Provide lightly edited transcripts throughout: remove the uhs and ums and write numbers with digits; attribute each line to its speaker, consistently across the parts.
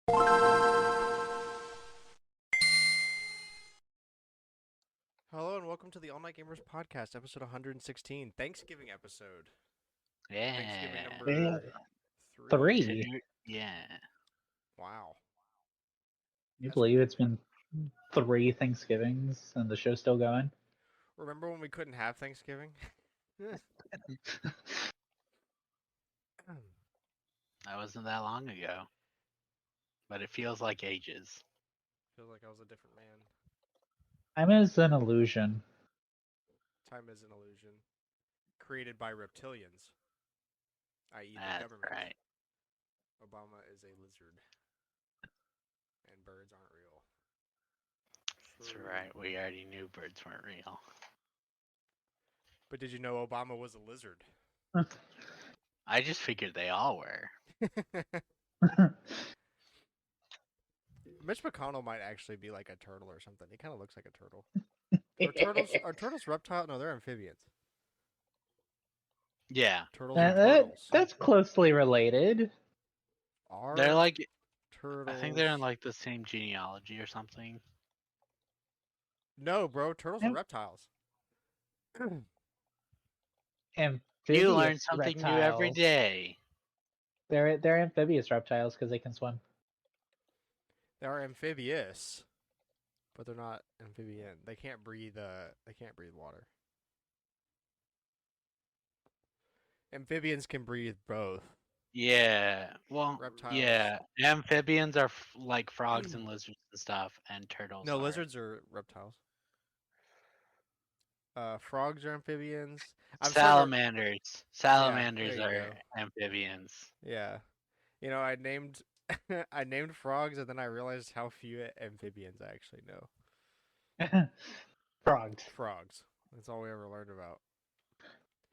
Speaker 1: Hello and welcome to the All Night Gamers Podcast, episode 116, Thanksgiving episode. Thanksgiving
Speaker 2: Yeah.
Speaker 3: Yeah,
Speaker 1: number three.
Speaker 3: 3.
Speaker 2: Yeah.
Speaker 1: Wow.
Speaker 3: You
Speaker 1: That's
Speaker 3: believe
Speaker 1: weird.
Speaker 3: it's been 3 Thanksgivings and the show's still going?
Speaker 1: Remember when we couldn't have Thanksgiving?
Speaker 2: That wasn't that long ago. But it feels like ages.
Speaker 1: Feels like I was a different man.
Speaker 3: Time is an illusion.
Speaker 1: Time is an illusion. Created by reptilians, i.e. the
Speaker 2: That's
Speaker 1: government.
Speaker 2: right.
Speaker 1: Obama is a lizard. And birds aren't real.
Speaker 2: That's right. We already knew birds weren't real.
Speaker 1: But did you know Obama was a lizard?
Speaker 2: I just figured they all were.
Speaker 1: Mitch McConnell might actually be like a turtle or something. He kind of looks like a turtle. Are turtles reptile? No, they're amphibians.
Speaker 2: Yeah.
Speaker 1: Turtles are turtles.
Speaker 3: That's closely related.
Speaker 1: Are
Speaker 2: They're like,
Speaker 1: turtles?
Speaker 2: I think they're in like the same genealogy or something.
Speaker 1: No, bro. Turtles are reptiles.
Speaker 3: Amphibious
Speaker 2: You learn something new every
Speaker 3: reptiles.
Speaker 2: day.
Speaker 3: They're amphibious reptiles because they can swim.
Speaker 1: They are amphibious, but they're not amphibian. They can't breathe. They can't breathe water. Amphibians can breathe both.
Speaker 2: Yeah. Well,
Speaker 1: Reptiles.
Speaker 2: yeah. Amphibians are like frogs and lizards and stuff, and turtles
Speaker 1: No,
Speaker 2: are.
Speaker 1: lizards are reptiles. Frogs are amphibians.
Speaker 2: Salamanders.
Speaker 1: There you
Speaker 2: Are
Speaker 1: go.
Speaker 2: amphibians.
Speaker 1: Yeah. You know, I named I named frogs, and then I realized how few amphibians I actually know.
Speaker 3: Frogs.
Speaker 1: Frogs. That's all we ever learned about.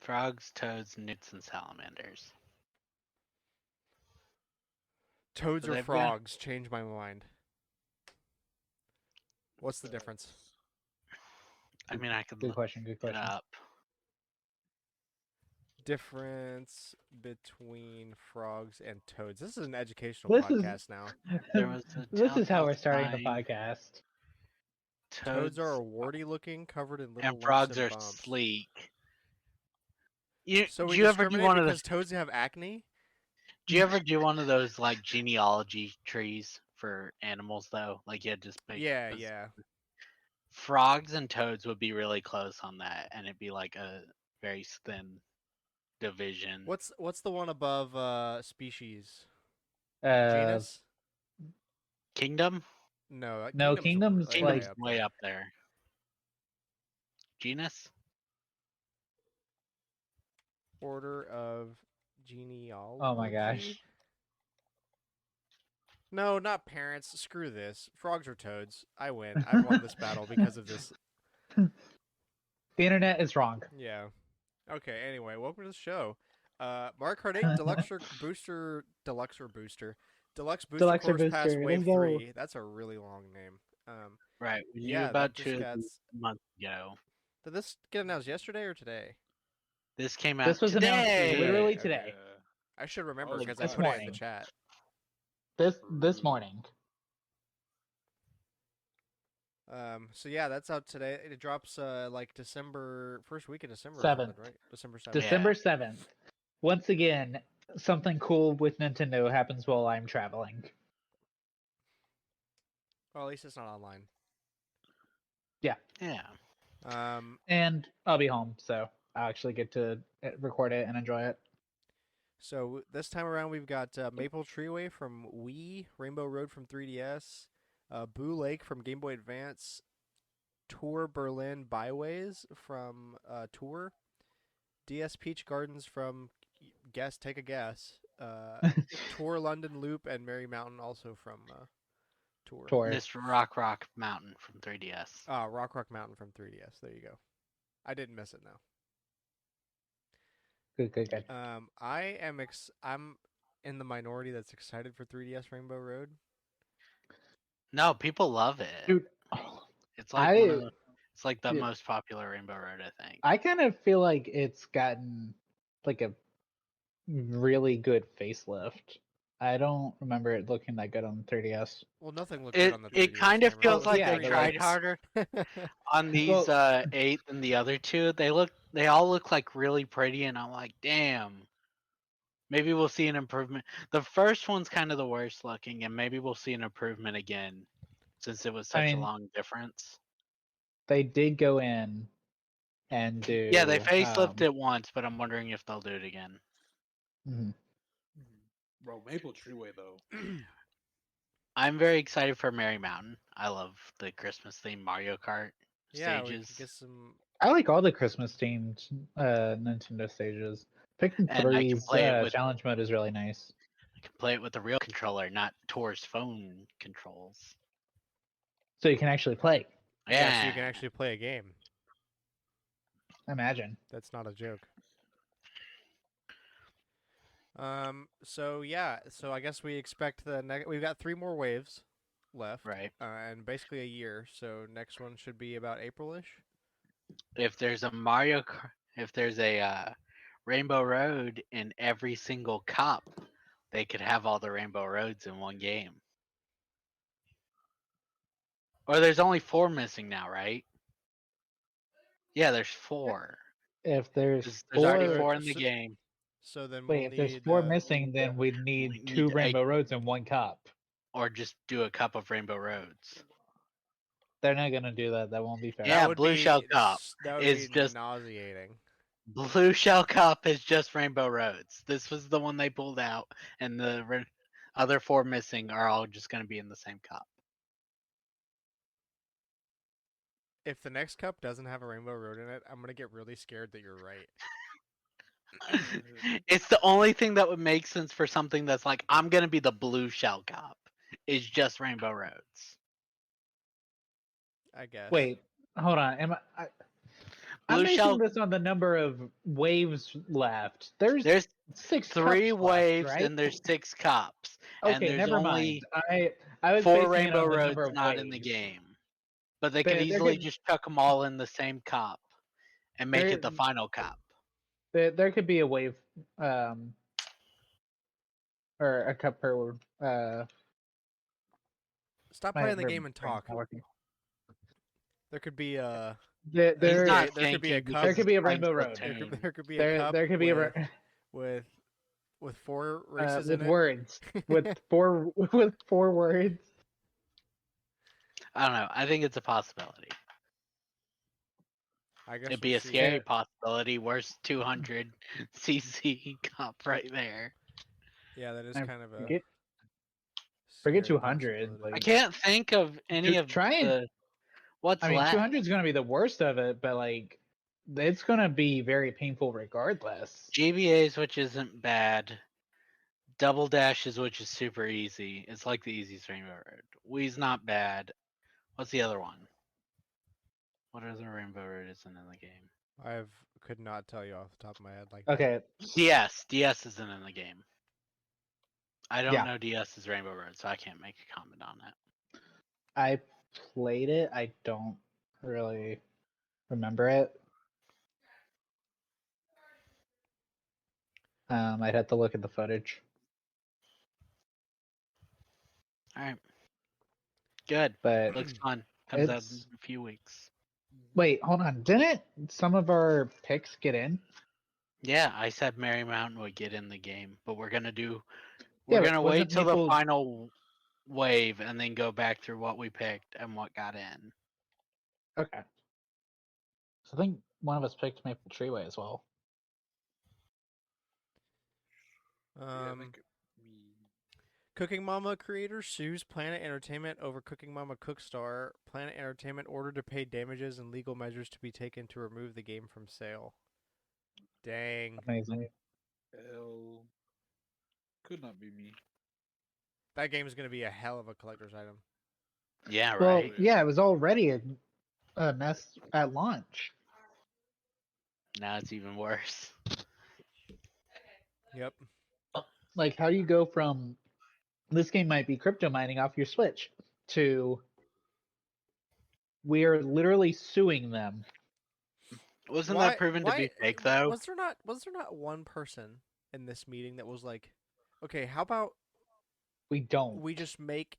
Speaker 2: Frogs, toads, newts, and salamanders.
Speaker 1: Toads
Speaker 2: So
Speaker 1: or
Speaker 2: they've been-
Speaker 1: frogs? Change my mind. What's the difference?
Speaker 2: I mean, I could
Speaker 3: Good
Speaker 2: look
Speaker 3: question. Good
Speaker 2: it
Speaker 3: question.
Speaker 2: up.
Speaker 1: Difference between frogs and toads. This is an educational
Speaker 3: This
Speaker 1: podcast now.
Speaker 2: There was a
Speaker 3: This is how
Speaker 2: telltale
Speaker 3: we're starting the
Speaker 2: sign.
Speaker 3: podcast.
Speaker 1: Toads are warty looking, covered in little
Speaker 2: and
Speaker 1: lumps
Speaker 2: frogs
Speaker 1: and
Speaker 2: are
Speaker 1: bumps.
Speaker 2: sleek.
Speaker 1: So
Speaker 2: do
Speaker 1: we
Speaker 2: you ever do
Speaker 1: discriminate
Speaker 2: one of
Speaker 1: because
Speaker 2: those?
Speaker 1: toads have acne?
Speaker 2: Do you ever do one of those like genealogy trees for animals though? Like you had just pick.
Speaker 1: Yeah.
Speaker 2: Frogs and toads would be really close on that, and it'd be like a very thin division.
Speaker 1: What's the one above species?
Speaker 3: Uh,
Speaker 1: Genus?
Speaker 2: Kingdom?
Speaker 1: No,
Speaker 3: No,
Speaker 1: kingdom's
Speaker 3: kingdom's
Speaker 1: way
Speaker 3: like-
Speaker 2: Kingdom's way up there. Genus?
Speaker 1: Order of genealogy.
Speaker 3: Oh my gosh.
Speaker 1: No, not parents. Screw this. Frogs or toads. I win. I've won this battle because of this.
Speaker 3: The internet is wrong.
Speaker 1: Yeah. Okay, anyway, welcome to the show. Mark Hardate, Deluxe Booster. Deluxe Booster
Speaker 3: Deluxe
Speaker 1: Course Pass
Speaker 3: Booster,
Speaker 1: Wave
Speaker 3: let's go.
Speaker 1: 3. That's a really long name.
Speaker 2: Right. We knew
Speaker 1: Yeah,
Speaker 2: about
Speaker 1: that just
Speaker 2: 2
Speaker 1: got...
Speaker 2: months ago.
Speaker 1: Did this get announced yesterday or today?
Speaker 2: This came out
Speaker 3: This was announced
Speaker 2: today.
Speaker 3: literally
Speaker 1: Okay.
Speaker 3: today.
Speaker 1: I should remember
Speaker 4: Oh,
Speaker 1: because I
Speaker 3: this
Speaker 1: put it in the
Speaker 3: morning.
Speaker 1: chat.
Speaker 3: This morning.
Speaker 1: So yeah, that's out today. It drops like December first week of December. Or
Speaker 3: 7th.
Speaker 1: something, right? December 7th.
Speaker 3: December 7th. Once again, something cool with Nintendo happens while I'm traveling.
Speaker 1: Well, at least it's not online.
Speaker 2: Yeah.
Speaker 1: And
Speaker 3: I'll be home, so I'll actually get to record it and enjoy it.
Speaker 1: So this time around, we've got Maple Treeway from Wii, Rainbow Road from 3DS, Boo Lake from Game Boy Advance, Tour Berlin Byways from Tour, DS Peach Gardens from Take a Guess, Tour London Loop, and Merry Mountain also from Tour.
Speaker 2: This Rock Mountain from 3DS.
Speaker 1: Rock Mountain from 3DS. There you go. I didn't miss it now.
Speaker 3: Good.
Speaker 1: I'm in the minority that's excited for 3DS Rainbow Road.
Speaker 2: No, people love it.
Speaker 3: Dude,
Speaker 2: It's like the
Speaker 3: Dude.
Speaker 2: most popular Rainbow Road, I think.
Speaker 3: I kind of feel like it's gotten like a really good facelift. I don't remember it looking that good on the 3DS.
Speaker 1: Well, nothing looked good
Speaker 2: It
Speaker 1: on the 3DS.
Speaker 2: kind of
Speaker 1: Cameron.
Speaker 2: feels
Speaker 3: Oh,
Speaker 2: like
Speaker 3: yeah,
Speaker 2: they
Speaker 3: but,
Speaker 2: tried
Speaker 3: like-
Speaker 2: harder on these
Speaker 3: Well-
Speaker 2: 8 than the other two. They all look like really pretty, and I'm like, damn. Maybe we'll see an improvement. The first one's kind of the worst looking, and maybe we'll see an improvement again, since it was such
Speaker 3: I
Speaker 2: a
Speaker 3: mean,
Speaker 2: long difference.
Speaker 3: They did go in and do.
Speaker 2: Yeah, they facelifted it once, but I'm wondering if they'll do it again.
Speaker 3: Mhm.
Speaker 4: Bro, Maple Treeway though.
Speaker 2: I'm very excited for Merry Mountain. I love the Christmas themed Mario Kart
Speaker 1: Yeah, we
Speaker 2: stages.
Speaker 1: could get some.
Speaker 3: I like all the Christmas themed Nintendo stages. Pikmin
Speaker 2: And I can
Speaker 3: 3's
Speaker 2: play it with
Speaker 3: challenge mode is really nice.
Speaker 2: I can play it with the real controller, not Tor's phone controls.
Speaker 3: So you can actually play.
Speaker 1: Yeah, so you can actually play a game.
Speaker 3: Imagine.
Speaker 1: That's not a joke. So yeah, so I guess we expect the next. We've got 3 more waves left,
Speaker 2: Right.
Speaker 1: and basically a year. So next one should be about April-ish.
Speaker 2: If there's a if there's a Rainbow Road in every single cup, they could have all the Rainbow Roads in one game. Or there's only 4 missing now, right? Yeah, there's 4.
Speaker 3: If there's
Speaker 2: There's already
Speaker 3: four-
Speaker 2: 4 in the
Speaker 1: so-
Speaker 2: game.
Speaker 1: So then
Speaker 3: Wait,
Speaker 1: we'll
Speaker 3: if there's
Speaker 1: need
Speaker 3: 4 missing, then we'd
Speaker 2: we
Speaker 3: need
Speaker 2: need
Speaker 3: 2
Speaker 2: eight-
Speaker 3: Rainbow Roads and 1 cup.
Speaker 2: Or just do a cup of Rainbow Roads.
Speaker 3: They're not gonna do that. That won't be fair.
Speaker 2: Yeah,
Speaker 1: that would
Speaker 2: Blue
Speaker 1: be
Speaker 2: Shell Cup
Speaker 1: That would
Speaker 2: is
Speaker 1: be
Speaker 2: just
Speaker 1: nauseating.
Speaker 2: Blue Shell Cup is just Rainbow Roads. This was the one they pulled out, and the other 4 missing are all just going to be in the same cup.
Speaker 1: If the next cup doesn't have a Rainbow Road in it, I'm gonna get really scared that you're right.
Speaker 2: It's the only thing that would make sense for something that's like, I'm going to be the Blue Shell Cup. Is just Rainbow Roads.
Speaker 1: I guess.
Speaker 3: Wait, hold on. I'm
Speaker 2: Blue
Speaker 3: basing
Speaker 2: Shell.
Speaker 3: this on the number of waves left. There's
Speaker 2: There's
Speaker 3: 6
Speaker 2: 3
Speaker 3: cups
Speaker 2: waves
Speaker 3: left, right?
Speaker 2: and there's 6 cups. And
Speaker 3: Okay,
Speaker 2: there's
Speaker 3: never
Speaker 2: only
Speaker 3: mind. I was
Speaker 2: 4
Speaker 3: basing it
Speaker 2: Rainbow
Speaker 3: on the
Speaker 2: Roads
Speaker 3: number of
Speaker 2: not in the
Speaker 3: waves.
Speaker 2: game. But they could
Speaker 3: There
Speaker 2: easily
Speaker 3: could-
Speaker 2: just chuck them all in the same cup and make it the
Speaker 3: There-
Speaker 2: final cup.
Speaker 3: There could be a wave, or a cup per.
Speaker 1: Stop
Speaker 3: my
Speaker 1: playing the
Speaker 3: brain-
Speaker 1: game and
Speaker 3: brain's
Speaker 1: talk.
Speaker 3: not working.
Speaker 1: There could be a
Speaker 3: There,
Speaker 2: He's
Speaker 3: there,
Speaker 2: not
Speaker 1: there could be a
Speaker 2: thinking
Speaker 1: cup.
Speaker 3: there
Speaker 2: because
Speaker 3: could be a
Speaker 2: he's playing
Speaker 3: Rainbow Road.
Speaker 2: Splatoon.
Speaker 1: there could be a cup
Speaker 3: there could be
Speaker 1: with,
Speaker 3: a
Speaker 1: with 4 races in
Speaker 3: with
Speaker 1: it.
Speaker 3: words with 4 with 4 words.
Speaker 2: I don't know. I think it's a possibility.
Speaker 1: I guess
Speaker 2: It'd be
Speaker 1: we'll
Speaker 2: a
Speaker 1: see.
Speaker 2: scary possibility. Worst 200 cc cup right there.
Speaker 1: Yeah, that is
Speaker 3: I
Speaker 1: kind of a
Speaker 3: forget
Speaker 1: scary
Speaker 3: 200,
Speaker 1: possibility.
Speaker 2: I can't think of any of
Speaker 3: try and-
Speaker 2: the what's
Speaker 3: I mean,
Speaker 2: left.
Speaker 3: 200 is going to be the worst of it, but like, it's going to be very painful regardless.
Speaker 2: GBA's, which isn't bad. Double dashes, which is super easy. It's like the easiest Rainbow Road. Wee's not bad. What's the other one? What other Rainbow Road isn't in the game?
Speaker 1: could not tell you off the top of my head like that.
Speaker 3: Okay,
Speaker 2: DS isn't in the game. I don't
Speaker 3: Yeah.
Speaker 2: know DS's Rainbow Road, so I can't make a comment on it.
Speaker 3: I played it. I don't really remember it. I'd have to look at the footage.
Speaker 2: All right. Good.
Speaker 3: But
Speaker 2: Looks fun. Comes out
Speaker 3: It's-
Speaker 2: in a few weeks.
Speaker 3: wait, hold on. Didn't some of our picks get in?
Speaker 2: Yeah, I said Merry Mountain would get in the game, but we're gonna
Speaker 3: Yeah,
Speaker 2: we're
Speaker 3: but
Speaker 2: gonna wait
Speaker 3: wasn't
Speaker 2: till the
Speaker 3: Maple-
Speaker 2: final wave and then go back through what we picked and what got in.
Speaker 3: Okay. So I think one of us picked Maple Treeway as well.
Speaker 4: Yeah, I
Speaker 1: Um,
Speaker 4: think we.
Speaker 1: Cooking Mama creator sues Planet Entertainment over Cooking Mama Cookstar. Planet Entertainment ordered to pay damages and legal measures to be taken to remove the game from sale. Dang.
Speaker 3: Amazing.
Speaker 4: L. Could not be me.
Speaker 1: That game is going to be a hell of a collector's item.
Speaker 2: Yeah,
Speaker 3: Well,
Speaker 2: right.
Speaker 3: yeah, it was already a mess at launch.
Speaker 2: Now it's even worse.
Speaker 1: Yep.
Speaker 3: Like, how do you go from this game might be crypto mining off your Switch to we're literally suing them?
Speaker 2: Wasn't
Speaker 1: Why-
Speaker 2: that proven to be
Speaker 1: why-
Speaker 2: fake though?
Speaker 1: Was there not one person in this meeting that was like, okay, how about
Speaker 3: We don't.
Speaker 1: we just make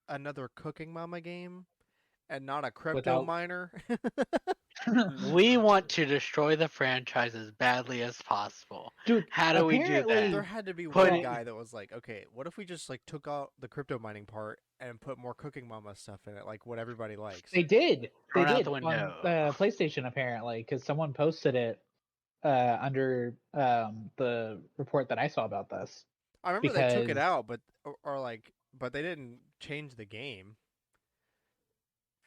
Speaker 1: another Cooking Mama game and not a crypto
Speaker 3: Without-
Speaker 1: miner.
Speaker 2: We want to destroy the franchise as badly as possible.
Speaker 3: Dude,
Speaker 2: How do we do
Speaker 3: apparently-
Speaker 1: There
Speaker 2: that?
Speaker 1: had to be
Speaker 2: Put
Speaker 1: one
Speaker 2: it-
Speaker 1: guy that was like, okay, what if we just like took out the crypto mining part and put more Cooking Mama stuff in it, like what everybody likes.
Speaker 3: They did.
Speaker 2: Throw
Speaker 3: They
Speaker 2: it out
Speaker 3: did
Speaker 2: the
Speaker 3: on
Speaker 2: window.
Speaker 3: PlayStation apparently, because someone posted it under the report that I saw about this.
Speaker 1: I remember they took it
Speaker 3: because-
Speaker 1: out, but they didn't change the game.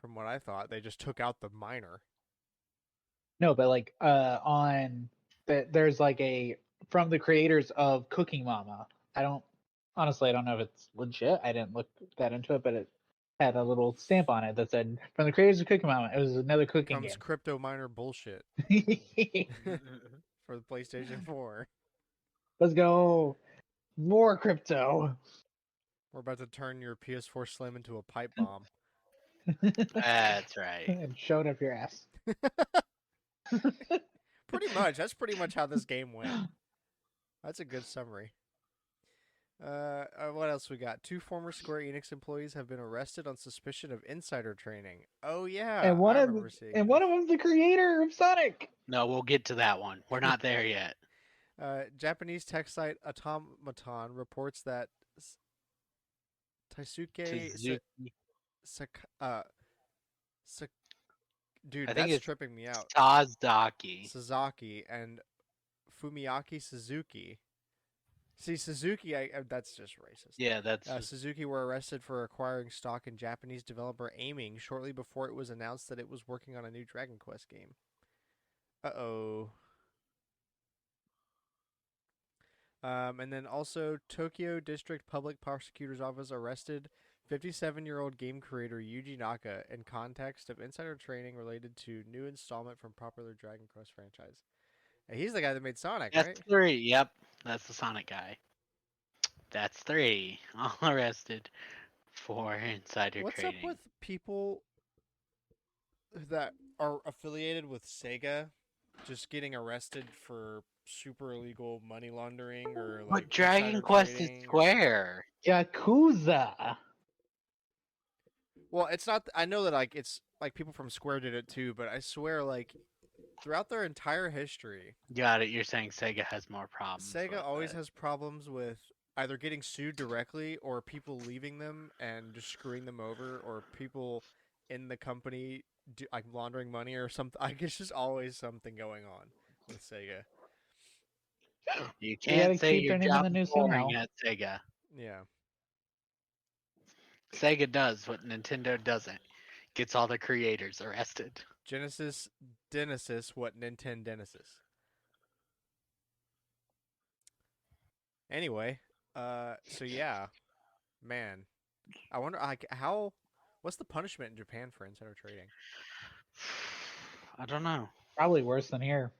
Speaker 1: From what I thought, they just took out the miner.
Speaker 3: No, but like there's like a from the creators of Cooking Mama. I don't know if it's legit. I didn't look that into it, but it had a little stamp on it that said from the creators of Cooking Mama. It was another cooking
Speaker 1: Comes crypto miner bullshit
Speaker 3: game.
Speaker 1: for the PlayStation 4.
Speaker 3: Let's go. More crypto.
Speaker 1: We're about to turn your PS4 Slim into a pipe bomb.
Speaker 2: That's right.
Speaker 3: And showed up your ass.
Speaker 1: Pretty much. That's pretty much how this game went. That's a good summary. What else we got? 2 former Square Enix employees have been arrested on suspicion of insider trading. Oh yeah,
Speaker 3: and one
Speaker 1: I
Speaker 3: of
Speaker 1: remember seeing
Speaker 3: and
Speaker 1: this.
Speaker 3: one of them's the creator of Sonic.
Speaker 2: No, we'll get to that one. We're not there yet.
Speaker 1: Japanese tech site Automaton reports that Taisuke
Speaker 2: Suzuki.
Speaker 1: dude,
Speaker 2: I think
Speaker 1: that's
Speaker 2: it's
Speaker 1: tripping me out.
Speaker 2: Sazaki.
Speaker 1: Sasaki and Fumiaki Suzuki. See, Suzuki, that's just racist.
Speaker 2: Yeah, that's just-
Speaker 1: Suzuki were arrested for acquiring stock in Japanese developer Aiming shortly before it was announced that it was working on a new Dragon Quest game. Uh-oh. And then also, Tokyo District Public Prosecutor's Office arrested 57-year-old game creator Yuji Naka in context of insider trading related to new installment from popular Dragon Quest franchise. And he's the guy that made Sonic,
Speaker 2: That's
Speaker 1: right?
Speaker 2: 3. Yep, that's the Sonic guy. That's 3. All arrested for insider
Speaker 1: What's
Speaker 2: trading.
Speaker 1: up with people that are affiliated with Sega just getting arrested for super illegal money laundering or like
Speaker 2: But Dragon
Speaker 1: insider
Speaker 2: Quest is
Speaker 1: trading or-
Speaker 2: Square.
Speaker 3: Yakuza.
Speaker 1: Well, it's not. I know that like it's like people from Square did it too, but I swear like throughout their entire history,
Speaker 2: Got it. You're saying Sega has more problems.
Speaker 1: Sega
Speaker 2: with
Speaker 1: always
Speaker 2: it.
Speaker 1: has problems with either getting sued directly or people leaving them and just screwing them over, or people in the company like laundering money or something. Like it's just always something going on with Sega.
Speaker 2: You
Speaker 3: gotta
Speaker 2: can't say
Speaker 3: keep
Speaker 2: your
Speaker 3: their name in
Speaker 2: job
Speaker 3: the
Speaker 2: is
Speaker 3: news
Speaker 2: boring
Speaker 3: somehow.
Speaker 2: at Sega.
Speaker 1: Yeah.
Speaker 2: Sega does what Nintendo doesn't. Gets all the creators arrested.
Speaker 1: Genesis, what Nintendo Genesis. Anyway, so yeah, man, I wonder like how, what's the punishment in Japan for insider trading?
Speaker 2: I don't know.
Speaker 3: Probably worse than here.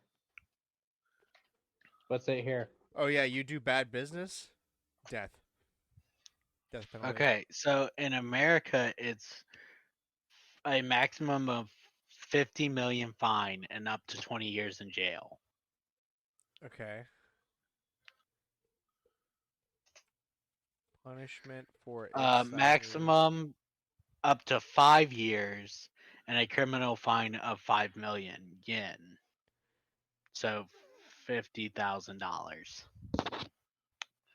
Speaker 3: What's it here?
Speaker 1: Oh yeah, you do bad business, death penalty.
Speaker 2: Okay, so in America, it's a maximum of 50 million fine and up to 20 years in jail.
Speaker 1: Okay. Punishment for insiders.
Speaker 2: Maximum up to 5 years and a criminal fine of 5 million yen. So $50,000.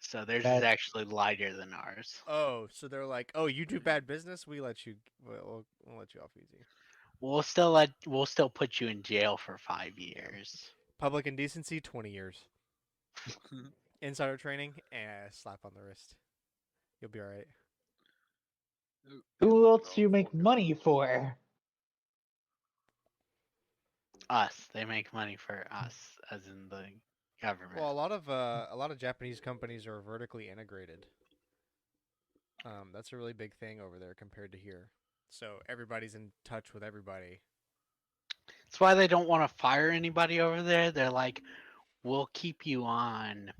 Speaker 2: So theirs is
Speaker 3: That-
Speaker 2: actually lighter than ours.
Speaker 1: Oh, so they're like, oh, you do bad business, we'll let you off easy.
Speaker 2: We'll still put you in jail for 5 years.
Speaker 1: Public indecency, 20 years. Insider training, slap on the wrist. You'll be all right.
Speaker 3: Who else you make money for?
Speaker 2: Us. They make money for us, as in the government.
Speaker 1: Well, a lot of Japanese companies are vertically integrated. That's a really big thing over there compared to here. So everybody's in touch with everybody.
Speaker 2: That's why they don't want to fire anybody over there. They're like, we'll keep you on,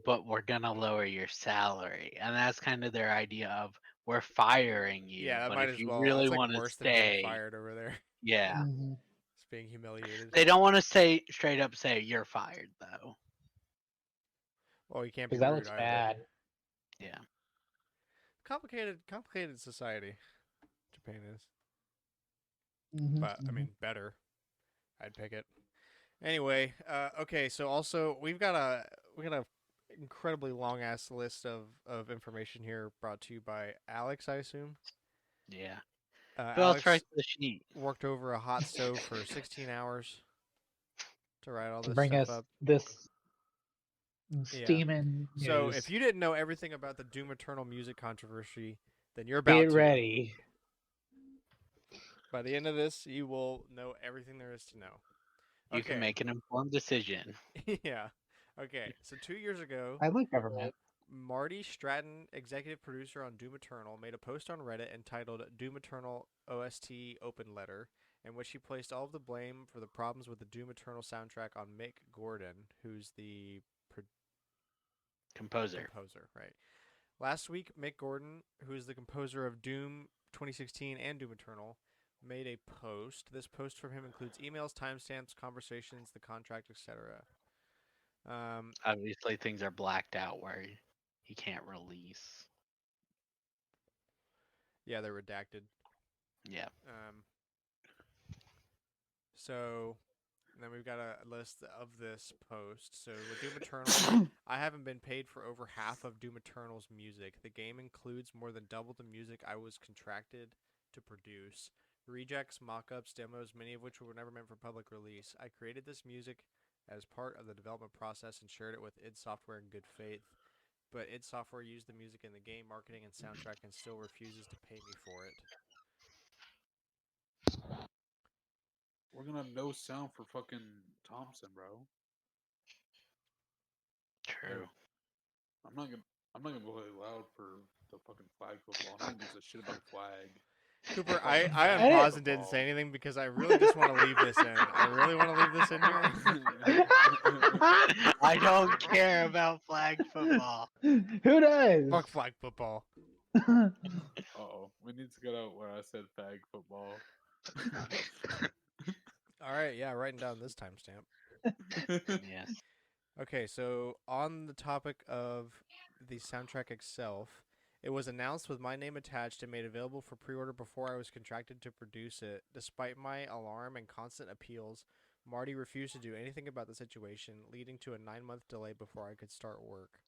Speaker 2: but we're gonna lower your salary. And that's kind of their idea of we're firing you.
Speaker 1: Yeah, that
Speaker 2: but
Speaker 1: might
Speaker 2: if
Speaker 1: as
Speaker 2: you
Speaker 1: well.
Speaker 2: really
Speaker 1: That's like
Speaker 2: want to
Speaker 1: worse than being
Speaker 2: stay,
Speaker 1: fired over there.
Speaker 2: yeah.
Speaker 3: Mhm.
Speaker 1: It's being humiliated.
Speaker 2: They don't want to say straight up say you're fired though.
Speaker 1: Well, you can't be
Speaker 3: Because that
Speaker 1: rude
Speaker 3: looks
Speaker 1: either.
Speaker 3: bad.
Speaker 2: Yeah.
Speaker 1: complicated society. Japan is,
Speaker 3: Mhm,
Speaker 1: but I
Speaker 3: mhm.
Speaker 1: mean, better. I'd pick it. Anyway, okay. So also we got a incredibly long ass list of information here brought to you by Alex, I assume.
Speaker 2: Yeah. Who else
Speaker 1: Alex
Speaker 2: writes the sheet?
Speaker 1: worked over a hot stove for 16 hours to write all
Speaker 3: To
Speaker 1: this
Speaker 3: bring
Speaker 1: stuff
Speaker 3: us
Speaker 1: up.
Speaker 3: this
Speaker 1: Yeah.
Speaker 3: steaming
Speaker 1: So if
Speaker 3: news.
Speaker 1: you didn't know everything about the Doom Eternal music controversy, then you're
Speaker 3: Get
Speaker 1: about to.
Speaker 3: ready.
Speaker 1: By the end of this, you will know everything there is to know.
Speaker 2: You can
Speaker 1: Okay.
Speaker 2: make an informed decision.
Speaker 1: Yeah. Okay. So 2 years ago,
Speaker 3: I like government.
Speaker 1: Marty Stratton, executive producer on Doom Eternal, made a post on Reddit entitled Doom Eternal OST Open Letter, in which he placed all of the blame for the problems with the Doom Eternal soundtrack on Mick Gordon, who's the
Speaker 2: Composer.
Speaker 1: composer, right? Last week, Mick Gordon, who is the composer of Doom 2016 and Doom Eternal, made a post. This post from him includes emails, timestamps, conversations, the contract, etc.
Speaker 2: Obviously, things are blacked out where he can't release.
Speaker 1: Yeah, they're redacted.
Speaker 2: Yeah.
Speaker 1: So and then we've got a list of this post. So with Doom Eternal, I haven't been paid for over half of Doom Eternal's music. The game includes more than double the music I was contracted to produce. Rejects, mock-ups, demos, many of which were never meant for public release. I created this music as part of the development process and shared it with id Software in good faith. But id Software used the music in the game, marketing, and soundtrack and still refuses to pay me for it.
Speaker 4: We're gonna have no sound for fucking Thompson, bro.
Speaker 2: True.
Speaker 4: I'm not gonna. I'm not gonna play loud for the fucking flag football. No one gives a shit about flag.
Speaker 1: Cooper, I,
Speaker 4: Fucking
Speaker 1: I
Speaker 4: flag
Speaker 1: unpaused and didn't
Speaker 4: football.
Speaker 1: say anything because I really just want to leave this in. I really want to leave this in here.
Speaker 2: I don't care about flag football.
Speaker 3: Who does?
Speaker 1: Fuck flag football.
Speaker 4: Uh-oh. We need to get out where I said flag football.
Speaker 1: All right, yeah, writing down this timestamp.
Speaker 2: Yes.
Speaker 1: Okay, so on the topic of the soundtrack itself, it was announced with my name attached and made available for pre-order before I was contracted to produce it. Despite my alarm and constant appeals, Marty refused to do anything about the situation, leading to a 9-month delay before I could start work.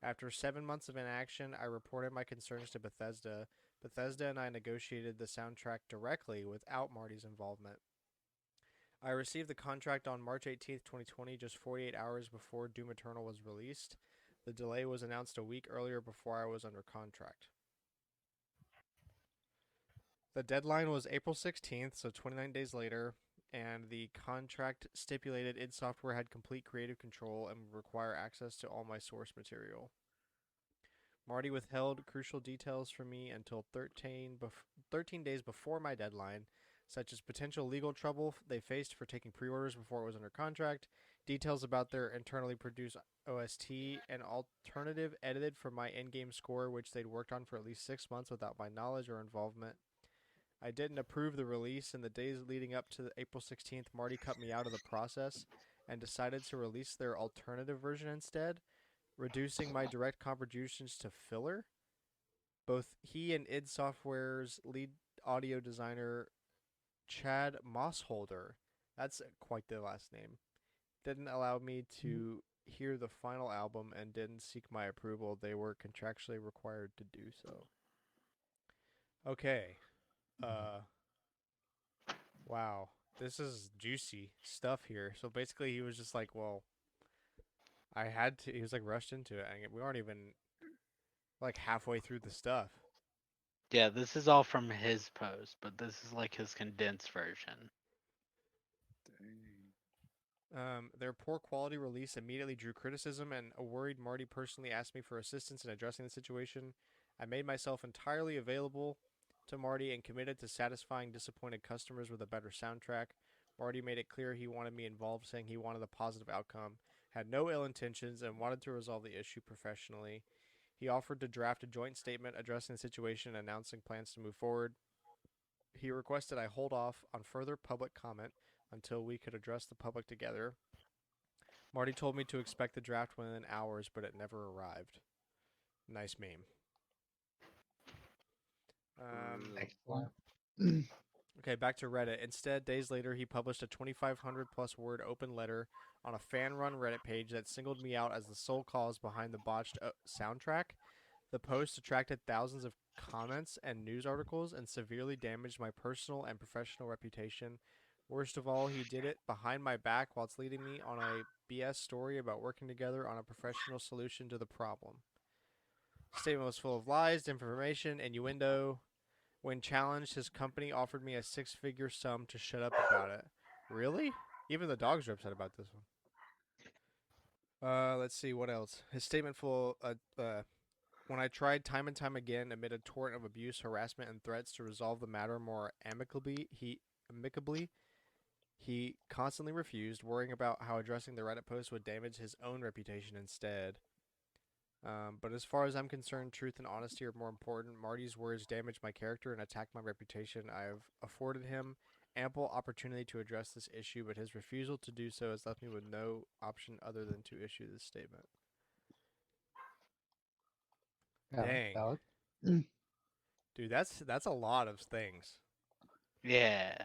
Speaker 1: After 7 months of inaction, I reported my concerns to Bethesda. Bethesda and I negotiated the soundtrack directly without Marty's involvement. I received the contract on March 18th, 2020, just 48 hours before Doom Eternal was released. The delay was announced a week earlier before I was under contract. The deadline was April 16th, so 29 days later, and the contract stipulated id Software had complete creative control and would require access to all my source material. Marty withheld crucial details from me until 13 days before my deadline, such as potential legal trouble they faced for taking pre-orders before it was under contract, details about their internally produced OST, an alternative edited for my in-game score which they'd worked on for at least 6 months without my knowledge or involvement. I didn't approve the release. In the days leading up to April 16th, Marty cut me out of the process and decided to release their alternative version instead, reducing my direct contributions to filler. Both he and id Software's lead audio designer, Chad Mossholder, that's quite the last name, didn't allow me to hear the final album and didn't seek my approval. They were contractually required to do so. Okay. Uh wow. This is juicy stuff here. So basically he was just like, well, I had to he was like rushed into it and we aren't even like halfway through the stuff.
Speaker 2: Yeah, this is all from his post, but this is like his condensed version.
Speaker 1: Their poor quality release immediately drew criticism, and a worried Marty personally asked me for assistance in addressing the situation. I made myself entirely available to Marty and committed to satisfying disappointed customers with a better soundtrack. Marty made it clear he wanted me involved, saying he wanted a positive outcome, had no ill intentions, and wanted to resolve the issue professionally. He offered to draft a joint statement addressing the situation and announcing plans to move forward. He requested I hold off on further public comment until we could address the public together. Marty told me to expect the draft within hours, but it never arrived. Nice meme.
Speaker 3: Excellent.
Speaker 1: Okay, back to Reddit. Instead, days later, he published a 2,500 plus word open letter on a fan run Reddit page that singled me out as the sole cause behind the botched soundtrack. The post attracted thousands of comments and news articles and severely damaged my personal and professional reputation. Worst of all, he did it behind my back whilst leading me on a BS story about working together on a professional solution to the problem. Statement was full of lies, disinformation, innuendo. When challenged, his company offered me a six-figure sum to shut up about it. Really? Even the dogs are upset about this one. Let's see what else. His statement full. When I tried time and time again amid a torrent of abuse, harassment, and threats to resolve the matter more amicably, he constantly refused, worrying about how addressing the Reddit post would damage his own reputation instead. But as far as I'm concerned, truth and honesty are more important. Marty's words damaged my character and attacked my reputation. I have afforded him ample opportunity to address this issue, but his refusal to do so has left me with no option other than to issue this statement. Dang.
Speaker 3: Valid.
Speaker 1: Dude, that's a lot of things.
Speaker 2: Yeah.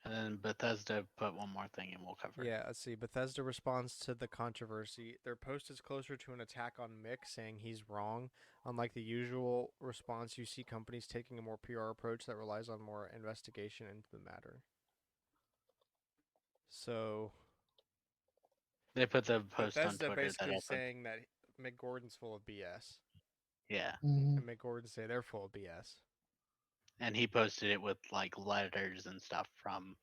Speaker 2: And then Bethesda put one more thing and we'll cover it.
Speaker 1: Yeah, let's see. Bethesda responds to the controversy. Their post is closer to an attack on Mick, saying he's wrong. Unlike the usual response, you see companies taking a more PR approach that relies on more investigation into the matter. So
Speaker 2: They put the post on
Speaker 1: Bethesda
Speaker 2: Twitter that
Speaker 1: basically
Speaker 2: also.
Speaker 1: saying that Mick Gordon's full of BS,
Speaker 2: Yeah.
Speaker 1: and Mick Gordon say they're full of BS.
Speaker 2: And he posted it with like letters and stuff from.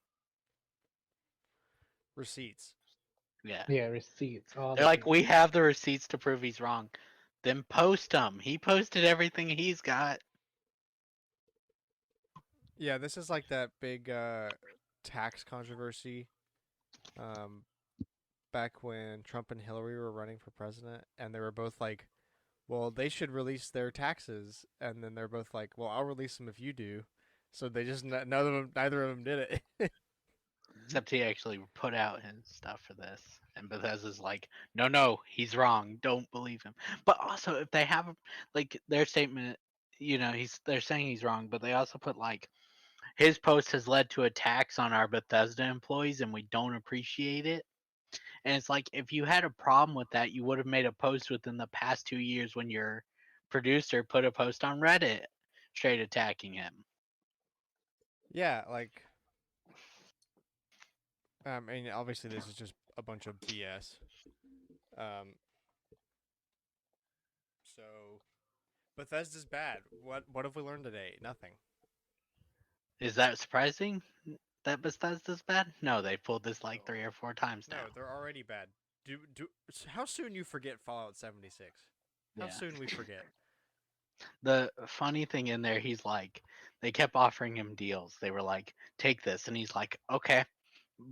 Speaker 1: Receipts.
Speaker 2: Yeah.
Speaker 3: Yeah, receipts. All
Speaker 2: They're
Speaker 3: the
Speaker 2: like, we have the receipts to prove he's wrong. Then post them. He posted everything he's got.
Speaker 1: Yeah, this is like that big tax controversy. Back when Trump and Hillary were running for president, and they were both like, well, they should release their taxes, and then they're both like, well, I'll release them if you do. So they just neither of them did it.
Speaker 2: Except he actually put out his stuff for this. And Bethesda's like, no, he's wrong. Don't believe him. But also, if they have, like, their statement, they're saying he's wrong, but they also put, like, his post has led to attacks on our Bethesda employees and we don't appreciate it. And it's like, if you had a problem with that, you would have made a post within the past 2 years when your producer put a post on Reddit straight attacking him.
Speaker 1: Yeah, like, I mean, obviously this is just a bunch of BS. So Bethesda's bad. What have we learned today? Nothing.
Speaker 2: Is that surprising that Bethesda's bad? No, they pulled this like 3 or 4 times now.
Speaker 1: No, they're already bad. How soon you forget Fallout 76? How
Speaker 2: Yeah.
Speaker 1: soon we forget?
Speaker 2: The funny thing in there, he's like, they kept offering him deals. They were like, take this. And he's like, okay.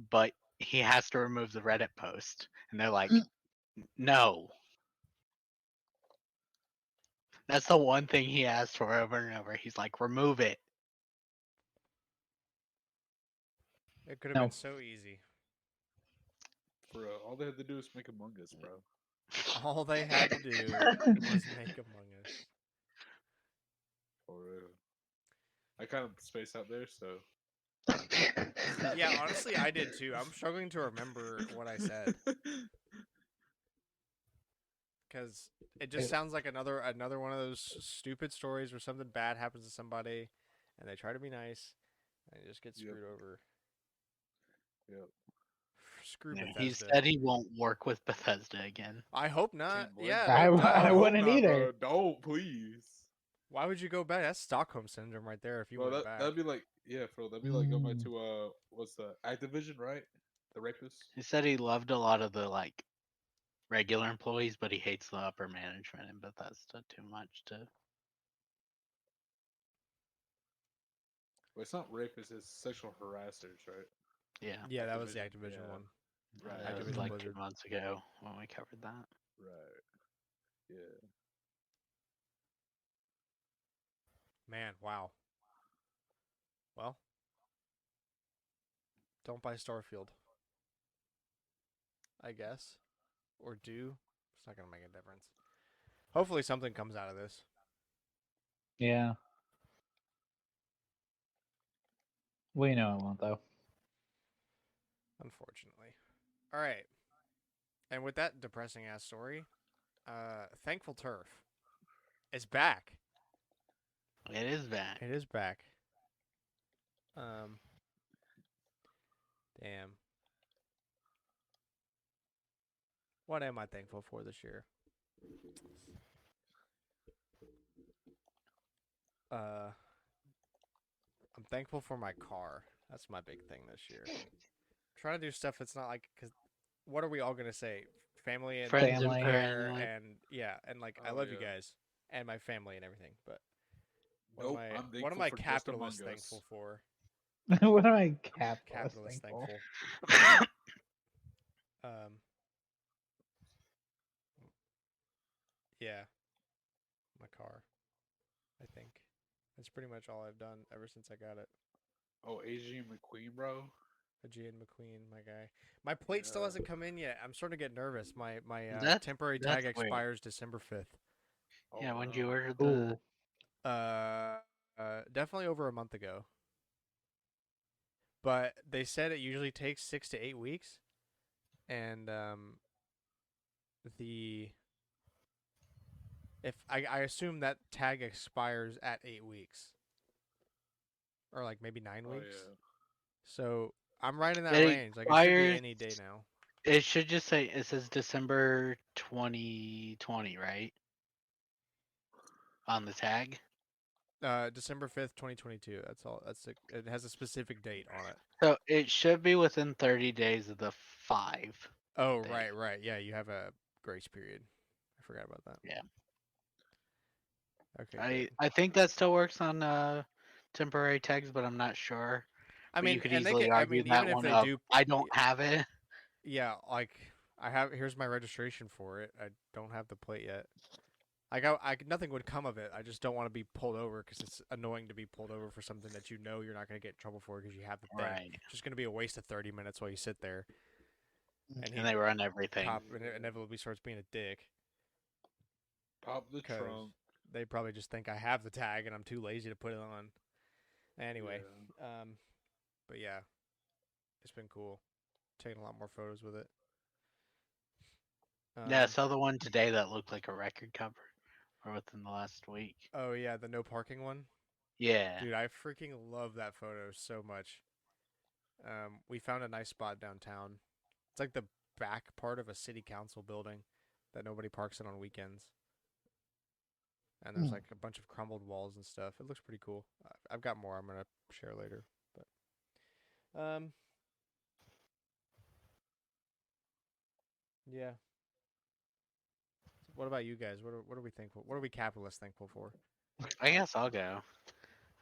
Speaker 2: But he has to remove the Reddit post. And they're like, no. That's the one thing he asked for over and over. He's like, remove it.
Speaker 1: It could have
Speaker 3: No.
Speaker 1: been so easy.
Speaker 4: Bro, all they had to do was make Among Us, bro.
Speaker 1: All they had to do was make Among Us.
Speaker 4: For real. I kind of spaced out there, so.
Speaker 1: Yeah, honestly, I did too. I'm struggling to remember what I said because it just sounds like another one of those stupid stories where something bad happens to somebody, and they try to be nice, and they just get screwed over.
Speaker 4: Yep.
Speaker 1: Screw
Speaker 2: Yeah, he
Speaker 1: Bethesda.
Speaker 2: said he won't work with Bethesda again.
Speaker 1: I hope not.
Speaker 4: Can't blame
Speaker 1: Yeah,
Speaker 4: him.
Speaker 1: no,
Speaker 3: I
Speaker 1: don't.
Speaker 3: wouldn't either.
Speaker 4: Bro. Don't, please.
Speaker 1: Why would you go back? That's Stockholm syndrome right there. If you
Speaker 4: Bro,
Speaker 1: went back,
Speaker 4: that'd be like, yeah, bro, that'd be like going back to, what's the Activision, right? The rapist?
Speaker 2: He said he loved a lot of the like regular employees, but he hates the upper management in Bethesda too much to.
Speaker 4: Well, it's not rapists, it's sexual harassers, right?
Speaker 2: Yeah.
Speaker 1: yeah, that was the
Speaker 4: Activision,
Speaker 1: Activision
Speaker 4: yeah.
Speaker 1: one.
Speaker 4: Right.
Speaker 2: That was
Speaker 1: Activision
Speaker 2: like
Speaker 1: Blizzard.
Speaker 2: 2 months ago when we covered that.
Speaker 4: Right. Yeah.
Speaker 1: Man, wow. Well, don't buy Starfield. I guess, or do. It's not gonna make a difference. Hopefully, something comes out of this.
Speaker 3: Yeah. We know it won't though.
Speaker 1: Unfortunately. All right. And with that depressing ass story, Thankful Turf is back.
Speaker 2: It is back.
Speaker 1: It is back. Um, damn. What am I thankful for this year? I'm thankful for my car. That's my big thing this year. Trying to do stuff that's not like, because what are we all gonna say? Family and
Speaker 2: Friends and
Speaker 3: Family.
Speaker 1: prayer
Speaker 2: family.
Speaker 1: and yeah, and like I
Speaker 4: Oh,
Speaker 1: love you
Speaker 4: yeah.
Speaker 1: guys and my family and everything. But
Speaker 4: Nope, I'm
Speaker 1: what am
Speaker 4: thankful
Speaker 1: I
Speaker 4: for Just
Speaker 1: capitalists
Speaker 4: Among
Speaker 1: thankful
Speaker 4: Us.
Speaker 1: for?
Speaker 3: What am I capitalist
Speaker 1: Capitalist
Speaker 3: thankful?
Speaker 1: thankful. Um, yeah, my car. I think that's pretty much all I've done ever since I got it.
Speaker 4: Oh, Adrian McQueen, bro.
Speaker 1: Aegean McQueen, my guy. My plate still
Speaker 4: Yeah.
Speaker 1: hasn't come in yet. I'm starting to get nervous. My
Speaker 2: That's
Speaker 1: temporary
Speaker 2: that's
Speaker 1: tag
Speaker 2: weird.
Speaker 1: expires December 5th.
Speaker 4: Oh,
Speaker 2: Yeah, when
Speaker 4: wow.
Speaker 2: you ordered the
Speaker 3: Ooh.
Speaker 1: Definitely over a month ago. But they said it usually takes 6 to 8 weeks, and the if I assume that tag expires at 8 weeks, or like maybe 9 weeks.
Speaker 4: yeah.
Speaker 1: So I'm right in that
Speaker 2: it
Speaker 1: range. Like it should be
Speaker 2: expires.
Speaker 1: any day now.
Speaker 2: It should just say it says December 2020, right? On the tag.
Speaker 1: December 5th, 2022. That's all. It has a specific date on it.
Speaker 2: So it should be within 30 days of the 5.
Speaker 1: Oh,
Speaker 2: Day.
Speaker 1: right. Yeah, you have a grace period. I forgot about that.
Speaker 2: Yeah.
Speaker 1: Okay,
Speaker 2: I
Speaker 1: good.
Speaker 2: I think that still works on temporary tags, but I'm not sure.
Speaker 1: I
Speaker 2: But you
Speaker 1: mean,
Speaker 2: could
Speaker 1: and they
Speaker 2: easily
Speaker 1: get. I
Speaker 2: argue
Speaker 1: mean, even
Speaker 2: that
Speaker 1: if
Speaker 2: one
Speaker 1: they
Speaker 2: of
Speaker 1: do,
Speaker 2: I don't have it.
Speaker 1: yeah, like I have. Here's my registration for it. I don't have the plate yet. Like nothing would come of it. I just don't want to be pulled over because it's annoying to be pulled over for something that you know you're not going to get in trouble for because you have the thing.
Speaker 2: Right.
Speaker 1: It's just going to be a waste of 30 minutes while you sit there. And
Speaker 2: And they run everything.
Speaker 1: cop inevitably starts being a dick
Speaker 4: Pop the
Speaker 1: because
Speaker 4: trunk.
Speaker 1: they probably just think I have the tag and I'm too lazy to put it on. Anyway,
Speaker 4: Yeah.
Speaker 1: but yeah, it's been cool. Taking a lot more photos with it.
Speaker 2: Yeah, I saw the one today that looked like a record cover, or within the last week.
Speaker 1: Oh yeah, the no parking one.
Speaker 2: Yeah.
Speaker 1: Dude, I freaking love that photo so much. We found a nice spot downtown. It's like the back part of a city council building that nobody parks in on weekends. And there's like a bunch of crumbled walls and stuff. It looks pretty cool. I've got more I'm gonna share later, but yeah. What about you guys? What are we thankful? What are we capitalists thankful for?
Speaker 2: I guess I'll go.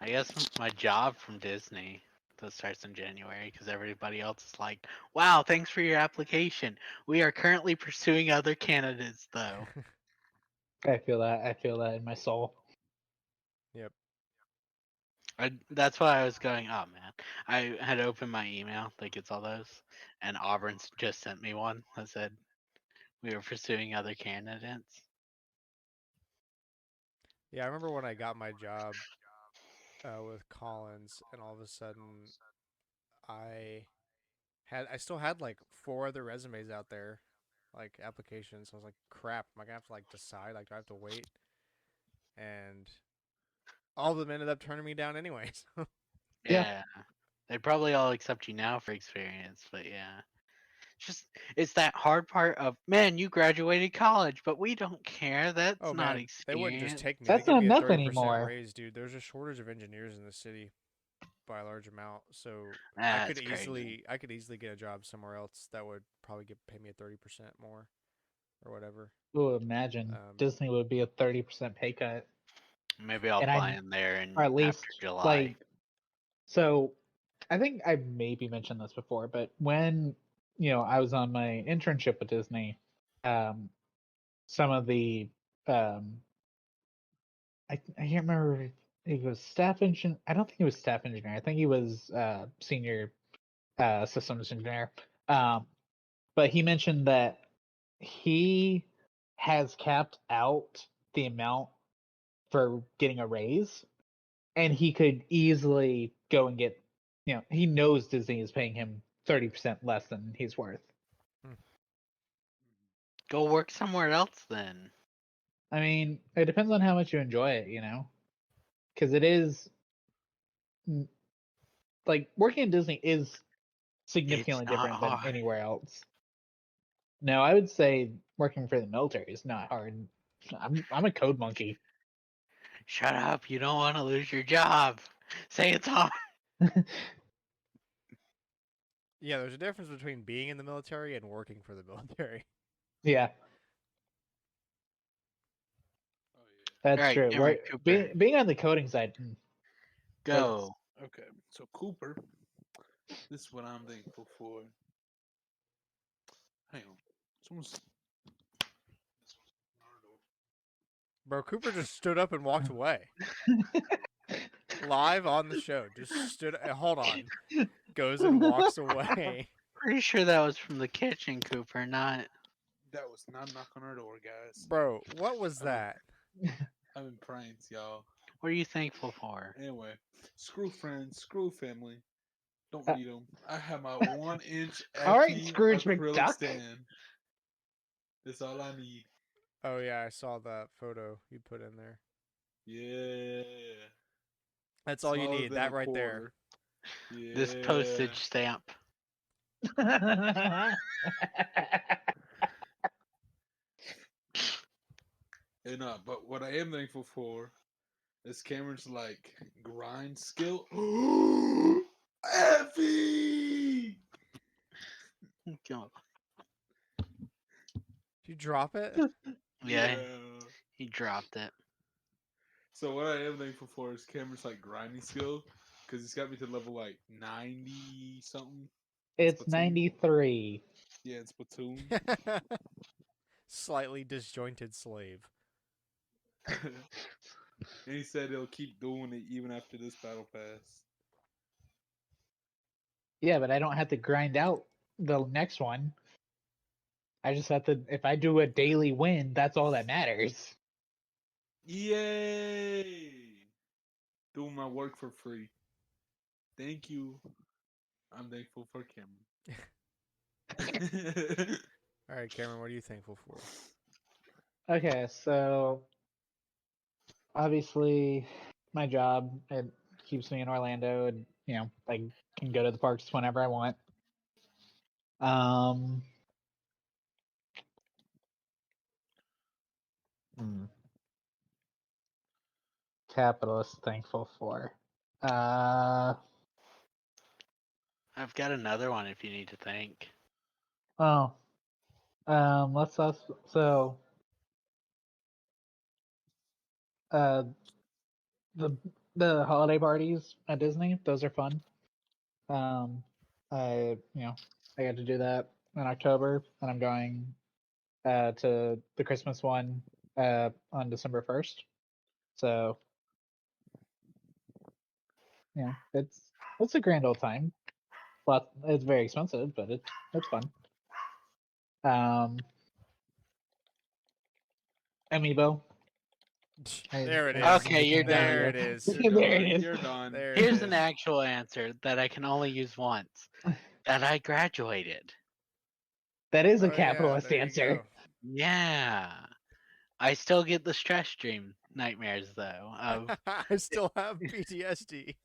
Speaker 2: I guess my job from Disney that starts in January because everybody else is like, "Wow, thanks for your application. We are currently pursuing other candidates, though."
Speaker 3: I feel that. I feel that in my soul.
Speaker 1: Yep.
Speaker 2: That's why I was going. Oh man, I had opened my email like it's all those, and Auburn's just sent me one that said we were pursuing other candidates.
Speaker 1: Yeah, I remember when I got my job with Collins, and all of a sudden I still had like 4 other resumes out there, like applications. So I was like, crap, am I gonna have to like decide? Like, do I have to wait? And all of them ended up turning me down anyways.
Speaker 3: Yeah.
Speaker 2: Yeah, they probably all accept you now for experience, but yeah. Just it's that hard part of man, you graduated college, but we don't care. That's
Speaker 1: Oh
Speaker 2: not
Speaker 1: man, they wouldn't just
Speaker 2: experience.
Speaker 1: take me. They
Speaker 3: That's
Speaker 1: give
Speaker 3: not
Speaker 1: me a
Speaker 3: enough
Speaker 1: 30%
Speaker 3: anymore.
Speaker 1: raise, dude. There's a shortage of engineers in the city by a large amount. So
Speaker 2: That's crazy.
Speaker 1: I could easily get a job somewhere else that would probably pay me a 30% more or whatever.
Speaker 3: Oh, imagine
Speaker 1: Um,
Speaker 3: Disney would be a 30% pay cut,
Speaker 2: Maybe I'll
Speaker 3: and
Speaker 2: fly
Speaker 3: I,
Speaker 2: in there
Speaker 3: or
Speaker 2: and
Speaker 3: at
Speaker 2: after
Speaker 3: least
Speaker 2: July.
Speaker 3: like, so I think I maybe mentioned this before, but when I was on my internship with Disney, um, some of the I can't remember if it was staff engineer. I don't think he was staff engineer. I think he was senior systems engineer. But he mentioned that he has capped out the amount for getting a raise, and he could easily go and get he knows Disney is paying him 30% less than he's worth.
Speaker 2: Go work somewhere else then.
Speaker 3: I mean, it depends on how much you enjoy it, because it is like working at Disney is significantly
Speaker 2: not
Speaker 3: different than
Speaker 2: hard.
Speaker 3: anywhere else. No, I would say working for the military is not hard. I'm a code monkey.
Speaker 2: Shut up! You don't want to lose your job. Say it's hard.
Speaker 1: Yeah, there's a difference between being in the military and working for the military.
Speaker 3: Yeah,
Speaker 4: Oh
Speaker 3: that's
Speaker 2: All right,
Speaker 3: true.
Speaker 2: Cameron Cooper.
Speaker 3: Being on the coding side,
Speaker 2: Go.
Speaker 4: yeah. Okay. So Cooper, this is what I'm thankful for. Hang on. Someone's.
Speaker 1: Bro, Cooper just stood up and walked away. Live on the show. Just stood. Hold on. Goes and walks away.
Speaker 2: Pretty sure that was from the kitchen, Cooper. Not.
Speaker 4: That was not knock on our door, guys.
Speaker 1: Bro, what was that?
Speaker 4: I'm in pranks, y'all.
Speaker 2: What are you thankful for?
Speaker 4: Anyway, screw friends, screw family. Don't
Speaker 3: Uh,
Speaker 4: need them. I have my 1-inch
Speaker 3: All right,
Speaker 4: Effie
Speaker 3: Scrooge
Speaker 4: acrylic
Speaker 3: McDuck.
Speaker 4: stand. That's all I need.
Speaker 1: Oh yeah, I saw that photo you put in there.
Speaker 4: Yeah.
Speaker 1: That's all you
Speaker 4: Smaller
Speaker 1: need.
Speaker 4: than
Speaker 1: That
Speaker 4: a
Speaker 1: right there.
Speaker 4: quarter. Yeah.
Speaker 2: This postage stamp.
Speaker 4: And but what I am thankful for is Cameron's like grind skill. Effie!
Speaker 2: Go.
Speaker 1: Did you drop it?
Speaker 2: Yeah, he dropped it.
Speaker 4: So what I am thankful for is Cameron's like grinding skill, because he's got me to level like 90 something.
Speaker 3: It's
Speaker 4: Splatoon.
Speaker 3: 93.
Speaker 4: Yeah, it's Splatoon.
Speaker 1: Slightly disjointed slave.
Speaker 4: And he said he'll keep doing it even after this battle pass.
Speaker 3: Yeah, but I don't have to grind out the next one. I just have to. If I do a daily win, that's all that matters.
Speaker 4: Yay! Doing my work for free. Thank you. I'm thankful for Cameron.
Speaker 1: All right, Cameron, what are you thankful for?
Speaker 3: Okay, so obviously my job, it keeps me in Orlando, and I can go to the parks whenever I want. Hmm. Capitalist thankful for.
Speaker 2: I've got another one if you need to think.
Speaker 3: Oh, let's so uh the holiday parties at Disney, those are fun. I I got to do that in October, and I'm going to the Christmas one on December 1st. So it's a grand old time. But it's very expensive, but it's fun. Amiibo.
Speaker 1: There it is.
Speaker 2: Okay, you're done.
Speaker 1: There it is.
Speaker 4: You're
Speaker 3: There
Speaker 4: done.
Speaker 3: it is.
Speaker 4: You're done.
Speaker 1: There it
Speaker 2: Here's
Speaker 1: is.
Speaker 2: an actual answer that I can only use once. That I graduated.
Speaker 3: That is
Speaker 1: Oh,
Speaker 3: a
Speaker 1: yeah,
Speaker 3: capitalist
Speaker 1: there you
Speaker 3: answer.
Speaker 1: go.
Speaker 2: Yeah. I still get the stress dream nightmares though. Of
Speaker 1: I still have PTSD.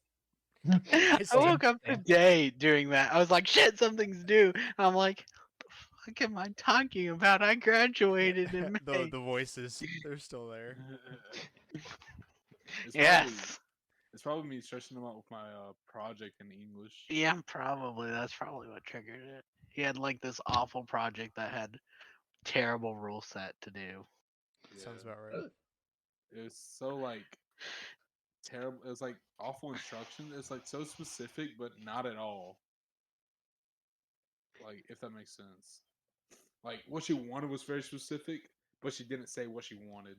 Speaker 2: I
Speaker 1: still-
Speaker 2: woke up today doing that. I was like, shit, something's due. And I'm like, what the fuck am I talking about? I graduated in May.
Speaker 1: the voices, they're still there.
Speaker 2: Yes.
Speaker 4: It's probably me stressing them out with my project in English.
Speaker 2: Yeah, probably. That's probably what triggered it. He had like this awful project that had terrible rule set to do.
Speaker 1: Sounds about right.
Speaker 4: It was so like terrible. It was like awful instructions. It's like so specific, but not at all. Like, if that makes sense. Like, what she wanted was very specific, but she didn't say what she wanted.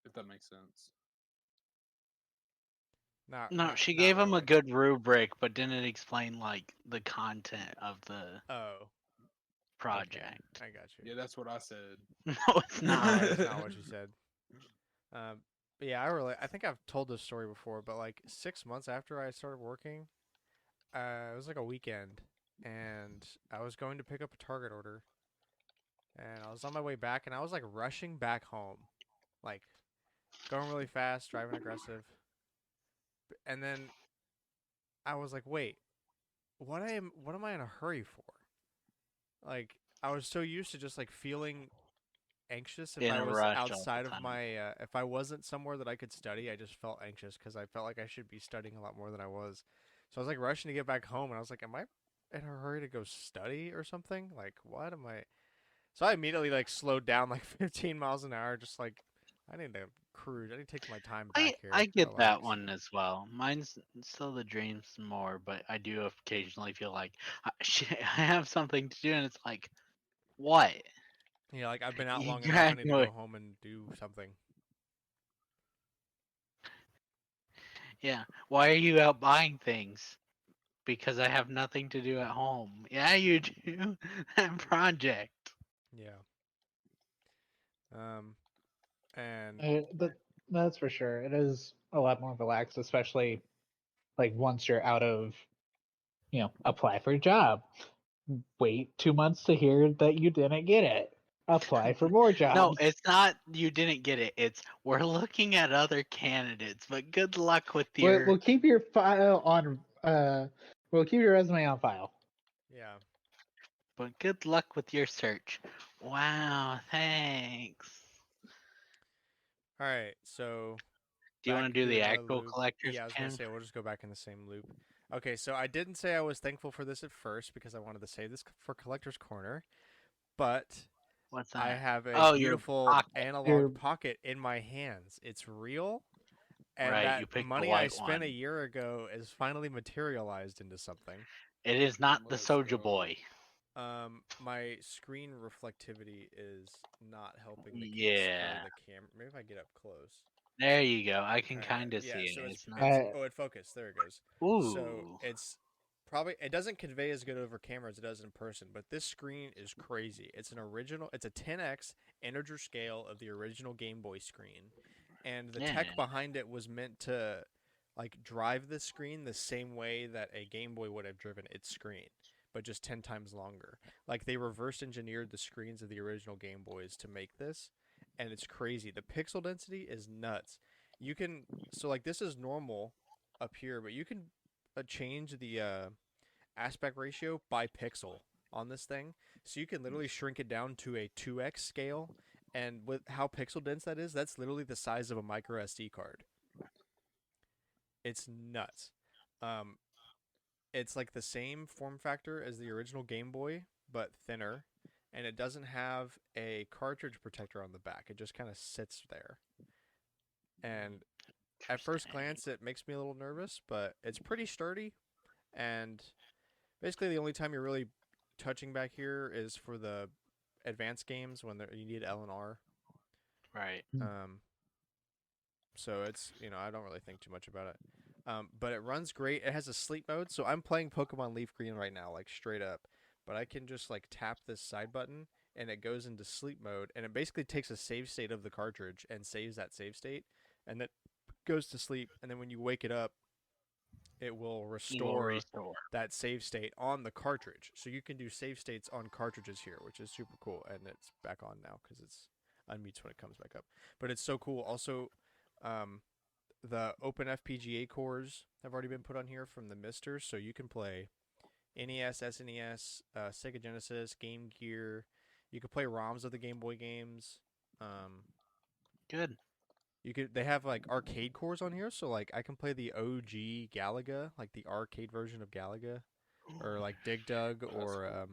Speaker 4: If that makes sense.
Speaker 2: No, she
Speaker 1: not
Speaker 2: gave him
Speaker 1: really.
Speaker 2: a good rubric, but didn't explain like the content of the
Speaker 1: Oh,
Speaker 2: project.
Speaker 1: I got you.
Speaker 4: Yeah, that's what I said.
Speaker 2: No, it's
Speaker 1: No,
Speaker 2: not.
Speaker 1: that's not what you said. But yeah, I think I've told this story before, but like 6 months after I started working, it was like a weekend, and I was going to pick up a Target order, and I was on my way back, and I was like rushing back home, like going really fast, driving aggressive, and then I was like, wait, what am I in a hurry for? Like I was so used to just like feeling anxious if
Speaker 2: In
Speaker 1: I
Speaker 2: a
Speaker 1: was
Speaker 2: rush all
Speaker 1: outside
Speaker 2: the
Speaker 1: of
Speaker 2: time.
Speaker 1: my if I wasn't somewhere that I could study, I just felt anxious because I felt like I should be studying a lot more than I was. So I was like rushing to get back home, and I was like, am I in a hurry to go study or something? Like, what am I? So I immediately like slowed down like 15 miles an hour, just like I need to cruise. I need to take my time
Speaker 2: I
Speaker 1: back
Speaker 2: I
Speaker 1: here,
Speaker 2: get that
Speaker 1: relax.
Speaker 2: one as well. Mine's still the dreams more, but I do occasionally feel like shit, I have something to do, and it's like, what?
Speaker 1: Yeah, like I've been out long enough. I need to
Speaker 2: Exactly.
Speaker 1: go home and do something.
Speaker 2: Yeah. Why are you out buying things? Because I have nothing to do at home. Yeah, you do. That project.
Speaker 1: Yeah. Um, and
Speaker 3: But that's for sure. It is a lot more relaxed, especially like once you're out of, apply for a job. Wait 2 months to hear that you didn't get it. Apply for more
Speaker 2: No,
Speaker 3: jobs.
Speaker 2: it's not you didn't get it. It's we're looking at other candidates, but good luck with
Speaker 3: We'll,
Speaker 2: your
Speaker 3: we'll keep your file on. We'll keep your resume on file.
Speaker 1: yeah.
Speaker 2: search. Wow, thanks.
Speaker 1: All right. So
Speaker 2: Do you want
Speaker 1: back
Speaker 2: to do the
Speaker 1: in the
Speaker 2: actual
Speaker 1: loop.
Speaker 2: collector's
Speaker 1: Yeah, I was gonna
Speaker 2: pen?
Speaker 1: say we'll just go back in the same loop. Okay, so I didn't say I was thankful for this at first because I wanted to save this for Collector's Corner, but
Speaker 2: What's
Speaker 1: I
Speaker 2: that?
Speaker 1: have a
Speaker 2: Oh, your
Speaker 1: beautiful
Speaker 2: pocket.
Speaker 1: analog
Speaker 3: Your
Speaker 1: pocket in my hands. It's real, and
Speaker 2: Right,
Speaker 1: that
Speaker 2: you picked the
Speaker 1: money I
Speaker 2: white
Speaker 1: spent a
Speaker 2: one.
Speaker 1: year ago is finally materialized into something.
Speaker 2: It is not the
Speaker 4: Let's
Speaker 2: Soja
Speaker 4: go.
Speaker 2: Boy.
Speaker 1: My screen reflectivity is not helping the case for
Speaker 2: Yeah.
Speaker 1: the camera. Maybe if I get up close.
Speaker 2: There you go. I can
Speaker 1: All right,
Speaker 2: kind of
Speaker 1: yeah.
Speaker 2: see
Speaker 1: So
Speaker 2: it.
Speaker 1: it's
Speaker 2: It's not.
Speaker 1: it's
Speaker 3: uh,
Speaker 1: oh, it focused. There it goes. So
Speaker 2: Ooh.
Speaker 1: it's probably it doesn't convey as good over camera as it does in person, but this screen is crazy. It's an original. It's a 10x integer scale of the original Game Boy screen, and the
Speaker 2: Yeah.
Speaker 1: tech behind it was meant to like drive the screen the same way that a Game Boy would have driven its screen, but just 10 times longer. Like they reverse engineered the screens of the original Game Boys to make this, and it's crazy. The pixel density is nuts. You can so like this is normal up here, but you can change the aspect ratio by pixel on this thing. So you can literally shrink it down to a 2x scale. And with how pixel dense that is, that's literally the size of a micro SD card. It's nuts. Um, it's like the same form factor as the original Game Boy, but thinner. And it doesn't have a cartridge protector on the back. It just kind of sits there. And at first
Speaker 2: Interesting.
Speaker 1: glance, it makes me a little nervous, but it's pretty sturdy. And basically, the only time you're really touching back here is for the advanced games when you need L and R.
Speaker 2: Right.
Speaker 1: Um, so it's I don't really think too much about it. But it runs great. It has a sleep mode, so I'm playing Pokemon Leaf Green right now, like straight up. But I can just like tap this side button and it goes into sleep mode, and it basically takes a save state of the cartridge and saves that save state, and then goes to sleep. And then when you wake it up, it will
Speaker 2: You will
Speaker 1: restore
Speaker 2: restore.
Speaker 1: that save state on the cartridge. So you can do save states on cartridges here, which is super cool. And it's back on now because it's unmutes when it comes back up. But it's so cool. Also, um, the Open FPGA cores have already been put on here from the Misters, so you can play NES, SNES, Sega Genesis, Game Gear. You can play ROMs of the Game Boy games. Um,
Speaker 2: Good.
Speaker 1: they have like arcade cores on here, so like I can play the OG Galaga, like the arcade version of Galaga, or like Dig Dug,
Speaker 4: That's
Speaker 1: or
Speaker 4: cool.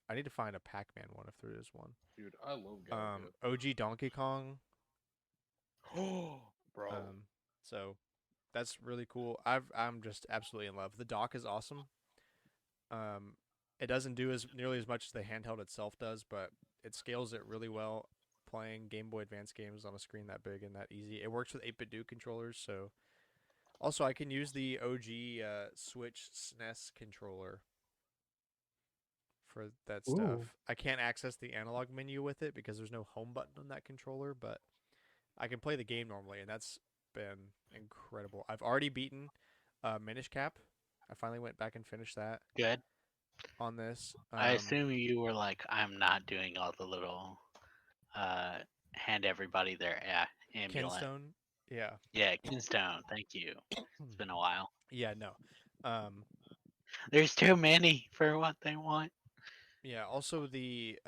Speaker 1: I need to find a Pac-Man one if there is one.
Speaker 4: Dude, I love Galaga.
Speaker 1: OG Donkey Kong.
Speaker 4: Oh, bro.
Speaker 1: So that's really cool. I'm just absolutely in love. The dock is awesome. Um, it doesn't do as nearly as much as the handheld itself does, but it scales it really well. Playing Game Boy Advance games on a screen that big and that easy. It works with 8-bit do controllers, so also I can use the OG Switch SNES controller for that
Speaker 3: ooh,
Speaker 1: stuff. I can't access the analog menu with it because there's no home button on that controller, but I can play the game normally, and that's been incredible. I've already beaten Minish Cap I finally went back and finished that
Speaker 2: Good.
Speaker 1: on this.
Speaker 2: I assume you were like, I'm not doing all the little hand everybody their amulet.
Speaker 1: Kinstone. Yeah.
Speaker 2: Yeah, Kinstone. Thank you. It's been a while.
Speaker 1: Yeah, no.
Speaker 2: There's too many for what they want.
Speaker 1: Yeah, also the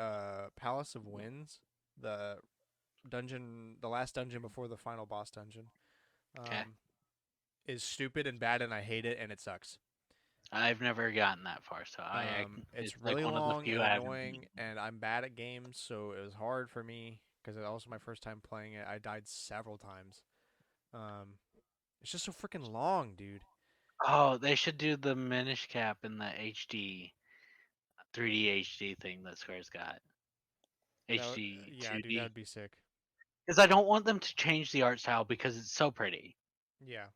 Speaker 1: Palace of Winds, the dungeon, the last dungeon before the final boss dungeon,
Speaker 2: Okay.
Speaker 1: is stupid and bad, and I hate it, and it sucks.
Speaker 2: I've never gotten that far, so
Speaker 1: It's
Speaker 2: it's like
Speaker 1: really
Speaker 2: one of the
Speaker 1: long
Speaker 2: few
Speaker 1: and
Speaker 2: I haven't
Speaker 1: annoying,
Speaker 2: beaten.
Speaker 1: and I'm bad at games, so it was hard for me because it was also my first time playing it. I died several times. Um, it's just so freaking long, dude.
Speaker 2: Oh, they should do the Minish Cap in the 3D HD thing that Square's got. HD
Speaker 1: Yeah, dude,
Speaker 2: 2D.
Speaker 1: that'd be sick.
Speaker 2: Because I don't want them to change the art style because it's so pretty.
Speaker 1: Yeah.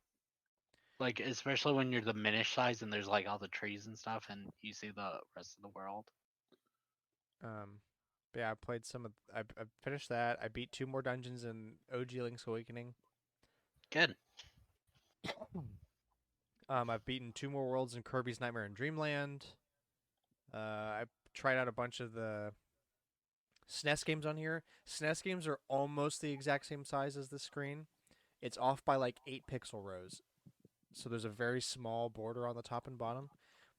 Speaker 2: Like, especially when you're the Minish size and there's like all the trees and stuff and you see the rest of the world.
Speaker 1: But yeah, I played some of. I finished that. I beat 2 more dungeons in OG Link's Awakening.
Speaker 2: Good.
Speaker 1: I've beaten 2 more worlds in Kirby's Nightmare and Dreamland. I tried out a bunch of the SNES games on here. SNES games are almost the exact same size as the screen. It's off by like 8 pixel rows. So there's a very small border on the top and bottom,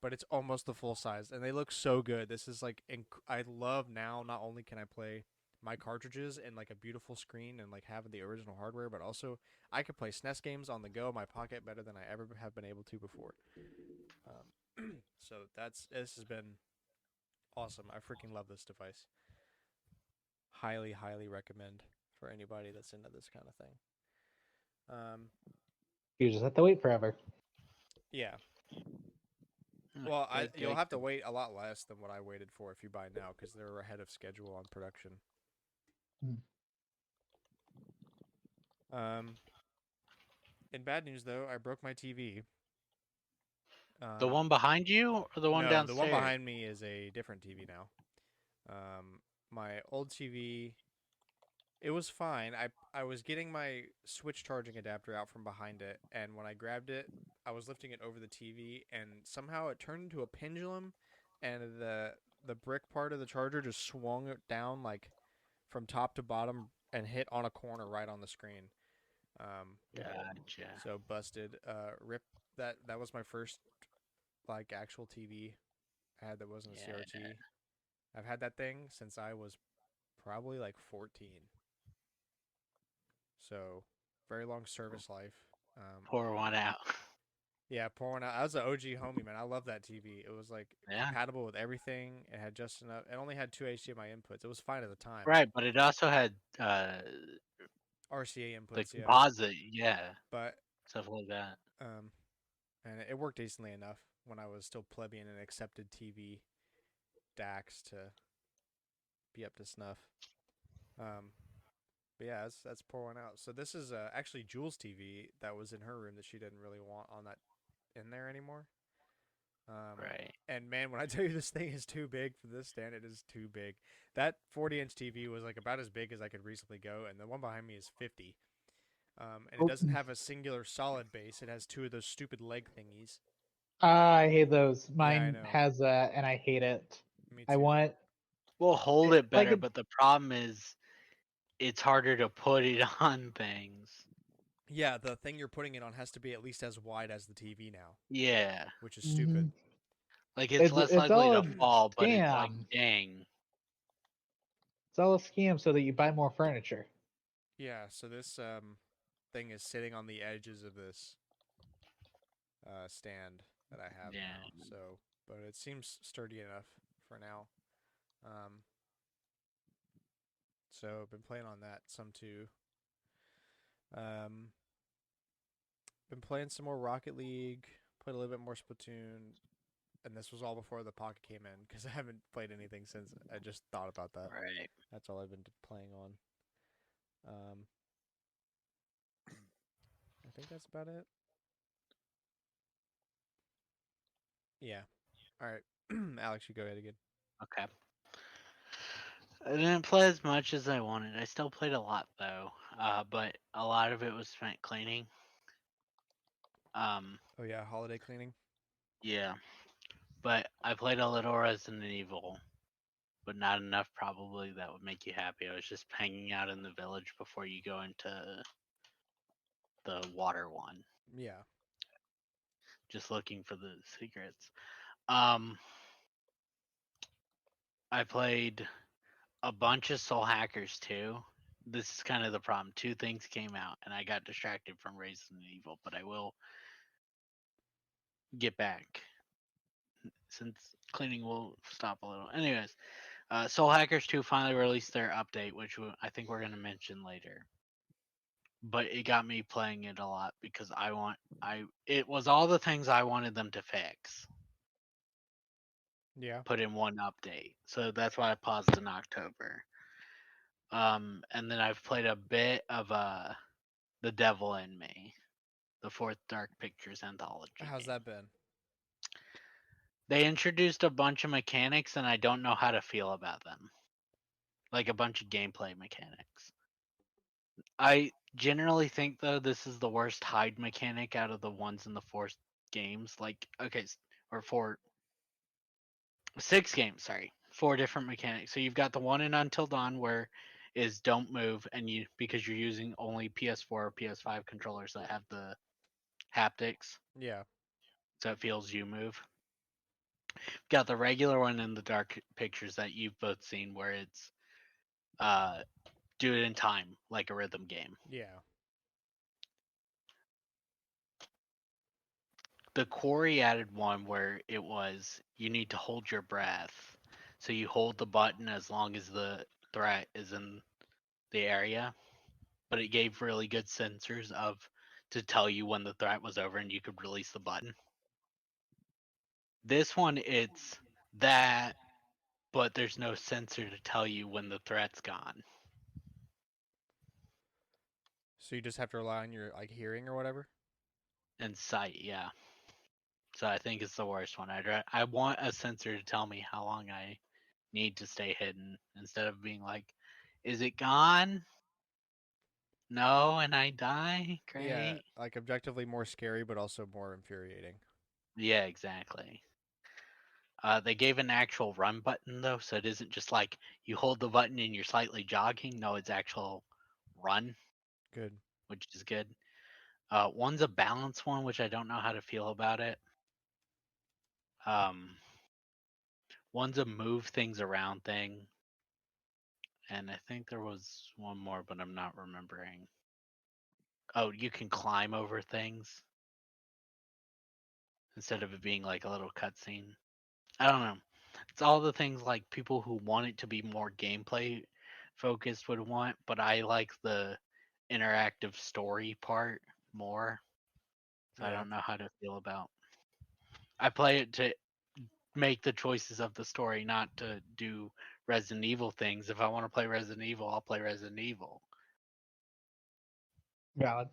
Speaker 1: but it's almost the full size, and they look so good. This is like I love now. Not only can I play my cartridges and like a beautiful screen and like having the original hardware, but also I can play SNES games on the go in my pocket better than I ever have been able to before. So this has been awesome. I freaking love this device. Highly, highly recommend for anybody that's into this kind of thing.
Speaker 3: You just have to wait forever.
Speaker 1: Yeah. Well,
Speaker 2: Good,
Speaker 1: you'll
Speaker 2: good,
Speaker 1: have to
Speaker 2: good.
Speaker 1: wait a lot less than what I waited for if you buy now because they're ahead of schedule on production. Um, in bad news though, I broke my TV.
Speaker 2: The one behind you or the one
Speaker 1: No, the one
Speaker 2: downstairs?
Speaker 1: behind me is a different TV now. My old TV, it was fine. I was getting my Switch charging adapter out from behind it, and when I grabbed it, I was lifting it over the TV, and somehow it turned into a pendulum, and the brick part of the charger just swung it down like from top to bottom and hit on a corner right on the screen.
Speaker 2: Gotcha.
Speaker 1: So busted. Rip. That was my first like actual TV I had that wasn't a CRT. I've had that thing since I was probably like 14. So very long service life.
Speaker 2: Pour one out.
Speaker 1: Yeah, pouring out. I was an OG homie, man. I love that TV. It was like
Speaker 2: Yeah.
Speaker 1: compatible with everything. It had just enough. It only had 2 HDMI inputs. It was fine at the time.
Speaker 2: Right, but it also had
Speaker 1: RCA
Speaker 2: the
Speaker 1: inputs, yeah.
Speaker 2: composite, yeah,
Speaker 1: But
Speaker 2: stuff like that.
Speaker 1: um, and it worked decently enough when I was still plebeian and accepted TV DAX to be up to snuff. But yeah, that's pour one out. So this is actually Jules' TV that was in her room that she didn't really want on that in there anymore.
Speaker 2: Right.
Speaker 1: And man, when I tell you this thing is too big for this stand, it is too big. That 40-inch TV was like about as big as I could reasonably go, and the one behind me is 50. And it doesn't have a singular solid base. It has 2 of those stupid leg thingies.
Speaker 3: I hate those.
Speaker 1: Yeah, I
Speaker 3: Mine
Speaker 1: know.
Speaker 3: has that, and I hate it.
Speaker 1: Me too.
Speaker 3: I want
Speaker 2: We'll hold it
Speaker 3: like
Speaker 2: better, but the problem is it's harder to put it on things.
Speaker 1: Yeah, the thing you're putting it on has to be at least as wide as the TV now,
Speaker 2: Yeah.
Speaker 1: which is stupid.
Speaker 2: Like it's less
Speaker 3: it's
Speaker 2: likely
Speaker 3: all
Speaker 2: to
Speaker 3: a
Speaker 2: fall, but it's like,
Speaker 3: scam.
Speaker 2: dang.
Speaker 3: It's all a scam so that you buy more furniture.
Speaker 1: Yeah, so this thing is sitting on the edges of this stand that I have
Speaker 2: Yeah.
Speaker 1: now. So, but it seems sturdy enough for now. So I've been playing on that some too. Been playing some more Rocket League. Played a little bit more Splatoon, and this was all before the Pocket came in because I haven't played anything since. I just thought about that.
Speaker 2: Right.
Speaker 1: That's all I've been playing on. I think that's about it. Yeah. All right, Alex, you go ahead again.
Speaker 2: Okay. I didn't play as much as I wanted. I still played a lot though, but a lot of it was spent cleaning.
Speaker 1: Oh yeah, holiday cleaning.
Speaker 2: Yeah, but I played a little Resident Evil, but not enough probably that would make you happy. I was just hanging out in the village before you go into the water one,
Speaker 1: Yeah.
Speaker 2: just looking for the secrets. Um, I played a bunch of Soul Hackers too. This is kind of the problem. Two things came out, and I got distracted from Resident Evil, but I will get back since cleaning will stop a little. Anyways, Soul Hackers 2 finally released their update, which I think we're gonna mention later. But it got me playing it a lot because it was all the things I wanted them to fix
Speaker 1: Yeah.
Speaker 2: put in one update. So that's why I paused in October. And then I've played a bit of The Devil in Me, the fourth Dark Pictures anthology
Speaker 1: How's
Speaker 2: game.
Speaker 1: that been?
Speaker 2: They introduced a bunch of mechanics, and I don't know how to feel about them. Like a bunch of gameplay mechanics. I generally think though this is the worst hide mechanic out of the ones in the four games. Like okay, or six games. Sorry, four different mechanics. So you've got the one in Until Dawn where is don't move, and you because you're using only PS4 or PS5 controllers that have the haptics,
Speaker 1: Yeah.
Speaker 2: so it feels you move. Got the regular one in the Dark Pictures that you've both seen where it's uh do it in time like a rhythm game.
Speaker 1: Yeah.
Speaker 2: The Quarry added one where it was you need to hold your breath. So you hold the button as long as the threat is in the area. But it gave really good sensors of to tell you when the threat was over and you could release the button. This one it's that but there's no sensor to tell you when the threat's gone.
Speaker 1: So you just have to rely on your like hearing or whatever.
Speaker 2: And sight, yeah. So I think it's the worst one. I want a sensor to tell me how long I need to stay hidden instead of being like, is it gone? No, and I die?
Speaker 1: Yeah,
Speaker 2: Great.
Speaker 1: like objectively more scary, but also more infuriating.
Speaker 2: Yeah, exactly. They gave an actual run button though, so it isn't just like you hold the button and you're slightly jogging. No, it's actual run,
Speaker 1: Good.
Speaker 2: which is good. One's a balance one, which I don't know how to feel about it. Um, one's a move things around thing, and I think there was one more, but I'm not remembering. Oh, you can climb over things instead of it being like a little cutscene. I don't know. It's all the things like people who want it to be more gameplay focused would want, but I like the interactive story part more. So I
Speaker 1: Yeah.
Speaker 2: don't know how to feel about. I play it to make the choices of the story, not to do Resident Evil things. If I want to play Resident Evil, I'll play Resident Evil.
Speaker 3: Valid.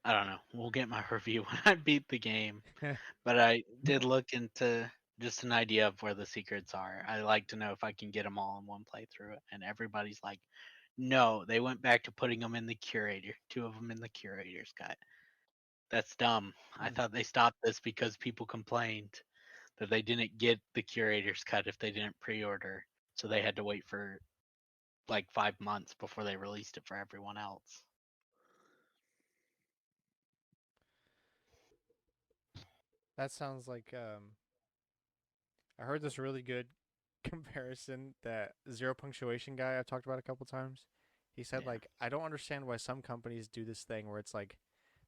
Speaker 2: I don't know. We'll get my review when I beat the game. But I did look into just an idea of where the secrets are. I like to know if I can get them all in one playthrough. And everybody's like, no, they went back to putting them in the curator. Two of them in the curator's cut. That's dumb. I
Speaker 1: Hmm.
Speaker 2: thought they stopped this because people complained that they didn't get the curator's cut if they didn't pre-order. So they had to wait for like 5 months before they released it for everyone else.
Speaker 1: That sounds like I heard this really good comparison that zero punctuation guy I've talked about a couple times. He said
Speaker 2: Yeah.
Speaker 1: like I don't understand why some companies do this thing where it's like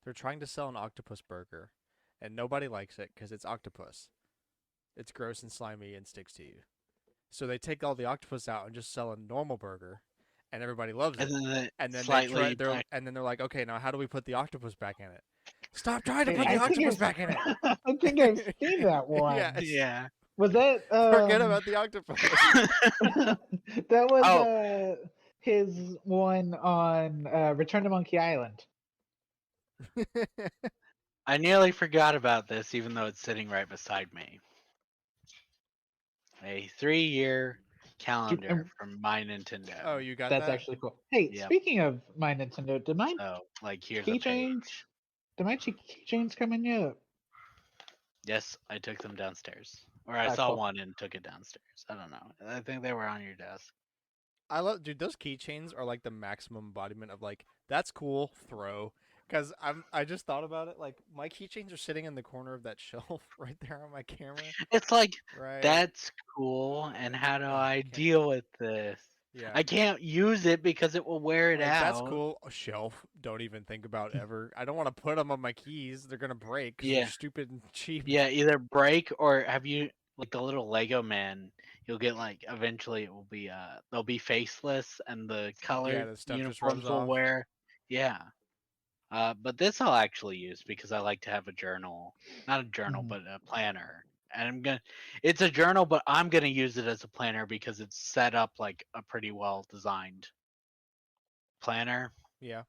Speaker 1: they're trying to sell an octopus burger and nobody likes it cuz it's octopus. It's gross and slimy and sticks to you. So they take all the octopus out and just sell a normal burger and everybody loves
Speaker 2: And
Speaker 1: it.
Speaker 2: then the
Speaker 1: And then
Speaker 2: slightly
Speaker 1: they're like, "Okay, now how do we put the octopus back in it?" Stop trying to
Speaker 3: Hey,
Speaker 1: put the
Speaker 3: I think
Speaker 1: octopus
Speaker 3: I've
Speaker 1: back in it.
Speaker 3: I think I've seen that one.
Speaker 1: Yes.
Speaker 2: yeah.
Speaker 3: Was that
Speaker 1: Forget about the octopus.
Speaker 3: that was
Speaker 2: Oh.
Speaker 3: his one on Return to Monkey Island.
Speaker 2: I nearly forgot about this, even though it's sitting right beside me. A 3-year calendar from my Nintendo.
Speaker 1: Oh, you got
Speaker 3: That's
Speaker 1: that?
Speaker 3: actually cool. Hey,
Speaker 2: Yep.
Speaker 3: speaking of my Nintendo, did my
Speaker 2: So, like, here's a
Speaker 3: key change?
Speaker 2: page.
Speaker 3: Did my keychains come in yet?
Speaker 2: Yes, I took them downstairs. Or I
Speaker 3: Ah,
Speaker 2: saw
Speaker 3: cool.
Speaker 2: one and took it downstairs. I don't know. I think they were on your desk.
Speaker 1: I love, dude. Those keychains are like the maximum embodiment of like that's cool. Throw, because I just thought about it. Like my keychains are sitting in the corner of that shelf right there on my camera.
Speaker 2: It's like,
Speaker 1: Right.
Speaker 2: that's cool, and how do
Speaker 1: Ugh,
Speaker 2: I
Speaker 1: can't.
Speaker 2: deal with this?
Speaker 1: Yeah.
Speaker 2: I can't use it because it will wear it
Speaker 1: Like that's
Speaker 2: out.
Speaker 1: cool. A shelf. Don't even think about ever. I don't want to put them on my keys. They're gonna break because they're
Speaker 2: Yeah.
Speaker 1: stupid and cheap.
Speaker 2: Yeah, either break or have you like the little Lego man, you'll get like eventually it will be they'll be faceless and the
Speaker 1: Yeah,
Speaker 2: colored
Speaker 1: the stuff just rubs
Speaker 2: uniforms will
Speaker 1: off.
Speaker 2: wear. Yeah. But this I'll actually use because I like to have a journal. Not a journal,
Speaker 3: Mhm.
Speaker 2: but a planner. And it's a journal, but I'm gonna use it as a planner because it's set up like a pretty well designed planner.
Speaker 1: Yeah.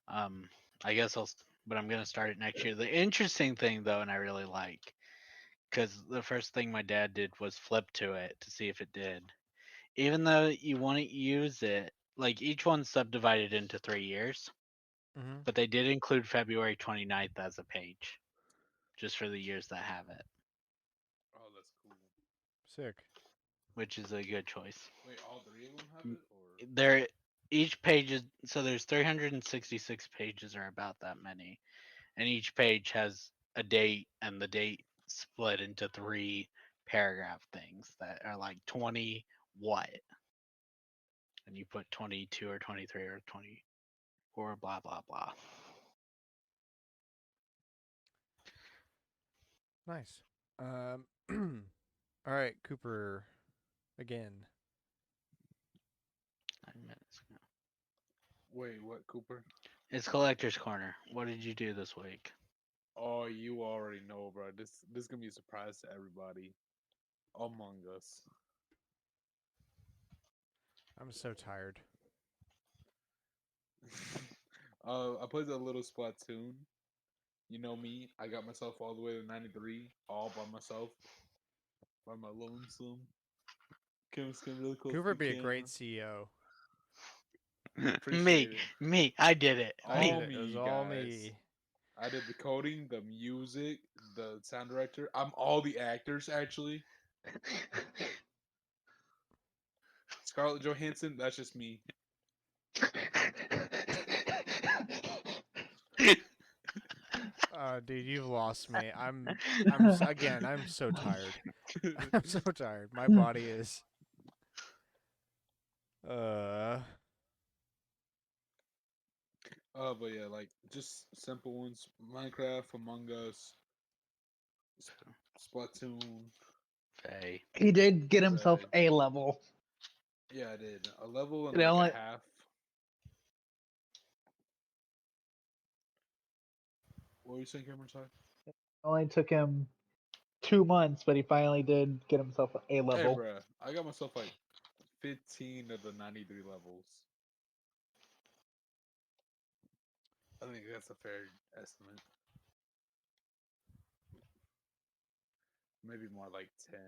Speaker 2: Um I guess but I'm gonna start it next year. The interesting thing though, and I really like, because the first thing my dad did was flip to it to see if it did. Even though you wouldn't use it, like each one's subdivided into 3 years,
Speaker 1: Mm-hmm.
Speaker 2: but they did include February 29th as a page, just for the years that have it,
Speaker 4: Oh, that's cool.
Speaker 1: Sick.
Speaker 2: which is a good choice.
Speaker 4: Wait, all three of them have it, or
Speaker 2: There, each page is so there's 366 pages or about that many, and each page has a date, and the date split into 3 paragraph things that are like 20 what, and you put 22 or 23 or 24, blah blah blah.
Speaker 1: Nice. All right, Cooper. Again.
Speaker 2: 9 minutes ago.
Speaker 4: wait, what, Cooper?
Speaker 2: It's collector's corner. What did you do this week?
Speaker 4: Oh, you already know, bro. This is gonna be a surprise to everybody. Among Us.
Speaker 1: I'm so tired.
Speaker 4: I played a little Splatoon. You know me. I got myself all the way to 93, all by myself, by my lonesome. Camera's getting really close
Speaker 1: Cooper
Speaker 4: to
Speaker 1: would
Speaker 4: the
Speaker 1: be a
Speaker 4: camera.
Speaker 1: great CEO.
Speaker 4: Appreciate it.
Speaker 2: Me, I did it.
Speaker 1: I did
Speaker 4: All
Speaker 2: Me.
Speaker 1: it. It was
Speaker 4: me,
Speaker 1: all
Speaker 4: guys.
Speaker 1: me.
Speaker 4: I did the coding, the music, the sound director. I'm all the actors, actually. Scarlett Johansson, that's just me.
Speaker 1: Dude, you've lost me. Again. I'm so tired. I'm so tired. My body is. Uh.
Speaker 4: But yeah, like just simple ones: Minecraft, Among Us, Splatoon.
Speaker 2: Faye.
Speaker 3: He did get himself
Speaker 4: Right.
Speaker 3: a level.
Speaker 4: Yeah, I did a level and
Speaker 3: It
Speaker 4: like a
Speaker 3: only
Speaker 4: half. What were you saying, Cameron? Sorry.
Speaker 3: only took him 2 months, but he finally did get himself a
Speaker 4: Hey,
Speaker 3: level.
Speaker 4: bruh, I got myself like 15 of the 93 levels. I think that's a fair estimate. Maybe more like 10.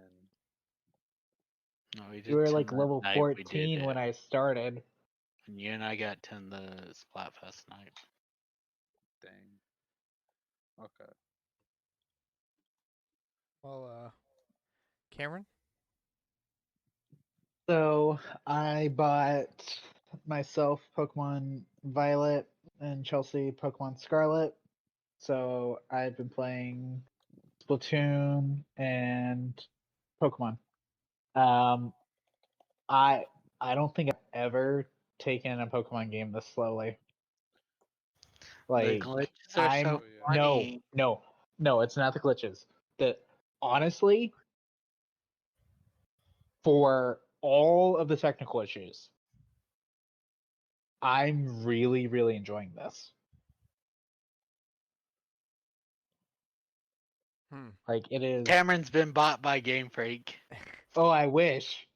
Speaker 2: No, we
Speaker 3: You
Speaker 2: did
Speaker 3: were
Speaker 2: 10
Speaker 3: like
Speaker 2: that
Speaker 3: level
Speaker 2: night we did
Speaker 3: 14
Speaker 2: it.
Speaker 3: when I started.
Speaker 2: And you and I got 10 the Splatfest night.
Speaker 4: Dang. Okay.
Speaker 1: Well, Cameron.
Speaker 3: So I bought myself Pokemon Violet and Chelsea Pokemon Scarlet. So I've been playing Splatoon and Pokemon. Um, I I don't think I've ever taken a Pokemon game this slowly.
Speaker 2: The
Speaker 3: Like
Speaker 2: glitches are
Speaker 3: I'm
Speaker 2: so
Speaker 4: Oh yeah.
Speaker 3: no,
Speaker 2: funny.
Speaker 3: no, no, it's not the glitches. The honestly, for all of the technical issues, I'm really, really enjoying this.
Speaker 1: Hmm.
Speaker 3: Like it is.
Speaker 2: Cameron's been bought by Game Freak.
Speaker 3: Oh, I wish.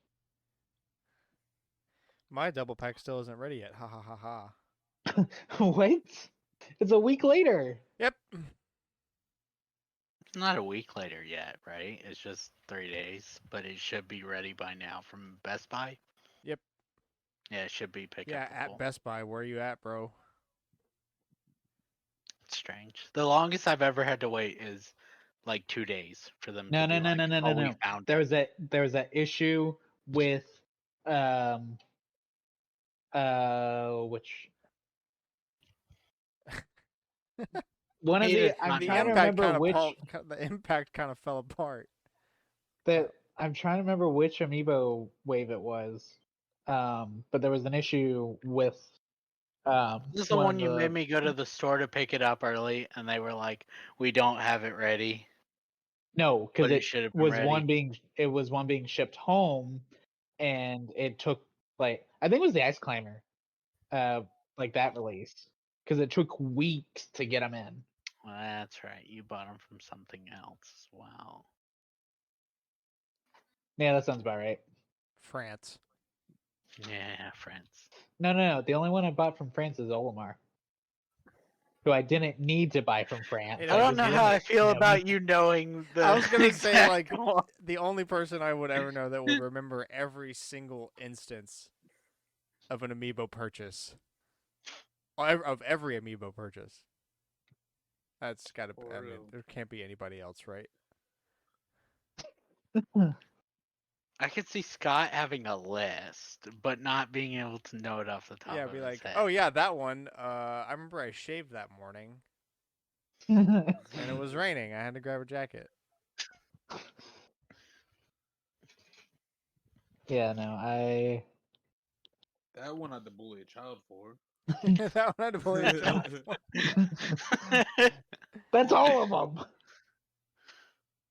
Speaker 1: My double pack still isn't ready yet. Ha ha ha ha.
Speaker 3: What? It's a week later.
Speaker 1: Yep.
Speaker 2: It's not a week later yet, right? It's just 3 days, but it should be ready by now from Best Buy.
Speaker 1: Yep.
Speaker 2: Yeah, it should be
Speaker 1: Yeah, at
Speaker 2: pickupable.
Speaker 1: Best Buy. Where are you at, bro?
Speaker 2: That's strange. The longest I've ever had to wait is like 2 days for them
Speaker 3: No,
Speaker 2: to
Speaker 3: no,
Speaker 2: be
Speaker 3: no,
Speaker 2: like,
Speaker 3: no, no, no,
Speaker 2: "Oh, we
Speaker 3: no.
Speaker 2: found
Speaker 3: There
Speaker 2: it."
Speaker 3: was that issue with um which one of
Speaker 2: Peter,
Speaker 3: the
Speaker 2: it's
Speaker 3: I'm
Speaker 2: not
Speaker 1: The
Speaker 3: trying to
Speaker 2: known.
Speaker 1: impact
Speaker 3: remember
Speaker 1: kind of
Speaker 3: which
Speaker 1: the impact kind of fell apart.
Speaker 3: that I'm trying to remember which amiibo wave it was. But there was an issue with
Speaker 2: This is the
Speaker 3: one of
Speaker 2: one you made
Speaker 3: the
Speaker 2: me go to the store to pick it up early, and they were like, "We don't have it ready,"
Speaker 3: no, because
Speaker 2: but it should have been
Speaker 3: was
Speaker 2: ready.
Speaker 3: it was one being shipped home, and it took like I think it was the Ice Climber, like that release, because it took weeks to get them in.
Speaker 2: Well, that's right. You bought them from something else as well.
Speaker 3: Yeah, that sounds about right.
Speaker 1: France.
Speaker 2: Yeah, friends.
Speaker 3: No. The only one I bought from France is Olimar, who I didn't need to buy from France.
Speaker 1: You
Speaker 2: I
Speaker 1: know,
Speaker 2: don't know how I
Speaker 3: wanted
Speaker 2: feel
Speaker 3: him.
Speaker 2: about you knowing the.
Speaker 1: I was gonna say
Speaker 2: exact
Speaker 1: like
Speaker 2: one.
Speaker 1: the only person I would ever know that would remember every single instance of an amiibo purchase, of every amiibo purchase. That's gotta.
Speaker 4: For
Speaker 1: I mean,
Speaker 4: real.
Speaker 1: there can't be anybody else, right?
Speaker 2: I could see Scott having a list, but not being able to know it off the top
Speaker 1: Yeah,
Speaker 2: of
Speaker 1: be
Speaker 2: his
Speaker 1: like,
Speaker 2: head.
Speaker 1: oh yeah, that one. I remember I shaved that morning, and it was raining. I had to grab a jacket.
Speaker 3: Yeah, no, I
Speaker 4: That one I had to bully a child for.
Speaker 1: That one I had to bully a child for.
Speaker 3: that's all of them.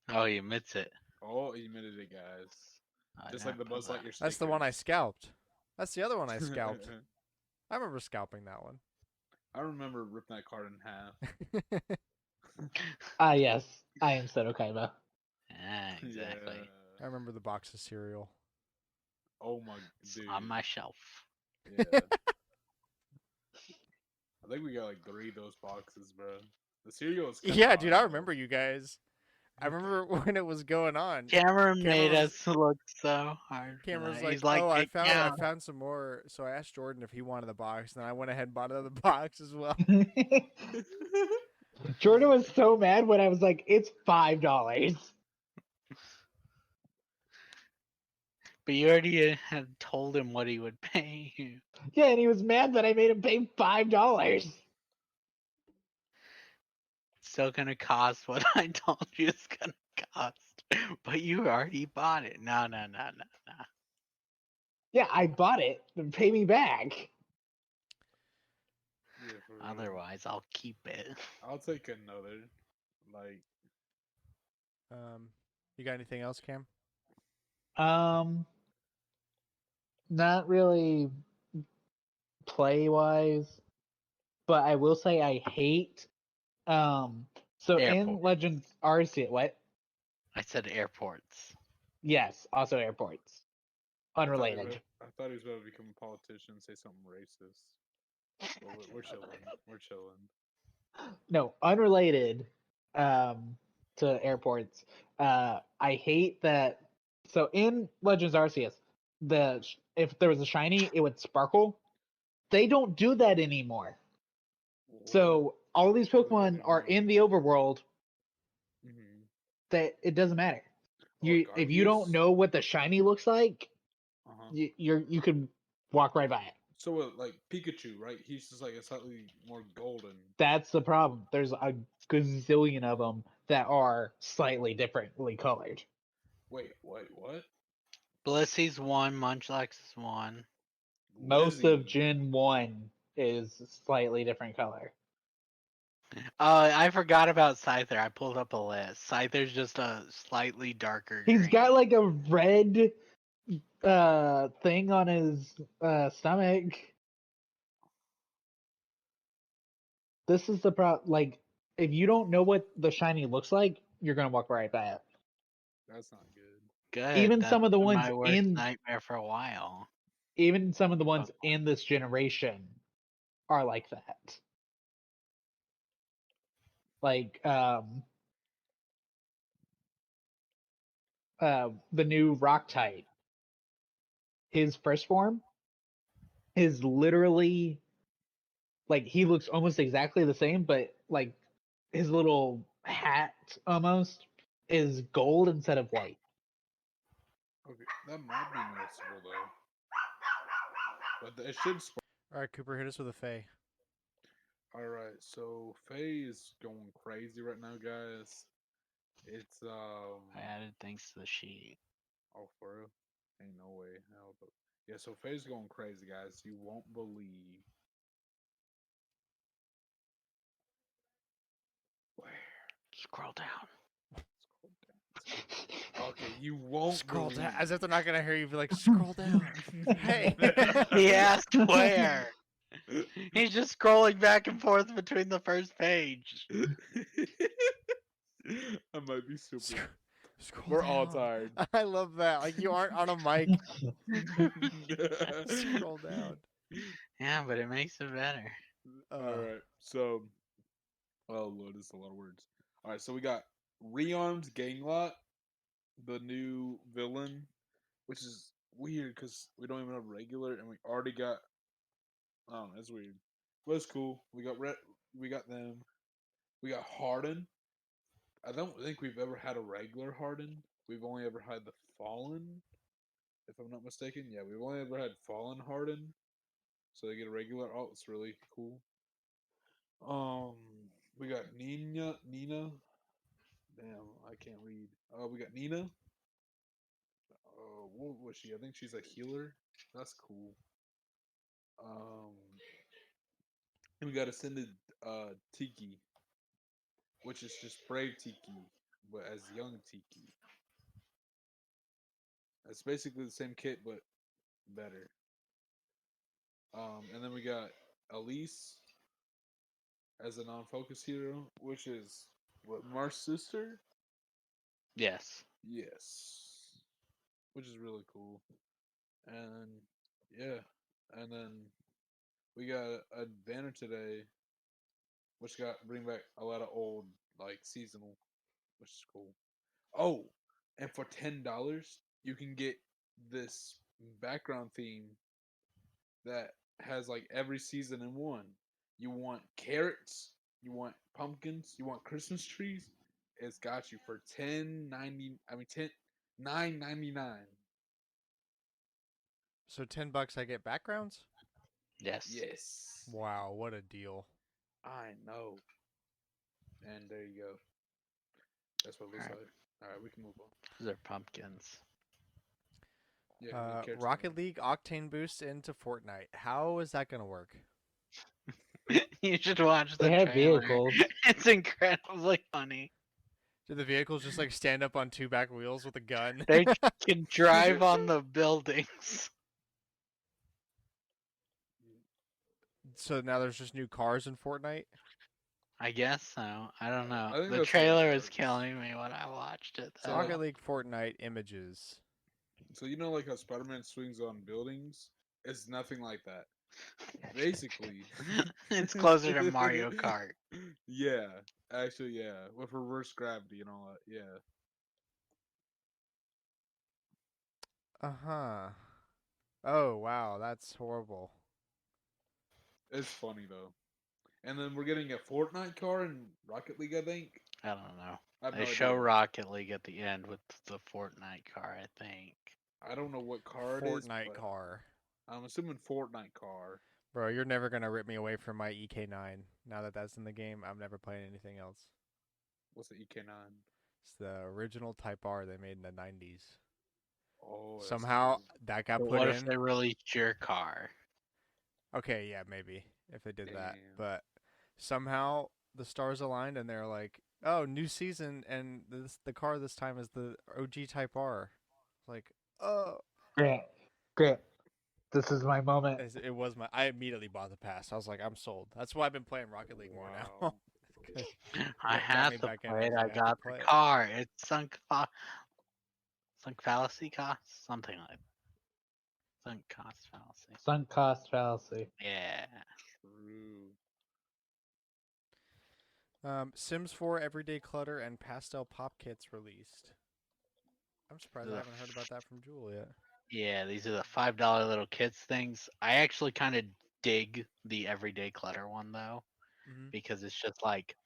Speaker 2: Oh, he admits it.
Speaker 4: Oh, he admitted it, guys.
Speaker 2: I
Speaker 4: Just
Speaker 2: never
Speaker 4: like the
Speaker 2: know
Speaker 4: Buzz
Speaker 2: that.
Speaker 4: Lightyear stickers.
Speaker 1: That's the one I scalped. That's the other one I scalped. I remember scalping that one.
Speaker 4: I remember ripping that card in half.
Speaker 3: Yes, I am Seto Kaiba.
Speaker 2: Yeah, exactly.
Speaker 1: I remember the box of cereal.
Speaker 4: Oh my
Speaker 2: It's
Speaker 4: dude.
Speaker 2: on my shelf.
Speaker 4: Yeah. I think we got like 3 of those boxes, bro. The cereal is kinda
Speaker 1: Yeah, dude,
Speaker 4: hard,
Speaker 1: I
Speaker 4: though.
Speaker 1: remember you guys. I remember when it was going on.
Speaker 2: Cameron made
Speaker 1: Cameron was-
Speaker 2: us look so hard for
Speaker 1: Cameron was
Speaker 2: that.
Speaker 1: like,
Speaker 2: He's like,
Speaker 1: "Oh,
Speaker 2: "It
Speaker 1: I
Speaker 2: counts."
Speaker 1: found some more." So I asked Jordan if he wanted the box, and then I went ahead and bought another box as well.
Speaker 3: Jordan was so mad when I was like, "It's $5."
Speaker 2: But you already had told him what he would pay you.
Speaker 3: Yeah, and he was mad that I made him pay $5.
Speaker 2: Still gonna cost what I told you it's gonna cost. But you already bought it. No.
Speaker 3: Yeah, I bought it. Then pay me back.
Speaker 4: Yeah, for real.
Speaker 2: Otherwise, I'll keep it.
Speaker 4: I'll take another. Like,
Speaker 1: You got anything else, Cam?
Speaker 3: Not really play wise, but I will say I hate. So in
Speaker 2: Airport.
Speaker 3: Legends Arceus, what?
Speaker 2: I said airports.
Speaker 3: Yes, also airports. Unrelated.
Speaker 4: I thought he was about to become a politician and say something racist. But we're chilling. We're chilling.
Speaker 3: No, unrelated. To airports. I hate that. So in Legends Arceus, if there was a shiny, it would sparkle. They don't do that anymore. So all these
Speaker 4: What does that
Speaker 3: Pokemon
Speaker 4: even
Speaker 3: are
Speaker 4: mean?
Speaker 3: in the overworld.
Speaker 4: Mhm.
Speaker 3: That it doesn't matter.
Speaker 4: Like
Speaker 3: If you don't
Speaker 4: Arceus?
Speaker 3: know what the shiny looks like,
Speaker 4: Uh-huh.
Speaker 3: you could walk right by it.
Speaker 4: So like Pikachu, right? He's just like a slightly more golden.
Speaker 3: That's the problem. There's a gazillion of them that are slightly differently colored.
Speaker 4: Wait, what?
Speaker 2: Blissy's one, Munchlax is one.
Speaker 3: Most of
Speaker 4: Lizzie.
Speaker 3: Gen 1 is slightly different color.
Speaker 2: I forgot about Scyther. I pulled up a list. Scyther's just a slightly darker
Speaker 3: He's
Speaker 2: green.
Speaker 3: got like a red thing on his stomach. This is the problem. Like, if you don't know what the shiny looks like, you're gonna walk right by it.
Speaker 4: That's not good.
Speaker 2: Good.
Speaker 3: Even
Speaker 2: That's
Speaker 3: some of the
Speaker 2: been
Speaker 3: ones
Speaker 2: my worst
Speaker 3: in
Speaker 2: nightmare for a while.
Speaker 3: even some of the ones in this generation are like that. Like the new rock type. His first form is literally like he looks almost exactly the same, but like his little hat almost is gold instead of white.
Speaker 4: Okay, that might be noticeable though. But it should spark.
Speaker 1: All right, Cooper, hit us with a Faye.
Speaker 4: Alright, so Faye is going crazy right now, guys. It's
Speaker 2: I added things to the sheet.
Speaker 4: oh for real? Ain't no way. Hell, but yeah, so Faye's going crazy, guys. You won't believe where.
Speaker 2: Scroll down.
Speaker 4: Scroll down. Okay, you won't
Speaker 1: Scroll
Speaker 4: believe.
Speaker 1: down. As if they're not gonna hear you. Be like, scroll down. Hey.
Speaker 2: He asked where. He's just scrolling back and forth between the first page.
Speaker 4: I might be stupid.
Speaker 1: Scroll
Speaker 4: We're all
Speaker 1: down.
Speaker 4: tired.
Speaker 1: I love that. Like you aren't on a mic. Scroll down.
Speaker 2: Yeah, but it makes it better.
Speaker 4: Alright, so oh lord, this is a lot of words. Alright, so we got Rearmed Ganglot, the new villain, which is weird because we don't even have regular, and we already got. I don't know, it's weird. But it's cool. We got we got them. We got Harden. I don't think we've ever had a regular Harden. We've only ever had the Fallen, if I'm not mistaken. Yeah, we've only ever had Fallen Harden. So they get a regular. Oh, it's really cool. Um, we got Nina. Damn, I can't read. We got Nina. What was she? I think she's a healer. That's cool. Um, and we got Ascended Tiki, which is just Brave Tiki, but as young Tiki. It's basically the same kit, but better. And then we got Elise as a non-focus hero, which is what Mar's sister.
Speaker 2: Yes.
Speaker 4: Yes, which is really cool. And yeah, and then we got a banner today, which got bring back a lot of old like seasonal, which is cool. Oh, and for $10, you can get this background theme that has like every season in one. You want carrots, you want pumpkins, you want Christmas trees. It's got you for 10.90. I mean 9.99.
Speaker 1: So $10 I get backgrounds?
Speaker 2: Yes.
Speaker 4: Yes,
Speaker 1: Wow, what a deal.
Speaker 4: I know. And there you go. That's what it looks
Speaker 2: Alright.
Speaker 4: like. All right, we can move on.
Speaker 2: Those are pumpkins.
Speaker 4: Yeah, and carrots in
Speaker 1: Rocket
Speaker 4: there.
Speaker 1: League Octane boost into Fortnite. How is that gonna work?
Speaker 2: You should watch the
Speaker 3: They have
Speaker 2: trailer.
Speaker 3: vehicles.
Speaker 2: It's incredibly funny.
Speaker 1: Do the vehicles just like stand up on two back wheels with a gun?
Speaker 2: They can drive on the buildings.
Speaker 1: So now there's just new cars in Fortnite?
Speaker 2: I guess so. I don't know.
Speaker 4: I think
Speaker 2: The
Speaker 4: that's the way it
Speaker 2: trailer was
Speaker 4: works.
Speaker 2: killing me when I watched it.
Speaker 4: So,
Speaker 2: Though.
Speaker 1: Rocket League Fortnite images.
Speaker 4: So you know, like how Spider-Man swings on buildings. It's nothing like that. Basically,
Speaker 2: It's closer to Mario Kart.
Speaker 4: Yeah, actually, yeah, with reverse gravity and all that. Yeah,
Speaker 1: Uh-huh. Oh, wow, that's horrible.
Speaker 4: it's funny though. And then we're getting a Fortnite car in Rocket League, I think.
Speaker 2: I don't know.
Speaker 4: I have
Speaker 2: They
Speaker 4: no
Speaker 2: show
Speaker 4: idea.
Speaker 2: Rocket League at the end with the Fortnite car, I think.
Speaker 4: I don't know what car it is,
Speaker 1: Fortnite
Speaker 4: but
Speaker 1: car.
Speaker 4: I'm assuming Fortnite car.
Speaker 1: Bro, you're never gonna rip me away from my EK9. Now that that's in the game, I'm never playing anything else.
Speaker 4: What's the EK9?
Speaker 1: It's the original Type R they made in the 90s.
Speaker 4: Oh, that's
Speaker 1: Somehow
Speaker 4: cool.
Speaker 1: that got
Speaker 2: But
Speaker 1: put
Speaker 2: what if
Speaker 1: in.
Speaker 2: they released your car?
Speaker 1: Okay, yeah, maybe if they did that.
Speaker 4: Damn.
Speaker 1: But somehow the stars aligned and they're like, "Oh, new season and the car this time is the OG Type R." Like, oh,
Speaker 3: Grant, Grant, this is my moment.
Speaker 1: it was my. I immediately bought the pass. I was like, "I'm sold." That's why I've been playing Rocket League more now.
Speaker 4: Wow.
Speaker 1: 'Cause
Speaker 2: I
Speaker 1: what got
Speaker 2: had
Speaker 1: me
Speaker 2: to
Speaker 1: back in
Speaker 2: play
Speaker 1: was
Speaker 2: it.
Speaker 1: I
Speaker 2: I
Speaker 1: had to
Speaker 2: got
Speaker 1: play
Speaker 2: the
Speaker 1: it.
Speaker 2: car. It's sunk fallacy cost? Something like sunk cost fallacy.
Speaker 3: Sunk cost fallacy.
Speaker 2: Yeah.
Speaker 4: True.
Speaker 1: Sims 4 Everyday Clutter and Pastel Pop Kits released. I'm surprised I
Speaker 2: Ugh.
Speaker 1: haven't heard about that from Jewel yet.
Speaker 2: Yeah, these are the $5 little kids things. I actually kind of dig the everyday clutter one though.
Speaker 1: Mhm.
Speaker 2: because it's just like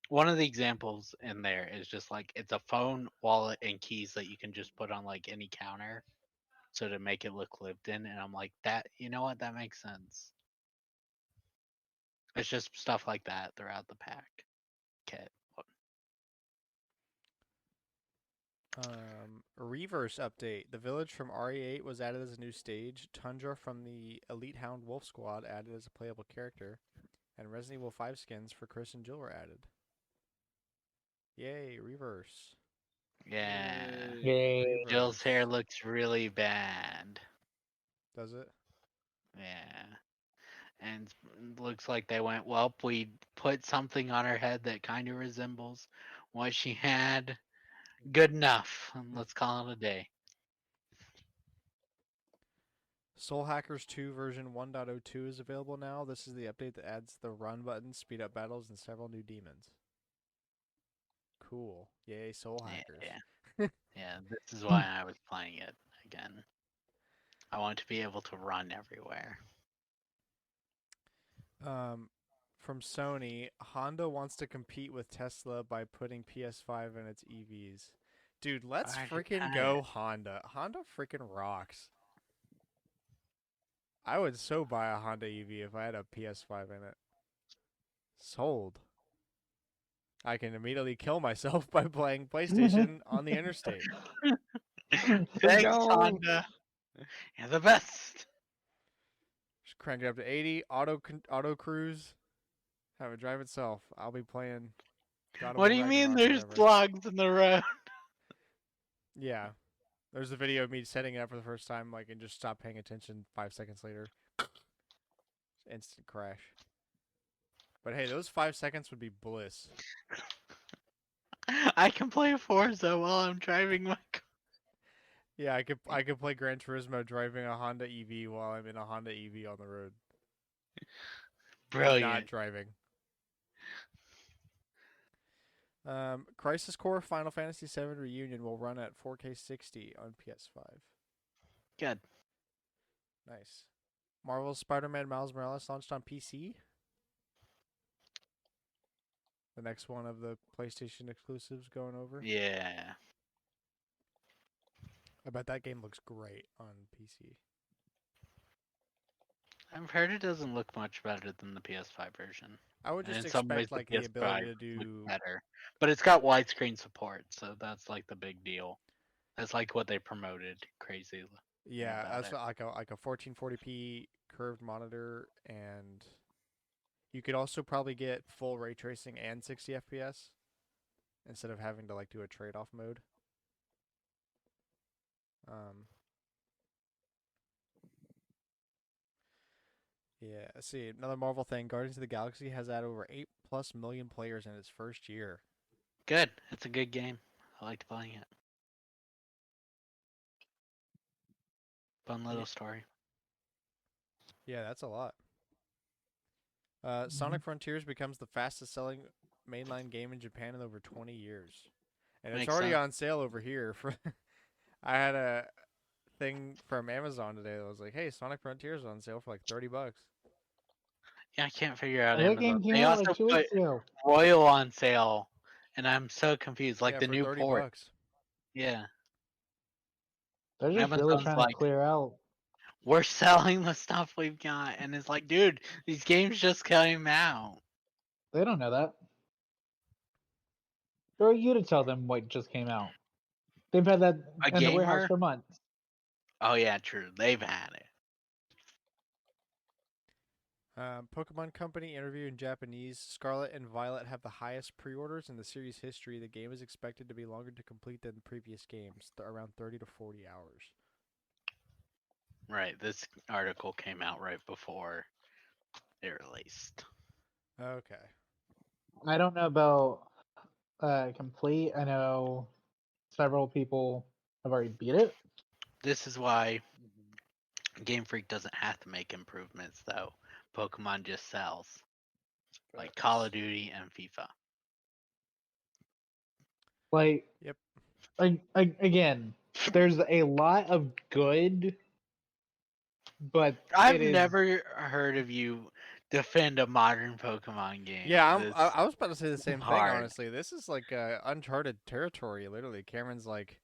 Speaker 2: one of the examples in there is just like it's a phone, wallet, and keys that you can just put on like any counter, so to make it look lived in. And I'm like, that, you know what, that makes sense. It's just stuff like that throughout the pack kit.
Speaker 1: Reverse update. The village from RE8 was added as a new stage. Tundra from the Elite Hound Wolf Squad added as a playable character. And Resident Evil 5 skins for Chris and Jill were added. Yay, Reverse.
Speaker 2: Yeah.
Speaker 3: Yay.
Speaker 2: Jill's hair
Speaker 1: Reverse.
Speaker 2: looks really bad.
Speaker 1: Does it?
Speaker 2: Yeah. And looks like they went, well, we put something on her head that kind of resembles what she had. Good enough. Let's call it a day.
Speaker 1: Soul Hackers 2 version 1.02 is available now. This is the update that adds the run button, speed up battles, and several new demons. Cool. Yay, Soul Hackers.
Speaker 2: Yeah. Yeah, this is why I was playing it again. I want to be able to run everywhere.
Speaker 1: From Sony, Honda wants to compete with Tesla by putting PS5 in its EVs. Dude, let's
Speaker 2: I
Speaker 1: freaking
Speaker 2: got
Speaker 1: go
Speaker 2: it.
Speaker 1: Honda. Honda freaking rocks. I would so buy a Honda EV if I had a PS5 in it. Sold. I can immediately kill myself by playing PlayStation on the interstate.
Speaker 2: Thanks,
Speaker 3: No.
Speaker 2: Honda. You're the best.
Speaker 1: Just crank it up to 80, auto cruise, have it drive itself. I'll be playing God of
Speaker 2: What
Speaker 1: War
Speaker 2: do you mean
Speaker 1: Ragnarok or
Speaker 2: there's
Speaker 1: whatever.
Speaker 2: logs in the road?
Speaker 1: Yeah. There's a video of me setting it up for the first time, like, and just stop paying attention 5 seconds later. Instant crash. But hey, those 5 seconds would be bliss.
Speaker 2: I can play Forza while I'm driving my car.
Speaker 1: Yeah, I could play Gran Turismo driving a Honda EV while I'm in a Honda EV on the road. Not
Speaker 2: Brilliant.
Speaker 1: driving. Crisis Core Final Fantasy VII Reunion will run at 4K 60 on PS5.
Speaker 2: Good.
Speaker 1: Nice. Marvel's Spider-Man Miles Morales launched on PC. The next one of the PlayStation exclusives going over.
Speaker 2: Yeah.
Speaker 1: I bet that game looks great on PC.
Speaker 2: I've heard it doesn't look much better than the PS5 version.
Speaker 1: I would
Speaker 2: And
Speaker 1: just
Speaker 2: in some ways,
Speaker 1: expect
Speaker 2: the
Speaker 1: like the ability
Speaker 2: PS5
Speaker 1: to
Speaker 2: looks
Speaker 1: do
Speaker 2: better. But it's got widescreen support, so that's like the big deal. That's like what they promoted crazy about
Speaker 1: that's
Speaker 2: it.
Speaker 1: like a 1440p curved monitor, and you could also probably get full ray tracing and 60 FPS instead of having to like do a trade-off mode. Um, yeah, let's see, another Marvel thing. Guardians of the Galaxy has had over 8+ million players in its first year.
Speaker 2: Good. It's a good game. I liked playing it. Fun little
Speaker 1: Yeah.
Speaker 2: story.
Speaker 1: Yeah, that's a lot. Sonic Frontiers becomes the fastest selling mainline game in Japan in over 20 years. And it's
Speaker 2: Makes
Speaker 1: already
Speaker 2: sense.
Speaker 1: on sale over here. For I had a thing from Amazon today that was like, "Hey, Sonic Frontiers is on sale for like $30."
Speaker 2: Yeah, I can't figure out
Speaker 3: That
Speaker 2: Amazon.
Speaker 3: game came
Speaker 2: They
Speaker 3: out
Speaker 2: also
Speaker 3: like 2
Speaker 2: put
Speaker 3: weeks ago.
Speaker 2: Royal on sale, and I'm so confused. Like
Speaker 1: Yeah,
Speaker 2: the
Speaker 1: for
Speaker 2: new port.
Speaker 1: $30.
Speaker 2: Yeah.
Speaker 3: They're just really
Speaker 2: Amazon's
Speaker 3: trying to
Speaker 2: like,
Speaker 3: clear out.
Speaker 2: we're selling the stuff we've got. And it's like, dude, these games just came out.
Speaker 3: They don't know that. Who are you to tell them what just came out? They've had that
Speaker 2: A
Speaker 3: in the warehouse
Speaker 2: gamer?
Speaker 3: for months.
Speaker 2: Oh, yeah, true. They've had it.
Speaker 1: Pokemon Company interview in Japanese. Scarlet and Violet have the highest pre-orders in the series history. The game is expected to be longer to complete than previous games, around 30 to 40 hours.
Speaker 2: Right. This article came out right before it released.
Speaker 1: Okay.
Speaker 3: I don't know about complete. I know several people have already beat it.
Speaker 2: This is why Game Freak doesn't have to make improvements, though. Pokemon just sells. Like Call of Duty and FIFA.
Speaker 3: Like,
Speaker 1: Yep.
Speaker 3: again, there's a lot of good, but
Speaker 2: I've
Speaker 3: it is
Speaker 2: never heard of you defend a modern Pokemon game.
Speaker 1: Yeah,
Speaker 2: This
Speaker 1: I was about to say the same thing.
Speaker 2: hard.
Speaker 1: Honestly, this is like uncharted territory. Literally, Cameron's like,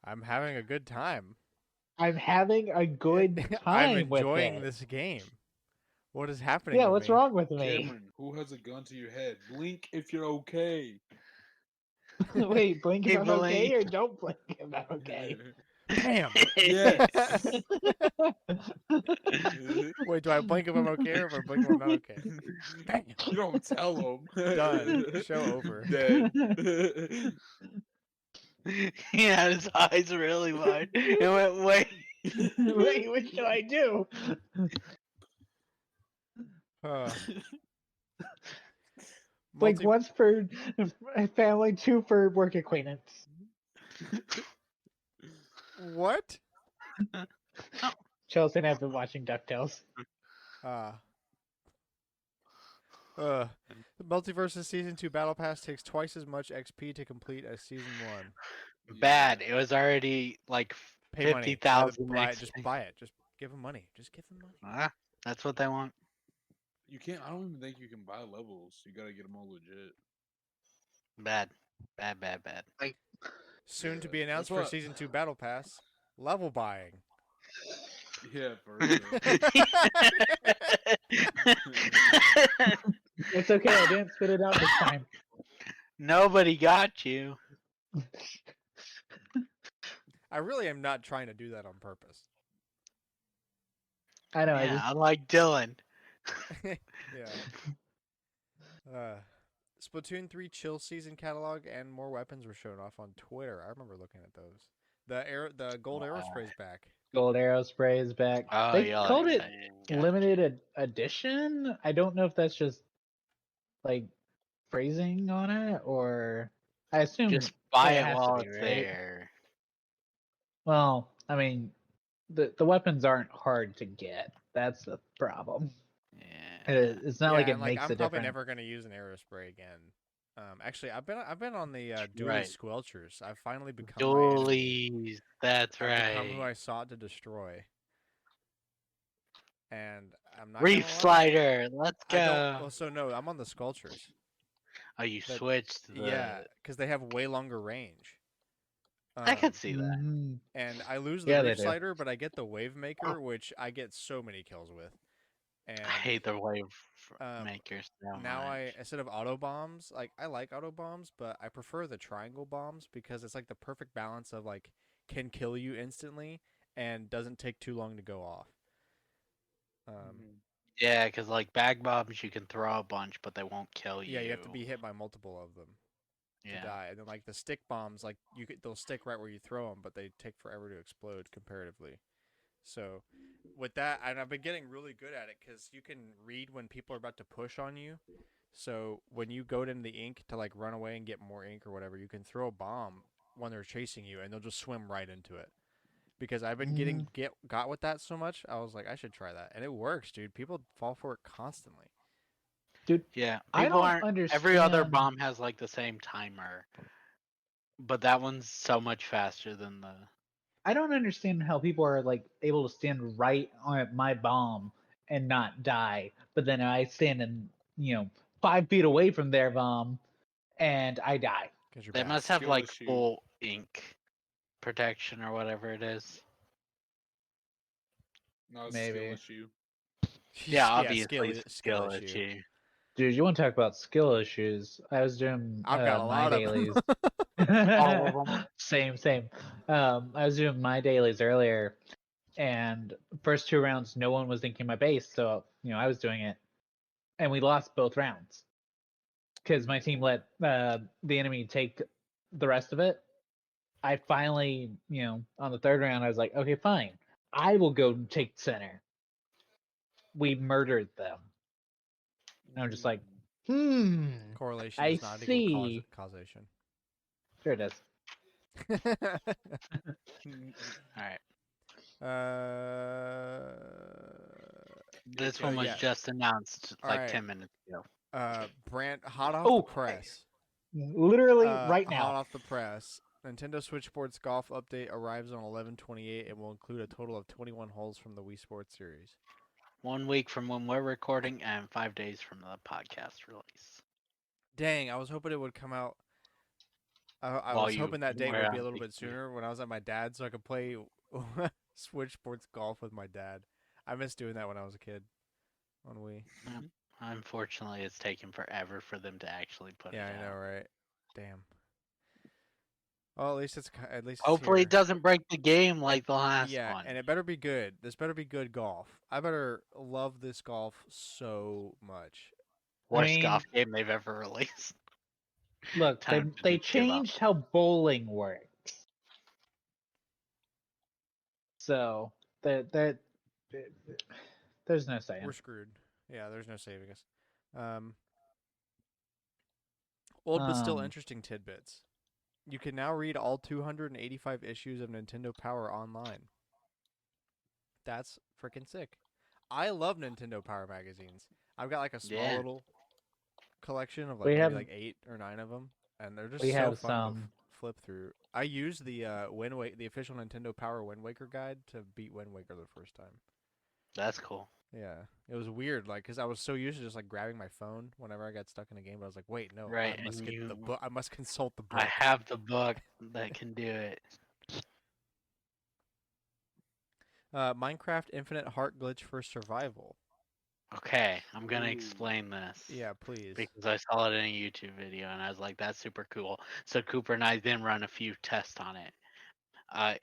Speaker 1: I'm having a good time.
Speaker 3: I'm having a good
Speaker 1: I'm
Speaker 3: time with
Speaker 1: enjoying
Speaker 3: it.
Speaker 1: this game. What is happening
Speaker 3: Yeah,
Speaker 1: to
Speaker 3: what's
Speaker 1: me?
Speaker 3: wrong with me?
Speaker 4: Cameron, who has a gun to your head? Blink if you're okay.
Speaker 3: Wait, blink if
Speaker 2: Hey,
Speaker 3: I'm okay,
Speaker 2: Blink.
Speaker 3: or don't blink if I'm okay?
Speaker 1: Bam!
Speaker 4: Yes.
Speaker 1: Wait, do I blink if I'm okay, or if I blink if I'm not okay? Bam!
Speaker 4: You don't tell him.
Speaker 1: Done. Show over.
Speaker 4: Dead.
Speaker 2: Yeah, his eyes really wide. It went, wait.
Speaker 3: Wait, what should I do?
Speaker 1: Uh,
Speaker 3: Like
Speaker 1: multi-
Speaker 3: once for family, two for work acquaintance.
Speaker 1: what?
Speaker 3: Chelsea and I have been watching DuckTales.
Speaker 1: Uh, the Multiversus Season 2 Battle Pass takes twice as much XP to complete as Season 1.
Speaker 2: Bad. It was already like
Speaker 1: Pay money.
Speaker 2: 50,000
Speaker 1: Just buy it. Just give them money. Just give them money.
Speaker 2: Ah, that's what they want.
Speaker 4: You can't. I don't even think you can buy levels. You gotta get them all legit.
Speaker 2: Bad. Bad, bad, bad.
Speaker 1: Soon to
Speaker 4: Yeah,
Speaker 1: be announced
Speaker 4: that's
Speaker 1: for
Speaker 4: what-
Speaker 1: Season 2 Battle Pass. Level buying.
Speaker 4: Yeah, for real.
Speaker 3: It's okay, I didn't spit it out this time.
Speaker 2: Nobody got you.
Speaker 1: I really am not trying to do that on purpose.
Speaker 3: I know.
Speaker 2: Yeah, unlike Dylan.
Speaker 1: Yeah. Splatoon 3 Chill Season catalog and more weapons were shown off on Twitter. I remember looking at those. The gold arrow spray's back.
Speaker 3: Gold Arrow Spray is back.
Speaker 2: Oh,
Speaker 3: They
Speaker 2: yeah,
Speaker 3: called
Speaker 2: like
Speaker 3: it
Speaker 2: that. Got
Speaker 3: limited edition. I don't know if that's just like phrasing on it, or I assume
Speaker 2: Just buy it
Speaker 3: has to
Speaker 2: while
Speaker 3: be,
Speaker 2: it's
Speaker 3: right?
Speaker 2: there.
Speaker 3: Well, I mean, the weapons aren't hard to get. That's the problem.
Speaker 2: Yeah.
Speaker 3: It's not like
Speaker 1: Yeah,
Speaker 3: it
Speaker 1: and,
Speaker 3: makes
Speaker 1: I'm
Speaker 3: a
Speaker 1: probably
Speaker 3: difference.
Speaker 1: never gonna use an arrow spray again. Actually, I've been on the Dually
Speaker 2: Right.
Speaker 1: Squelchers. I've finally become my enemy.
Speaker 2: Dualies. That's
Speaker 1: I've become who I
Speaker 2: right.
Speaker 1: sought to destroy. And I'm not
Speaker 2: Reef
Speaker 1: gonna lie.
Speaker 2: Slider. Let's
Speaker 1: I don't.
Speaker 2: go.
Speaker 1: Well, so no, I'm on the Sculptures.
Speaker 2: Oh, you
Speaker 1: the-
Speaker 2: switched the.
Speaker 1: Yeah, because they have way longer range.
Speaker 2: I could see that.
Speaker 3: Mhm.
Speaker 1: And I lose the
Speaker 3: Yeah, they
Speaker 1: Reef
Speaker 3: do.
Speaker 1: Slider, but I get the Wave Maker, which I get so many kills with. And
Speaker 2: I hate the wave
Speaker 1: um,
Speaker 2: makers so
Speaker 1: now
Speaker 2: much.
Speaker 1: instead of auto bombs, like I like auto bombs, but I prefer the triangle bombs because it's like the perfect balance of like can kill you instantly and doesn't take too long to go off.
Speaker 2: Yeah, because like bag bombs, you can throw a bunch, but they won't kill you.
Speaker 1: Yeah, you have to be hit by multiple of them to
Speaker 2: Yeah.
Speaker 1: die. And then like the stick bombs, like they'll stick right where you throw them, but they take forever to explode comparatively. So with that, and I've been getting really good at it because you can read when people are about to push on you. So when you go into the ink to like run away and get more ink or whatever, you can throw a bomb when they're chasing you, and they'll just swim right into it. Because I've been got with that so much, I was like, I should try that, and it works, dude. People fall for it constantly.
Speaker 3: Dude,
Speaker 2: Yeah.
Speaker 3: I
Speaker 2: People
Speaker 3: don't
Speaker 2: aren't.
Speaker 3: understand.
Speaker 2: Every other bomb has like the same timer, but that one's so much faster than the.
Speaker 3: I don't understand how people are like able to stand right on my bomb and not die, but then I stand in 5 feet away from their bomb and I die.
Speaker 1: Because you're
Speaker 2: They
Speaker 1: bad.
Speaker 2: must have
Speaker 4: Skill
Speaker 2: like
Speaker 4: issue.
Speaker 2: full ink protection or whatever it is.
Speaker 4: No, it's
Speaker 3: Maybe.
Speaker 4: skill issue.
Speaker 2: Yeah, obviously
Speaker 1: skill issue.
Speaker 3: Dude, you want to talk about skill issues? I was doing
Speaker 1: I've got a
Speaker 3: my
Speaker 1: lot of
Speaker 3: dailies.
Speaker 2: All of them.
Speaker 3: Same. I was doing my dailies earlier, and first 2 rounds, no one was dinking my base, so I was doing it, and we lost both rounds because my team let the enemy take the rest of it. I finally, on the 3rd round, I was like, okay, fine, I will go take center. We murdered them. And I'm just like,
Speaker 1: Correlation
Speaker 3: I
Speaker 1: does not equal
Speaker 3: see.
Speaker 1: causation.
Speaker 3: Sure it is.
Speaker 2: All right. This
Speaker 4: Okay.
Speaker 2: one was
Speaker 1: yeah.
Speaker 2: just announced like
Speaker 1: Alright.
Speaker 2: 10 minutes ago.
Speaker 1: Brand hot off
Speaker 3: Oh,
Speaker 1: the press.
Speaker 3: Literally right
Speaker 1: Hot
Speaker 3: now.
Speaker 1: off the press. Nintendo Switch Sports Golf update arrives on 11/28 and will include a total of 21 holes from the Wii Sports series.
Speaker 2: 1 week from when we're recording and 5 days from the podcast release.
Speaker 1: Dang, I was hoping it would come out. I
Speaker 2: While
Speaker 1: was
Speaker 2: you
Speaker 1: hoping that date
Speaker 2: were
Speaker 1: would be a
Speaker 2: on
Speaker 1: little bit
Speaker 2: vacation.
Speaker 1: sooner when I was at my dad's, so I could play Switch Sports Golf with my dad. I missed doing that when I was a kid on Wii.
Speaker 2: Unfortunately, it's taken forever for them to actually put
Speaker 1: Yeah,
Speaker 2: it
Speaker 1: I know,
Speaker 2: out.
Speaker 1: right? Damn. Well, at least it's
Speaker 2: Hopefully,
Speaker 1: here.
Speaker 2: it doesn't break the game like
Speaker 1: And
Speaker 2: the last
Speaker 1: yeah,
Speaker 2: one.
Speaker 1: and it better be good. This better be good golf. I better love this golf so much.
Speaker 2: Worst
Speaker 3: mean-
Speaker 2: golf game they've ever released.
Speaker 3: Look,
Speaker 2: Time to
Speaker 3: they
Speaker 2: just give up.
Speaker 3: changed how bowling works. So that there's no saying.
Speaker 1: We're screwed. Yeah, there's no saving us. Old but still interesting tidbits. You can now read all 285 issues of Nintendo Power online. That's freaking sick. I love Nintendo Power magazines. I've got like a small
Speaker 2: Yeah.
Speaker 1: little collection of
Speaker 3: We
Speaker 1: maybe
Speaker 3: have-
Speaker 1: like 8 or 9 of them, and they're just
Speaker 3: we
Speaker 1: so
Speaker 3: have
Speaker 1: fun to
Speaker 3: some-
Speaker 1: flip through. I used the the official Nintendo Power Wind Waker guide to beat Wind Waker the first time.
Speaker 2: That's cool.
Speaker 1: Yeah, it was weird, like, because I was so used to just like grabbing my phone whenever I got stuck in a game. But I was like, wait, no,
Speaker 2: Right,
Speaker 1: I must
Speaker 2: and
Speaker 1: get the
Speaker 2: you-
Speaker 1: book. I must consult the book.
Speaker 2: I have the book that can do it.
Speaker 1: Minecraft Infinite Heart Glitch for Survival.
Speaker 2: Okay, I'm gonna
Speaker 4: Ooh.
Speaker 2: explain this.
Speaker 1: Yeah, please.
Speaker 2: Because I saw it in a YouTube video and I was like, that's super cool. So Cooper and I then run a few tests on it.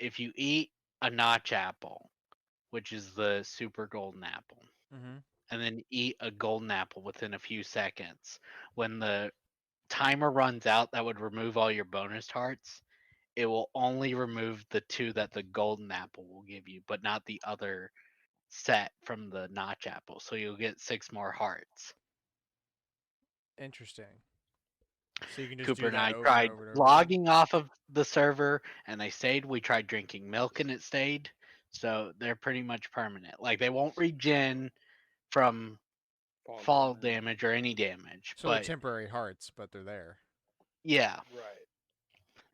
Speaker 2: If you eat a notch apple, which is the super golden apple,
Speaker 1: Mm-hmm.
Speaker 2: and then eat a golden apple within a few seconds, when the timer runs out that would remove all your bonus hearts, it will only remove the 2 that the golden apple will give you, but not the other set from the notch apple. So you'll get 6 more hearts.
Speaker 1: Interesting. So you can just
Speaker 2: Cooper
Speaker 1: do
Speaker 2: and
Speaker 1: that
Speaker 2: I
Speaker 1: over
Speaker 2: tried
Speaker 1: and over and over.
Speaker 2: logging off of the server and they stayed. We tried drinking milk and it stayed. So they're pretty much permanent. Like they won't regen from fall damage or any damage.
Speaker 1: So they're
Speaker 2: But
Speaker 1: temporary hearts, but they're there.
Speaker 2: yeah,
Speaker 4: Right.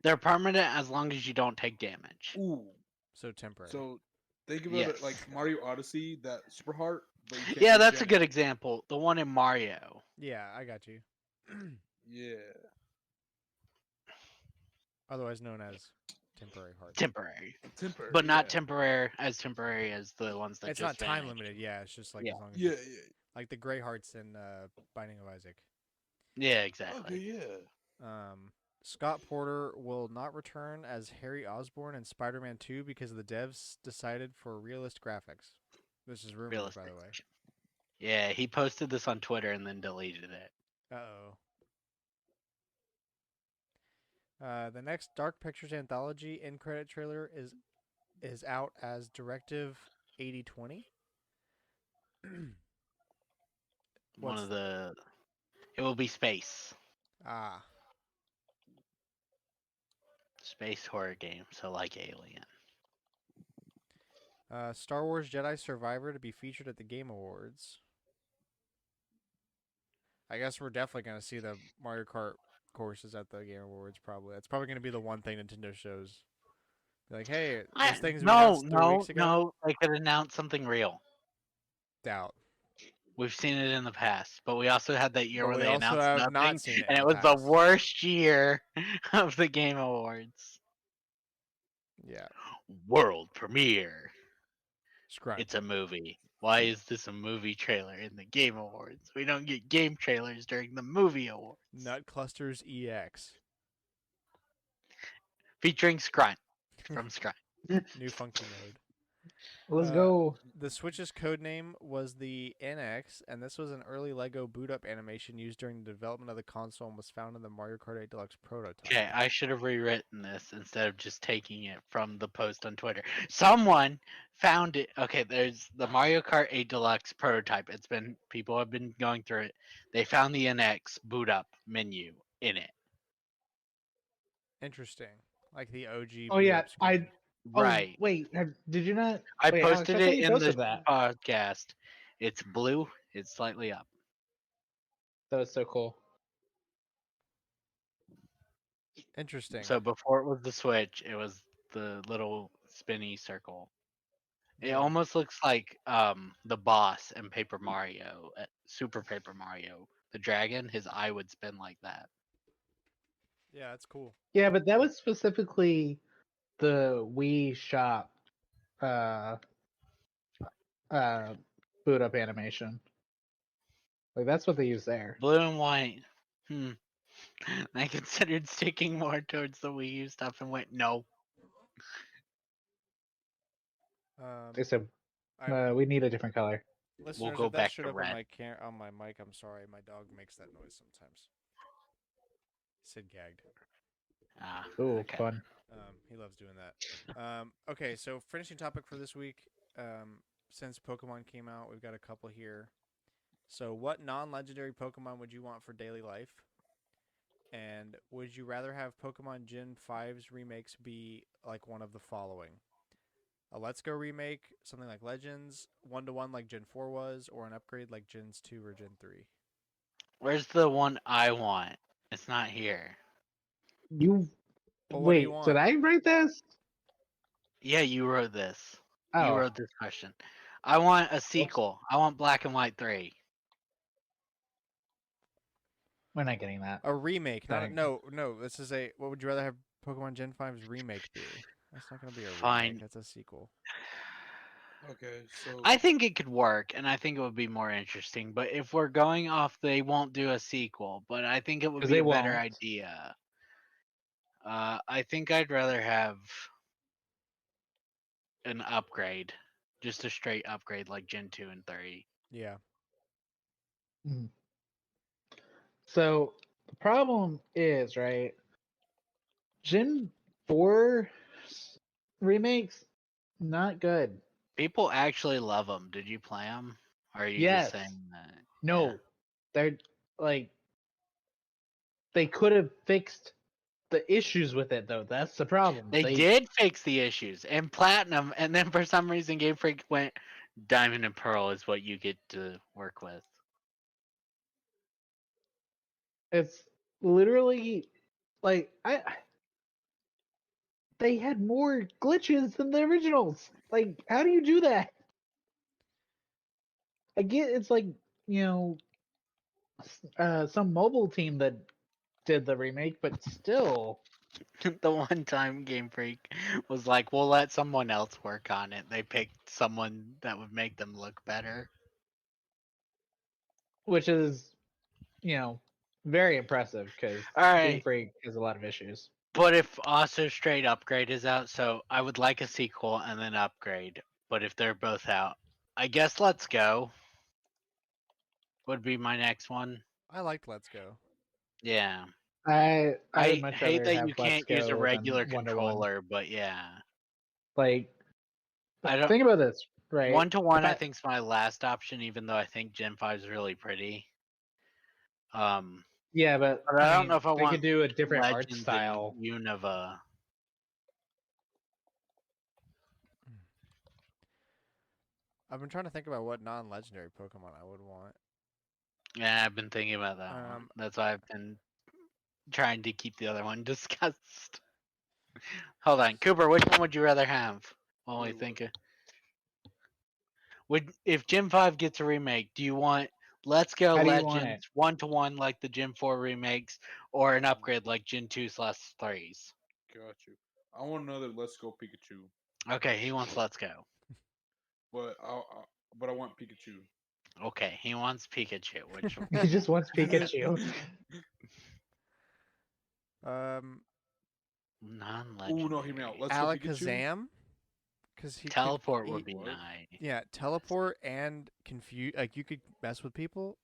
Speaker 2: they're permanent as long as you don't take damage.
Speaker 4: Ooh.
Speaker 1: So temporary.
Speaker 4: So think about it like
Speaker 2: Yes.
Speaker 4: Mario Odyssey, that super heart. But you can't
Speaker 2: Yeah, that's a
Speaker 4: regen
Speaker 2: good
Speaker 4: it.
Speaker 2: example. The one in Mario.
Speaker 1: Yeah, I got you.
Speaker 4: Yeah.
Speaker 1: Otherwise known as temporary hearts.
Speaker 2: Temporary.
Speaker 4: Temporary.
Speaker 2: But not
Speaker 4: yeah.
Speaker 2: temporary as the ones that
Speaker 1: It's
Speaker 2: just
Speaker 1: not time
Speaker 2: vanish.
Speaker 1: limited. Yeah, it's just like
Speaker 2: Yeah.
Speaker 1: as long as
Speaker 4: Yeah,
Speaker 1: you- like the gray hearts in Binding of Isaac.
Speaker 2: Yeah,
Speaker 4: yeah.
Speaker 2: exactly.
Speaker 4: Okay, yeah.
Speaker 1: Scott Porter will not return as Harry Osborn in Spider-Man 2 because the devs decided for realist graphics. This is rumored, by the way.
Speaker 2: Realistic. Yeah, he posted this on Twitter and then deleted it.
Speaker 1: Uh-oh. The next Dark Pictures anthology end credit trailer is out as Directive 8020.
Speaker 2: One
Speaker 1: What's
Speaker 2: of the. It will be space.
Speaker 1: ah
Speaker 2: Space horror game, so like Alien.
Speaker 1: Star Wars Jedi Survivor to be featured at the Game Awards. I guess we're definitely gonna see the Mario Kart courses at the Game Awards. Probably that's probably gonna be the one thing Nintendo shows. Be like, hey, this thing's been announced 3 weeks ago.
Speaker 2: No. They could announce something real.
Speaker 1: Doubt.
Speaker 2: We've seen it in the past, but we also had that year
Speaker 1: But
Speaker 2: where
Speaker 1: we
Speaker 2: they
Speaker 1: also
Speaker 2: announced
Speaker 1: have
Speaker 2: nothing,
Speaker 1: not seen it
Speaker 2: and
Speaker 1: in
Speaker 2: it
Speaker 1: the
Speaker 2: was the
Speaker 1: past.
Speaker 2: worst year of the Game Awards.
Speaker 1: Yeah.
Speaker 2: World premiere.
Speaker 1: Scrunch.
Speaker 2: It's a movie. Why is this a movie trailer in the Game Awards? We don't get game trailers during the movie awards.
Speaker 1: Nut Clusters EX.
Speaker 2: Featuring Scrunt from Scrunt.
Speaker 1: New funky mode.
Speaker 3: Let's go.
Speaker 1: The Switch's codename was the NX, and this was an early Lego boot up animation used during the development of the console and was found in the Mario Kart 8 Deluxe prototype.
Speaker 2: Okay, I should have rewritten this instead of just taking it from the post on Twitter. Someone found it. Okay, there's the Mario Kart 8 Deluxe prototype. People have been going through it. They found the NX boot up menu in it.
Speaker 1: Interesting. Like the OG
Speaker 3: Oh
Speaker 1: boot
Speaker 3: yeah,
Speaker 1: up screen.
Speaker 2: Right.
Speaker 3: Oh wait, did you not?
Speaker 2: I
Speaker 3: wait, Alex,
Speaker 2: posted
Speaker 3: I thought
Speaker 2: it
Speaker 3: you
Speaker 2: in the
Speaker 3: posted that.
Speaker 2: podcast. It's blue. It's slightly up.
Speaker 3: That was so cool.
Speaker 1: Interesting.
Speaker 2: So before it was the Switch, it was the little spinny circle. It
Speaker 1: Yeah.
Speaker 2: almost looks like the boss in Paper Mario, Super Paper Mario. The dragon, his eye would spin like that.
Speaker 1: Yeah, that's cool.
Speaker 3: Yeah, but that was specifically the Wii Shop uh uh boot up animation. Like that's what they use there.
Speaker 2: Blue and white. I considered sticking more towards the Wii U stuff and went no.
Speaker 3: They said
Speaker 1: I
Speaker 3: we need a different color.
Speaker 1: listeners,
Speaker 2: go
Speaker 1: if that
Speaker 2: back
Speaker 1: showed
Speaker 2: to
Speaker 1: up on
Speaker 2: red.
Speaker 1: on my mic, I'm sorry. My dog makes that noise sometimes. Sid gagged.
Speaker 2: Ah,
Speaker 3: Ooh,
Speaker 2: okay.
Speaker 3: fun.
Speaker 1: He loves doing that. Okay, so finishing topic for this week. Since Pokemon came out, we've got a couple here. So, what non-legendary Pokemon would you want for daily life? And would you rather have Pokemon Gen 5's remakes be like one of the following? A Let's Go remake, something like Legends, 1-to-1 like Gen 4 was, or an upgrade like Gens 2 or Gen 3?
Speaker 2: Where's the one I want? It's not here.
Speaker 3: You
Speaker 1: Well, what do you
Speaker 3: wait, did
Speaker 1: want?
Speaker 3: I write this?
Speaker 2: Yeah, you wrote this. You
Speaker 3: Oh,
Speaker 2: wrote this question. I want a
Speaker 3: whoops.
Speaker 2: sequel. I want Black and White 3.
Speaker 3: We're not getting that.
Speaker 1: A remake, not a,
Speaker 3: Dang.
Speaker 1: no. This is a. What would you rather have Pokemon Gen 5's remake be? That's not gonna be a remake.
Speaker 2: Fine.
Speaker 1: That's a sequel.
Speaker 4: Okay, so
Speaker 2: I think it could work, and I think it would be more interesting. But if we're going off, they won't do a sequel. But I think it would
Speaker 3: 'Cause
Speaker 2: be
Speaker 3: they
Speaker 2: a better
Speaker 3: won't.
Speaker 2: idea. I think I'd rather have an upgrade, just a straight upgrade like Gen 2 and 3.
Speaker 1: Yeah.
Speaker 3: Mhm. So the problem is, right? Gen 4 remakes not good.
Speaker 2: People actually love them. Did you play them? Or are you just
Speaker 3: Yes.
Speaker 2: saying that?
Speaker 3: No. They're like they could have fixed the issues with it though. That's the problem.
Speaker 2: They did fix the issues in Platinum, and then for some reason Game Freak went Diamond and Pearl is what you get to work with.
Speaker 3: It's literally like they had more glitches than the originals. Like, how do you do that? I get it's like, you know, some mobile team that did the remake, but still.
Speaker 2: The one time Game Freak was like, we'll let someone else work on it. They picked someone that would make them look better.
Speaker 3: Which is, you know, very impressive because Game
Speaker 2: Alright,
Speaker 3: Freak has a lot of issues.
Speaker 2: but if also straight upgrade is out, so I would like a sequel and then upgrade. But if they're both out, I guess Let's Go would be my next one.
Speaker 1: I liked Let's Go.
Speaker 2: Yeah.
Speaker 3: I would
Speaker 2: I
Speaker 3: much
Speaker 2: hate
Speaker 3: rather
Speaker 2: that
Speaker 3: have
Speaker 2: you
Speaker 3: Let's
Speaker 2: can't use a
Speaker 3: Go than
Speaker 2: regular
Speaker 3: 1-to-1.
Speaker 2: controller, but yeah.
Speaker 3: Like,
Speaker 2: I don't.
Speaker 3: think about this, right?
Speaker 2: 1-to-1
Speaker 3: If
Speaker 2: I think's my last option, even though I think Gen 5 is really pretty.
Speaker 3: Yeah, but
Speaker 2: But I
Speaker 3: I
Speaker 2: don't know
Speaker 3: mean,
Speaker 2: if I
Speaker 3: they
Speaker 2: want
Speaker 3: could do a different art
Speaker 2: Legends and
Speaker 3: style.
Speaker 2: Unova.
Speaker 1: I've been trying to think about what non-legendary Pokemon I would want.
Speaker 2: Yeah, I've been thinking about that one.
Speaker 1: Um,
Speaker 2: That's why I've been trying to keep the other one discussed. Hold on, Cooper, which one would you rather have? While we
Speaker 4: Wait, what?
Speaker 2: think. Would if Gen 5 gets a remake, do you want Let's Go
Speaker 3: How do you want
Speaker 2: Legends
Speaker 3: it?
Speaker 2: 1-to-1 like the Gen 4 remakes, or an upgrade like Gen 2/3s?
Speaker 4: Got you. I want another Let's Go Pikachu,
Speaker 2: Okay, he wants Let's Go.
Speaker 4: but I want Pikachu.
Speaker 2: Okay, he wants Pikachu, which
Speaker 3: He just wants Pikachu.
Speaker 1: um,
Speaker 4: Oh no, hear me out.
Speaker 2: non-legendary.
Speaker 4: Let's Go Pikachu.
Speaker 1: Alakazam, because he could.
Speaker 2: Teleport would be
Speaker 4: What?
Speaker 2: nice.
Speaker 1: Yeah, teleport and confuse. Like you could mess with people.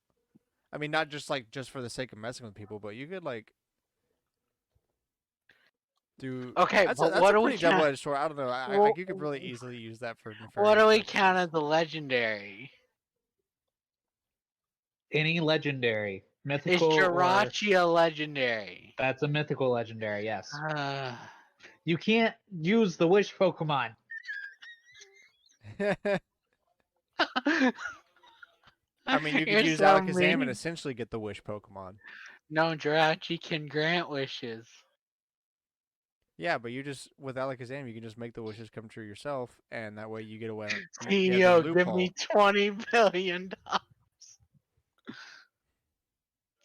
Speaker 1: I mean, not just like just for the sake of messing with people, but you could like do.
Speaker 2: Okay,
Speaker 1: That's
Speaker 2: but
Speaker 1: a
Speaker 2: what do we
Speaker 1: pretty
Speaker 2: count?
Speaker 1: double-edged sword. I don't know. Like you could really easily use that for
Speaker 2: What
Speaker 1: nefarious
Speaker 2: do we
Speaker 1: purposes.
Speaker 2: count as the legendary?
Speaker 3: Any legendary,
Speaker 2: Is
Speaker 3: mythical or
Speaker 2: Jirachi a legendary?
Speaker 3: that's a mythical legendary. Yes,
Speaker 2: Uh,
Speaker 3: you can't use the wish Pokemon.
Speaker 1: I mean, you could
Speaker 2: You're
Speaker 1: use
Speaker 2: so
Speaker 1: Alakazam and
Speaker 2: mean.
Speaker 1: essentially get the wish Pokemon.
Speaker 2: No, Jirachi can grant wishes.
Speaker 1: Yeah, but you just with Alakazam, you can just make the wishes come true yourself, and that way you get away. You have this
Speaker 2: CEO, give
Speaker 1: loophole.
Speaker 2: me $20 billion.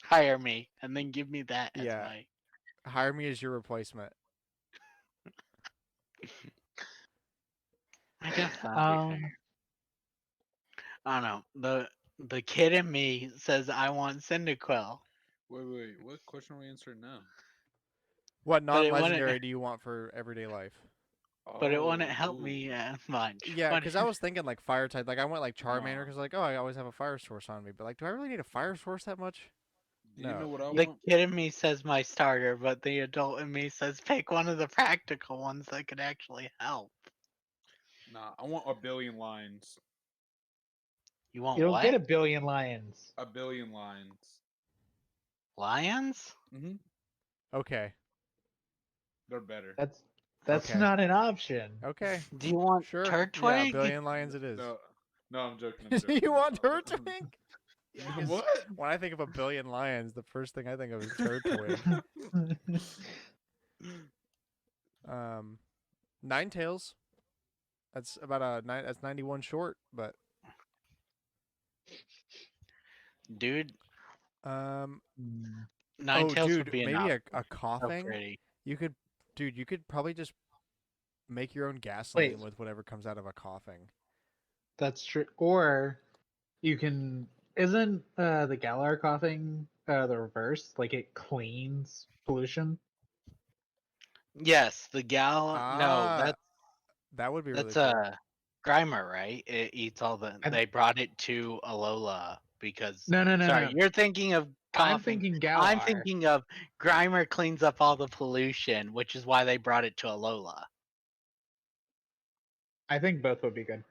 Speaker 2: Hire me, and then give me that as
Speaker 1: Yeah.
Speaker 2: my.
Speaker 1: Hire me as your replacement.
Speaker 2: I guess that'd be fair. I don't know. The kid in me says I want Cyndaquil,
Speaker 4: Wait. What question are we answering now?
Speaker 1: What
Speaker 2: but it wouldn't.
Speaker 1: non-legendary do you want for everyday life?
Speaker 2: But it wouldn't
Speaker 4: Oh,
Speaker 2: help me as much.
Speaker 1: Yeah,
Speaker 2: What-
Speaker 1: because I was thinking like fire type. Like I went like Charmander
Speaker 4: Nah.
Speaker 1: because like I always have a fire source on me. But like, do I really need a fire source that much?
Speaker 4: Do you know what I
Speaker 2: the
Speaker 4: want?
Speaker 2: kid in me says my starter, but the adult in me says pick one of the practical ones that could actually help.
Speaker 4: Nah, I want a billion lines.
Speaker 2: You want
Speaker 3: You don't
Speaker 2: what?
Speaker 3: get a billion lions.
Speaker 4: A billion lines.
Speaker 2: Lions?
Speaker 4: Mm-hmm.
Speaker 1: Okay.
Speaker 4: They're better.
Speaker 3: That's
Speaker 1: Okay.
Speaker 3: not an option.
Speaker 1: Okay.
Speaker 2: Do you want
Speaker 1: Sure.
Speaker 2: Turtwig?
Speaker 1: Yeah, a billion lions it is.
Speaker 4: No, I'm joking.
Speaker 1: Do you want Turtwig?
Speaker 4: What?
Speaker 1: When I think of a billion lions, the first thing I think of is Turtwig. Ninetales. That's about that's 91 short, but
Speaker 2: Dude,
Speaker 1: um
Speaker 2: Ninetales
Speaker 1: dude,
Speaker 2: would be
Speaker 1: maybe
Speaker 2: enough.
Speaker 1: a
Speaker 2: So
Speaker 1: coughing.
Speaker 2: pretty.
Speaker 1: You could probably just make your own gasoline
Speaker 3: Wait.
Speaker 1: with whatever comes out of a coughing.
Speaker 3: That's true. Or you can. Isn't the Galar coughing the reverse? Like it cleans pollution.
Speaker 2: Yes, the gal. No,
Speaker 1: That would be really
Speaker 2: that's
Speaker 1: cool.
Speaker 2: Grimer, right? It eats all the.
Speaker 3: I-
Speaker 2: They brought it to Alola because.
Speaker 3: No.
Speaker 2: Sorry,
Speaker 3: No.
Speaker 2: you're thinking of coughing.
Speaker 3: I'm thinking Galar.
Speaker 2: I'm thinking of Grimer cleans up all the pollution, which is why they brought it to Alola.
Speaker 3: I think both would be good.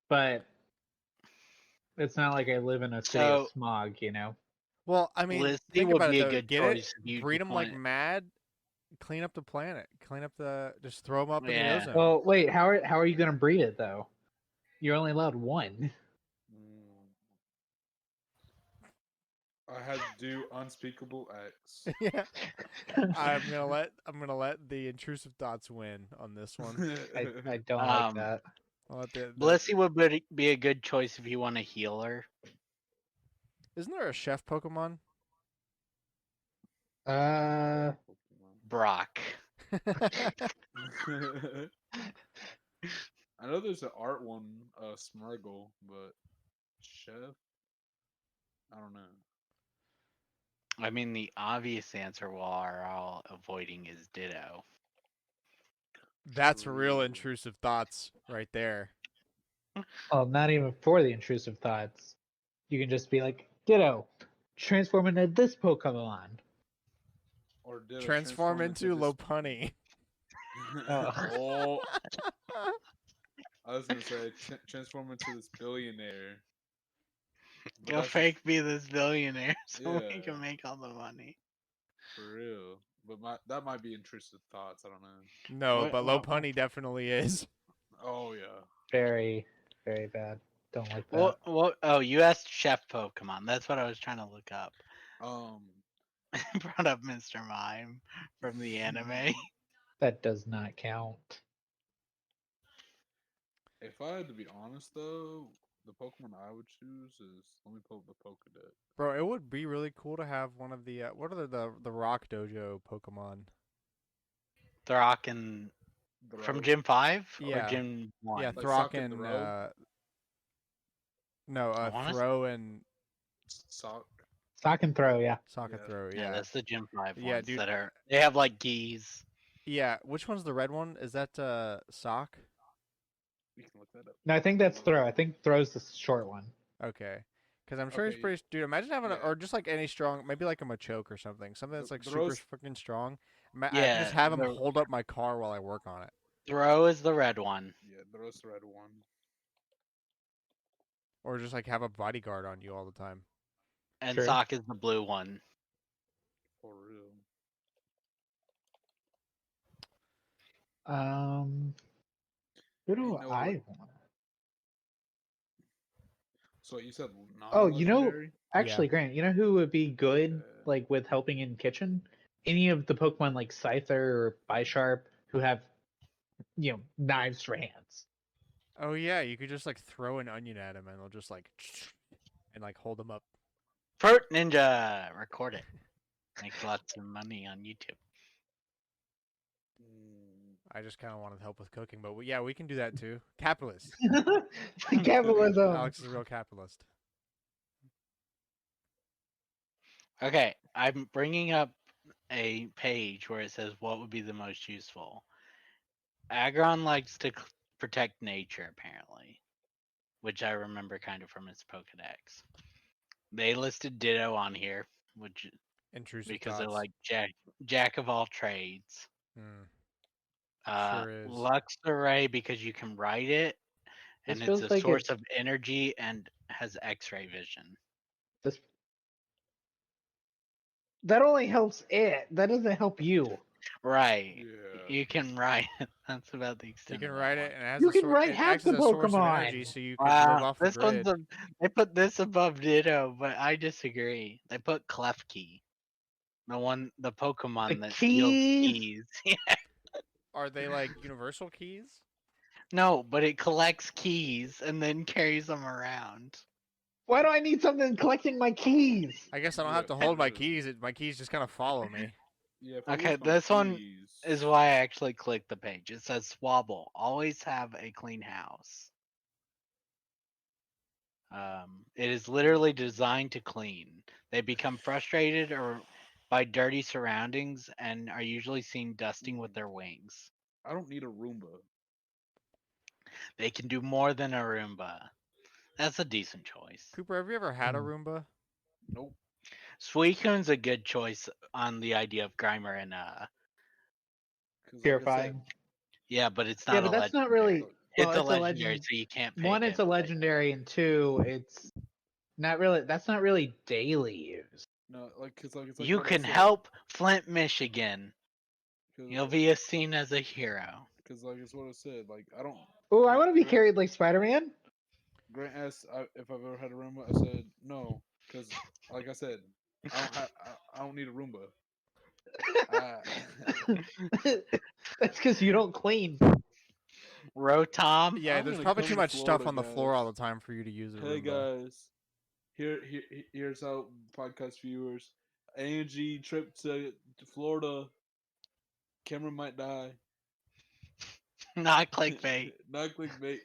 Speaker 3: But it's not like I live in a city of
Speaker 2: So
Speaker 3: smog, you know.
Speaker 1: Well, I mean,
Speaker 2: Blissey
Speaker 1: think
Speaker 2: would
Speaker 1: about
Speaker 2: be
Speaker 1: it
Speaker 2: a
Speaker 1: though.
Speaker 2: good
Speaker 1: Get it?
Speaker 2: choice if you
Speaker 1: Breed
Speaker 2: just
Speaker 1: them like
Speaker 2: wanted-
Speaker 1: mad. Clean up the planet. Clean up just throw them up in the
Speaker 2: Yeah.
Speaker 1: ozone.
Speaker 3: Well, wait. How are you gonna breed it though? You're only allowed one.
Speaker 4: I had to do unspeakable acts.
Speaker 1: Yeah. I'm gonna let the intrusive thoughts win on this one.
Speaker 3: I don't like that.
Speaker 1: I'll let
Speaker 2: Blissey would be a good choice if you want a healer.
Speaker 1: Isn't there a chef Pokemon?
Speaker 2: Brock.
Speaker 4: I know there's an art one, Smurgle, but chef? I don't know.
Speaker 2: I mean, the obvious answer we're all avoiding is Ditto.
Speaker 1: That's real
Speaker 4: True.
Speaker 1: intrusive thoughts right there.
Speaker 3: Well, not even for the intrusive thoughts. You can just be like, Ditto, transform into this Pokemon.
Speaker 4: Or Ditto
Speaker 1: Transform into
Speaker 4: this-
Speaker 1: Lopunny.
Speaker 4: Oh, I was gonna say transform into this billionaire. But
Speaker 2: Go
Speaker 4: that's
Speaker 2: fake be this billionaire so we
Speaker 4: Yeah.
Speaker 2: can make all the money.
Speaker 4: for real. But that might be intrusive thoughts. I don't know.
Speaker 1: No,
Speaker 2: What-
Speaker 1: but
Speaker 2: what-
Speaker 1: Lopunny definitely is.
Speaker 4: Oh yeah.
Speaker 3: Very, very bad. Don't like that.
Speaker 2: What? Oh, you asked Chef Pokemon. That's what I was trying to look up. I brought up Mr. Mime from the anime.
Speaker 3: That does not count.
Speaker 4: If I had to be honest though, the Pokemon I would choose is let me pull up the Pokedex.
Speaker 1: Bro, it would be really cool to have one of the what are the Rock Dojo Pokemon?
Speaker 2: Throck and from
Speaker 4: Throw.
Speaker 2: Gym 5
Speaker 1: Yeah.
Speaker 2: or Gym 1?
Speaker 1: Yeah,
Speaker 4: Like
Speaker 1: Throck
Speaker 4: Sock and
Speaker 1: and
Speaker 4: Throw?
Speaker 1: no,
Speaker 2: I wanna
Speaker 1: Throw and
Speaker 4: Sock.
Speaker 3: Stock and throw, yeah.
Speaker 1: Socket
Speaker 4: Yeah.
Speaker 1: Throw.
Speaker 2: Yeah,
Speaker 1: Yeah.
Speaker 2: that's the Gym 5
Speaker 1: Yeah,
Speaker 2: ones
Speaker 1: dude.
Speaker 2: that are. They have like geese.
Speaker 1: Yeah. Which one's the red one? Is that Sock?
Speaker 4: We can look that up.
Speaker 3: No, I think that's throw. I think throw's the short one.
Speaker 1: Okay. Because I'm sure he's
Speaker 4: Okay,
Speaker 1: pretty. Dude, imagine having
Speaker 4: yeah.
Speaker 1: or just like any strong, maybe like a Machoke or something. Something that's like super
Speaker 4: Throws-
Speaker 1: fucking strong. I
Speaker 2: Yeah,
Speaker 1: just have him
Speaker 2: the-
Speaker 1: hold up my car while I work on it.
Speaker 2: Throw is the red one.
Speaker 4: Yeah, the Rose Red one.
Speaker 1: Or just like have a bodyguard on you all the time.
Speaker 2: And
Speaker 3: True.
Speaker 2: Sock is the blue one.
Speaker 4: For real.
Speaker 3: Who do
Speaker 4: know
Speaker 3: I
Speaker 4: what?
Speaker 3: want?
Speaker 4: So you said
Speaker 3: Oh, you know,
Speaker 4: non-legendary?
Speaker 3: actually, Grant, you know who would be good,
Speaker 4: Yeah.
Speaker 3: like with helping in kitchen? any of the Pokemon like Scyther or Bisharp who have knives for hands.
Speaker 1: Oh yeah, you could just like throw an onion at him and they'll just like and like hold him up.
Speaker 2: Fruit Ninja, record it. Make lots of money on YouTube.
Speaker 1: I just kind of wanted help with cooking, but yeah, we can do that too. Capitalist.
Speaker 3: Capitalism.
Speaker 1: Alex is a real capitalist.
Speaker 2: Okay, I'm bringing up a page where it says what would be the most useful. Aggron likes to protect nature, apparently, which I remember kind of from his Pokedex. They listed Ditto on here, which
Speaker 1: Intrusive
Speaker 2: because they're
Speaker 1: thoughts.
Speaker 2: like jack of all trades.
Speaker 1: Hmm. Sure is.
Speaker 2: Luxray because you can ride it, and
Speaker 3: This
Speaker 2: it's
Speaker 3: feels
Speaker 2: a
Speaker 3: like
Speaker 2: source of energy and has X-ray vision.
Speaker 3: this. That only helps it. That doesn't help you.
Speaker 2: Right.
Speaker 4: Yeah.
Speaker 2: You can ride it. That's about the
Speaker 1: You
Speaker 2: extent
Speaker 1: can
Speaker 2: of
Speaker 1: ride
Speaker 2: that
Speaker 1: it,
Speaker 2: one.
Speaker 1: and it has
Speaker 3: You
Speaker 1: a
Speaker 3: can ride
Speaker 1: it
Speaker 3: half
Speaker 1: acts as
Speaker 3: the
Speaker 1: a source of
Speaker 3: Pokemon.
Speaker 1: energy, so you could live off the
Speaker 2: This
Speaker 1: grid.
Speaker 2: one's they put this above Ditto, but I disagree. They put Klefki, the Pokemon
Speaker 3: The
Speaker 2: that steals
Speaker 3: keys?
Speaker 2: keys.
Speaker 1: Are they like universal keys?
Speaker 2: No, but it collects keys and then carries them around.
Speaker 3: Why do I need something collecting my keys?
Speaker 1: I guess I don't
Speaker 4: Yeah,
Speaker 1: have to hold my
Speaker 4: for-
Speaker 1: keys. My keys just kind of follow me.
Speaker 4: Yeah, if I
Speaker 2: Okay,
Speaker 4: lose my
Speaker 2: this one
Speaker 4: keys-
Speaker 2: is why I actually clicked the page. It says Swabble, always have a clean house. It is literally designed to clean. They become frustrated or by dirty surroundings and are usually seen dusting with their wings.
Speaker 4: I don't need a Roomba.
Speaker 2: They can do more than a Roomba. That's a decent choice.
Speaker 1: Cooper, have you ever had a
Speaker 3: Hmm.
Speaker 1: Roomba?
Speaker 4: Nope.
Speaker 2: Suicune's a good choice on the idea of Grimer and
Speaker 4: 'Cause
Speaker 3: Purifying.
Speaker 2: yeah, but it's
Speaker 3: Yeah,
Speaker 2: not
Speaker 3: but
Speaker 2: a
Speaker 3: that's not
Speaker 2: legendary.
Speaker 3: really. Well,
Speaker 2: It's a
Speaker 3: it's a
Speaker 2: legendary,
Speaker 3: legend.
Speaker 2: so you can't pick
Speaker 3: One,
Speaker 2: it.
Speaker 3: it's a legendary, and two, it's not really. That's not really daily use.
Speaker 4: no, it's like
Speaker 2: You
Speaker 4: what I
Speaker 2: can
Speaker 4: said.
Speaker 2: help Flint, Michigan.
Speaker 4: 'Cause,
Speaker 2: You'll be seen as a hero.
Speaker 4: Cause like it's what I said. Like I don't.
Speaker 3: Oh, I want to be
Speaker 4: Grant,
Speaker 3: carried like Spider-Man.
Speaker 4: Grant asked if I've ever had a Roomba. I said no, cause like I said, I don't need a Roomba.
Speaker 3: That's because you don't clean.
Speaker 2: Rotom.
Speaker 1: Yeah,
Speaker 4: I'm
Speaker 1: there's
Speaker 4: gonna
Speaker 1: probably
Speaker 4: come
Speaker 1: too
Speaker 4: to
Speaker 1: much stuff
Speaker 4: Florida,
Speaker 1: on the floor all
Speaker 4: guys.
Speaker 1: the time for you to use a
Speaker 4: Hey
Speaker 1: Roomba.
Speaker 4: guys, here's how podcast viewers. Angie trip to Florida. Cameron might die.
Speaker 2: Not clickbait.
Speaker 4: Not clickbait.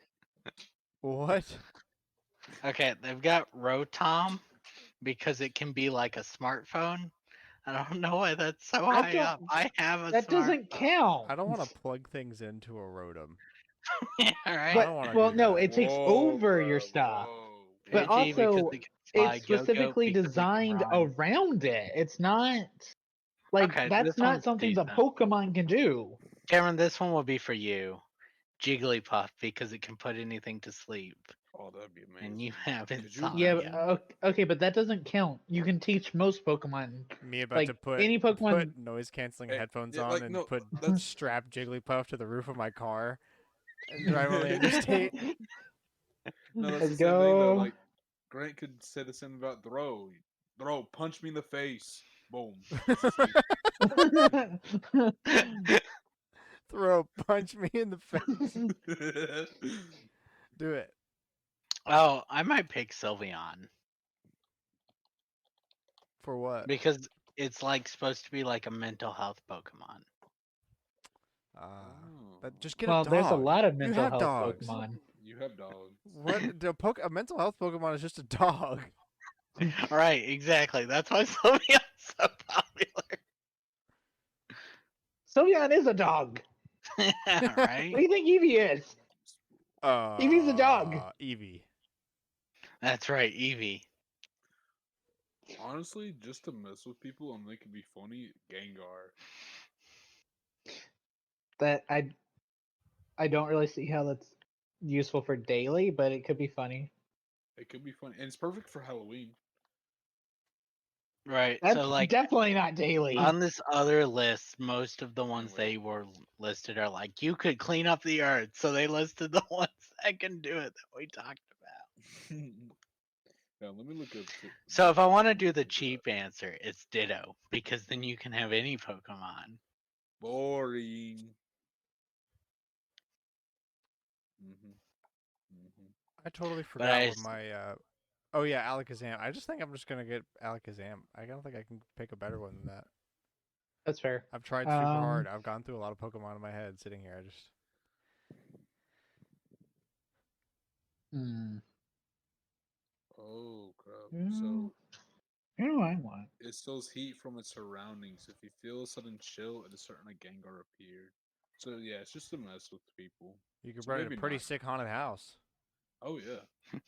Speaker 1: What?
Speaker 2: Okay, they've got Rotom because it can be like a smartphone. I don't know why that's so
Speaker 3: I
Speaker 2: high
Speaker 3: don't-
Speaker 2: up. I have a
Speaker 3: That doesn't
Speaker 2: smartphone.
Speaker 3: count.
Speaker 1: I don't want to plug things into a Rotom.
Speaker 2: Yeah,
Speaker 1: I
Speaker 2: right.
Speaker 1: don't want to
Speaker 3: Well,
Speaker 1: do
Speaker 3: no,
Speaker 1: that.
Speaker 3: it takes over your stuff. But
Speaker 2: Pidgey because
Speaker 3: also,
Speaker 2: it can fly.
Speaker 3: it's
Speaker 2: Go-Go
Speaker 3: specifically
Speaker 2: because it can
Speaker 3: designed
Speaker 2: run.
Speaker 3: around it. It's not like
Speaker 2: Okay,
Speaker 3: that's
Speaker 2: this
Speaker 3: not
Speaker 2: one's
Speaker 3: something the
Speaker 2: decent.
Speaker 3: Pokemon can do.
Speaker 2: Cameron, this one will be for you. Jigglypuff because it can put anything to sleep.
Speaker 4: Oh, that'd be amazing.
Speaker 2: And you have
Speaker 4: Could you
Speaker 2: insomnia.
Speaker 3: Yeah, okay, but that doesn't count. You can teach most Pokemon.
Speaker 1: Me about
Speaker 3: Like
Speaker 1: to put
Speaker 3: any Pokemon.
Speaker 1: noise canceling
Speaker 4: Hey,
Speaker 1: headphones
Speaker 4: yeah,
Speaker 1: on
Speaker 4: like,
Speaker 1: and
Speaker 4: no,
Speaker 1: put
Speaker 4: that's-
Speaker 1: strap Jigglypuff to the roof of my car and drive on the interstate.
Speaker 4: No, that's
Speaker 3: Let's
Speaker 4: the same thing though.
Speaker 3: go.
Speaker 4: Like Grant could say the same about Throw, punch me in the face. Boom. He's asleep.
Speaker 1: Throw punch me in the face. Do it.
Speaker 2: Oh, I might pick Sylveon
Speaker 1: For what?
Speaker 2: because it's like supposed to be like a mental health Pokemon.
Speaker 1: But just get
Speaker 3: Well,
Speaker 1: a dog.
Speaker 3: there's a lot of
Speaker 1: You
Speaker 3: mental
Speaker 1: have
Speaker 3: health
Speaker 1: dogs.
Speaker 3: Pokemon.
Speaker 4: You have dogs.
Speaker 1: What? A mental health Pokemon is just a dog.
Speaker 2: Right, exactly. That's why Sylveon's so popular.
Speaker 3: Sylveon is a dog.
Speaker 2: Right?
Speaker 3: What do you think Eevee is? Eevee's a dog.
Speaker 1: Eevee.
Speaker 2: That's right, Eevee.
Speaker 4: Honestly, just to mess with people and make it be funny, Gengar.
Speaker 3: That I don't really see how that's useful for daily, but it could be funny.
Speaker 4: It could be funny, and it's perfect for Halloween.
Speaker 2: Right.
Speaker 3: That's
Speaker 2: so like
Speaker 3: definitely not daily.
Speaker 2: on this other list, most of the ones
Speaker 4: Anyway.
Speaker 2: they were listed are like you could clean up the earth. So they listed the ones that can do it that we talked about.
Speaker 4: Yeah, let me look up.
Speaker 2: So if I want to do the cheap answer, it's Ditto because then you can have any Pokemon.
Speaker 4: Boring.
Speaker 1: I totally
Speaker 2: But
Speaker 1: forgot what my. Oh yeah, Alakazam. I just think I'm just gonna get Alakazam. I don't think I can pick a better one than that.
Speaker 3: That's fair.
Speaker 1: I've tried super hard. I've gone through a lot of Pokemon in my head sitting here. I just.
Speaker 4: Oh crap!
Speaker 3: Yeah.
Speaker 4: So
Speaker 3: You know what I want?
Speaker 4: it stores heat from its surroundings. If you feel a sudden chill, it is certain a Gengar appeared. So yeah, it's just to mess with people.
Speaker 1: You could
Speaker 4: So
Speaker 1: write a
Speaker 4: maybe
Speaker 1: pretty
Speaker 4: not.
Speaker 1: sick haunted house.
Speaker 4: Oh yeah.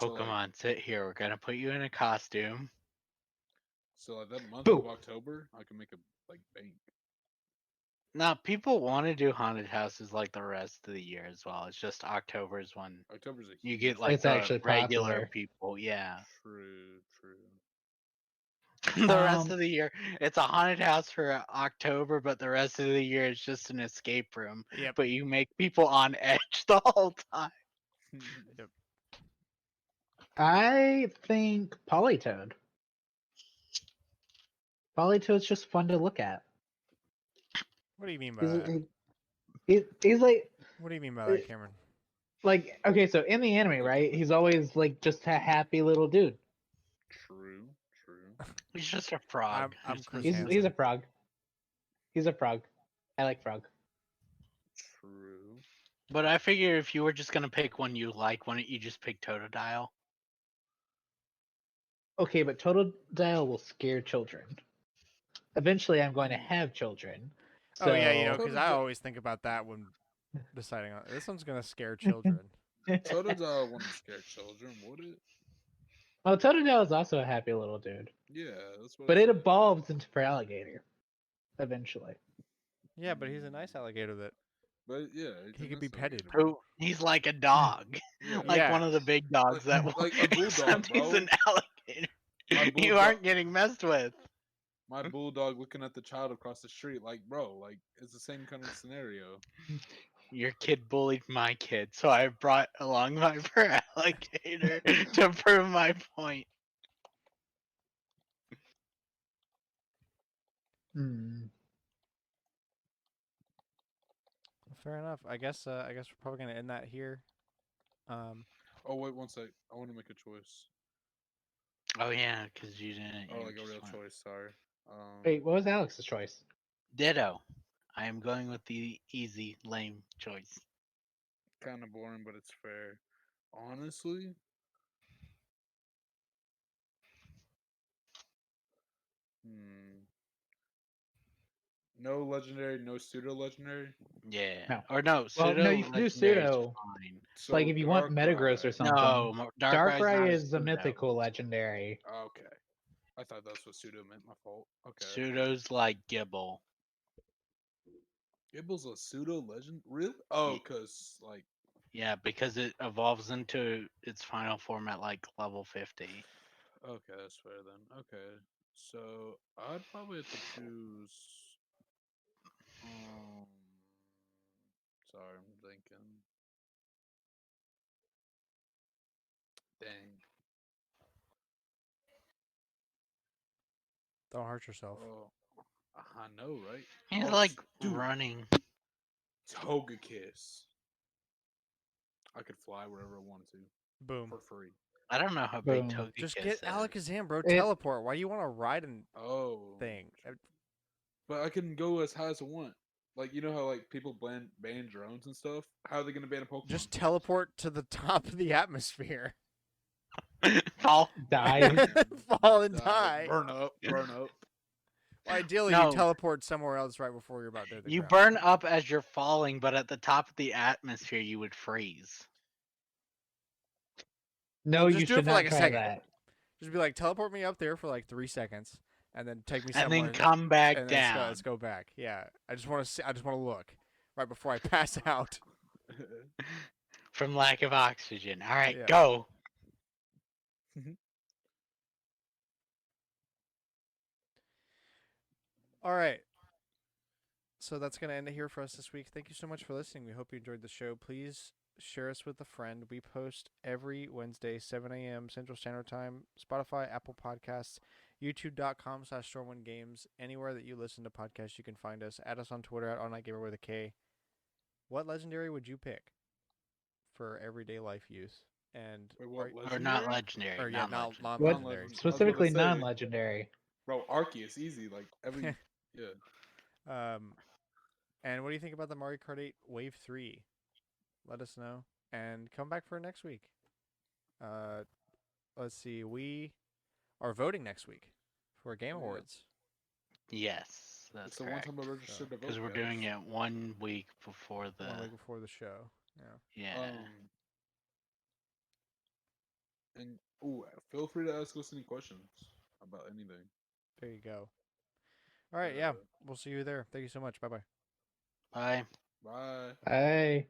Speaker 4: So like,
Speaker 2: Pokemon, sit here. We're gonna put you in a costume.
Speaker 4: so like that month of
Speaker 3: Boo.
Speaker 4: October, I can make a like bank.
Speaker 2: Now, people want to do haunted houses like the rest of the year as well. It's just October is when
Speaker 4: October's a
Speaker 2: you
Speaker 4: huge.
Speaker 2: get like
Speaker 3: It's
Speaker 2: the
Speaker 3: actually
Speaker 2: regular
Speaker 3: popular.
Speaker 2: people. Yeah.
Speaker 4: True.
Speaker 2: The rest of the year, it's a haunted house for October, but the rest of the year it's just an escape room.
Speaker 1: Yep.
Speaker 2: But you make people on edge the whole time.
Speaker 1: Yep.
Speaker 3: I think Polytoad. Polytoad's just fun to look at.
Speaker 1: What do you mean by that?
Speaker 3: He's like
Speaker 1: What do you mean by that, Cameron?
Speaker 3: okay, so in the anime, right? He's always like just a happy little dude.
Speaker 4: True.
Speaker 2: He's just a frog.
Speaker 1: I'm
Speaker 2: who's
Speaker 1: Chris
Speaker 3: He's
Speaker 2: missing-
Speaker 1: Hansen.
Speaker 3: a frog. He's a frog. I like frog.
Speaker 4: True.
Speaker 2: But I figure if you were just gonna pick one you like, why don't you just pick Totodile?
Speaker 3: Okay, but Totodile will scare children. Eventually, I'm going to have children. So...
Speaker 1: Oh yeah, you know, because I
Speaker 4: Totodile-
Speaker 1: always think about that when deciding on this one's gonna scare children.
Speaker 4: Totodile wouldn't scare children, would it?
Speaker 3: Well, Totodile is also a happy little dude,
Speaker 4: Yeah, that's what.
Speaker 3: but
Speaker 4: I
Speaker 3: it
Speaker 4: said.
Speaker 3: evolves into Alligator eventually.
Speaker 1: Yeah, but he's a nice alligator that
Speaker 4: But yeah,
Speaker 1: he could be petted.
Speaker 2: Who he's like a dog.
Speaker 4: Yeah.
Speaker 2: Like
Speaker 1: Yeah.
Speaker 2: one of the big dogs that
Speaker 4: like a bulldog,
Speaker 2: except he's
Speaker 4: bro.
Speaker 2: an alligator.
Speaker 4: My
Speaker 2: You
Speaker 4: bulldog-
Speaker 2: aren't getting messed with.
Speaker 4: My bulldog looking at the child across the street, like, bro, like it's the same kind of scenario.
Speaker 2: Your kid bullied my kid, so I brought along my fur alligator to prove my point.
Speaker 1: Fair enough. I guess we're probably gonna end that here.
Speaker 4: Oh wait, one sec. I want to make a choice.
Speaker 2: Oh yeah, because you didn't.
Speaker 4: Oh,
Speaker 2: you
Speaker 4: like a
Speaker 2: just
Speaker 4: real
Speaker 2: went-
Speaker 4: choice. Sorry.
Speaker 3: Wait, what was Alex's choice?
Speaker 2: Ditto. I am going with the easy, lame choice.
Speaker 4: Kind of boring, but it's fair. Honestly, hmm. No legendary, no pseudo legendary.
Speaker 2: Yeah.
Speaker 3: No.
Speaker 2: Or no,
Speaker 3: Well,
Speaker 2: pseudo.
Speaker 3: no, you can do
Speaker 2: legendary is
Speaker 3: pseudo.
Speaker 2: fine.
Speaker 4: So
Speaker 3: Like if you want Metagross or something.
Speaker 2: No, Darkrai's
Speaker 3: Darkrai
Speaker 2: not
Speaker 3: is a
Speaker 2: pseudo.
Speaker 3: mythical legendary.
Speaker 4: Okay, I thought that's what pseudo meant. My fault. Okay.
Speaker 2: Pseudo's like Gibble.
Speaker 4: Gibble's a pseudo legend, really? Oh,
Speaker 2: Ye-
Speaker 4: cause like
Speaker 2: Yeah, because it evolves into its final form at like level 50.
Speaker 4: okay, that's fair then. Okay, so I'd probably have to choose. Um, sorry, I'm thinking. Dang.
Speaker 1: don't hurt yourself.
Speaker 4: Oh, I know, right?
Speaker 2: He's
Speaker 4: Oh,
Speaker 2: like
Speaker 4: dude,
Speaker 2: running.
Speaker 4: Togekiss. I could fly wherever I wanted to
Speaker 1: Boom.
Speaker 4: for free.
Speaker 2: I don't know how big
Speaker 3: Boom.
Speaker 2: Togekiss
Speaker 1: Just
Speaker 2: is.
Speaker 1: get Alakazam, bro.
Speaker 3: It-
Speaker 1: Teleport. Why do you want to ride an
Speaker 4: Oh,
Speaker 1: thing?
Speaker 4: but I can go as high as I want. Like you know how like people ban drones and stuff. How are they gonna ban a Pokemon?
Speaker 1: Just teleport to the top of the atmosphere.
Speaker 2: Fall.
Speaker 3: Die.
Speaker 1: Fall and die.
Speaker 4: Burn up. Burn up.
Speaker 1: Well, ideally,
Speaker 2: No.
Speaker 1: you teleport somewhere else right before you're about to hit the
Speaker 2: You
Speaker 1: ground.
Speaker 2: burn up as you're falling, but at the top of the atmosphere, you would freeze.
Speaker 3: No,
Speaker 1: Well,
Speaker 3: you
Speaker 1: just do it
Speaker 3: should
Speaker 1: for
Speaker 3: not
Speaker 1: like a
Speaker 3: try
Speaker 1: second.
Speaker 3: that.
Speaker 1: Just be like, teleport me up there for like 3 seconds, and then take me
Speaker 2: And
Speaker 1: somewhere.
Speaker 2: then come back
Speaker 1: and
Speaker 2: down.
Speaker 1: Let's go back. Yeah, I just want to see. I just want to look right before I pass out.
Speaker 2: From lack of oxygen. All right,
Speaker 1: Yeah.
Speaker 2: go.
Speaker 1: All right. So that's going to end it here for us this week. Thank you so much for listening. We hope you enjoyed the show. Please share us with a friend. We post every Wednesday, 7 a.m. Central Standard Time. Spotify, Apple Podcasts, YouTube.com/StormwindGames. Anywhere that you listen to podcasts, you can find us. Add us on Twitter at AllNightGamer with a K. What legendary would you pick for everyday life use? And
Speaker 4: Wait, what?
Speaker 2: Or not
Speaker 4: Legendary?
Speaker 2: legendary.
Speaker 1: or yeah,
Speaker 2: Non-legendary.
Speaker 1: not
Speaker 3: What
Speaker 1: legendary.
Speaker 4: I was about to
Speaker 3: specifically
Speaker 4: say,
Speaker 3: non-legendary?
Speaker 4: bro, Arceus, easy. Like every, yeah.
Speaker 1: And what do you think about the Mario Kart 8 Wave 3? Let us know and come back for next week. Uh, let's see. We are voting next week for Game
Speaker 4: Yeah.
Speaker 1: Awards.
Speaker 2: Yes, that's
Speaker 4: It's the one
Speaker 2: correct.
Speaker 4: time I registered to vote.
Speaker 2: Because we're
Speaker 4: guys.
Speaker 2: doing it 1 week before the.
Speaker 1: 1 week before the show. Yeah.
Speaker 2: Yeah.
Speaker 4: And feel free to ask us any questions about anything.
Speaker 1: There you go. All right. Yeah. We'll see you there. Thank you so much. Bye bye.
Speaker 2: Bye.
Speaker 4: Bye.
Speaker 3: Hey.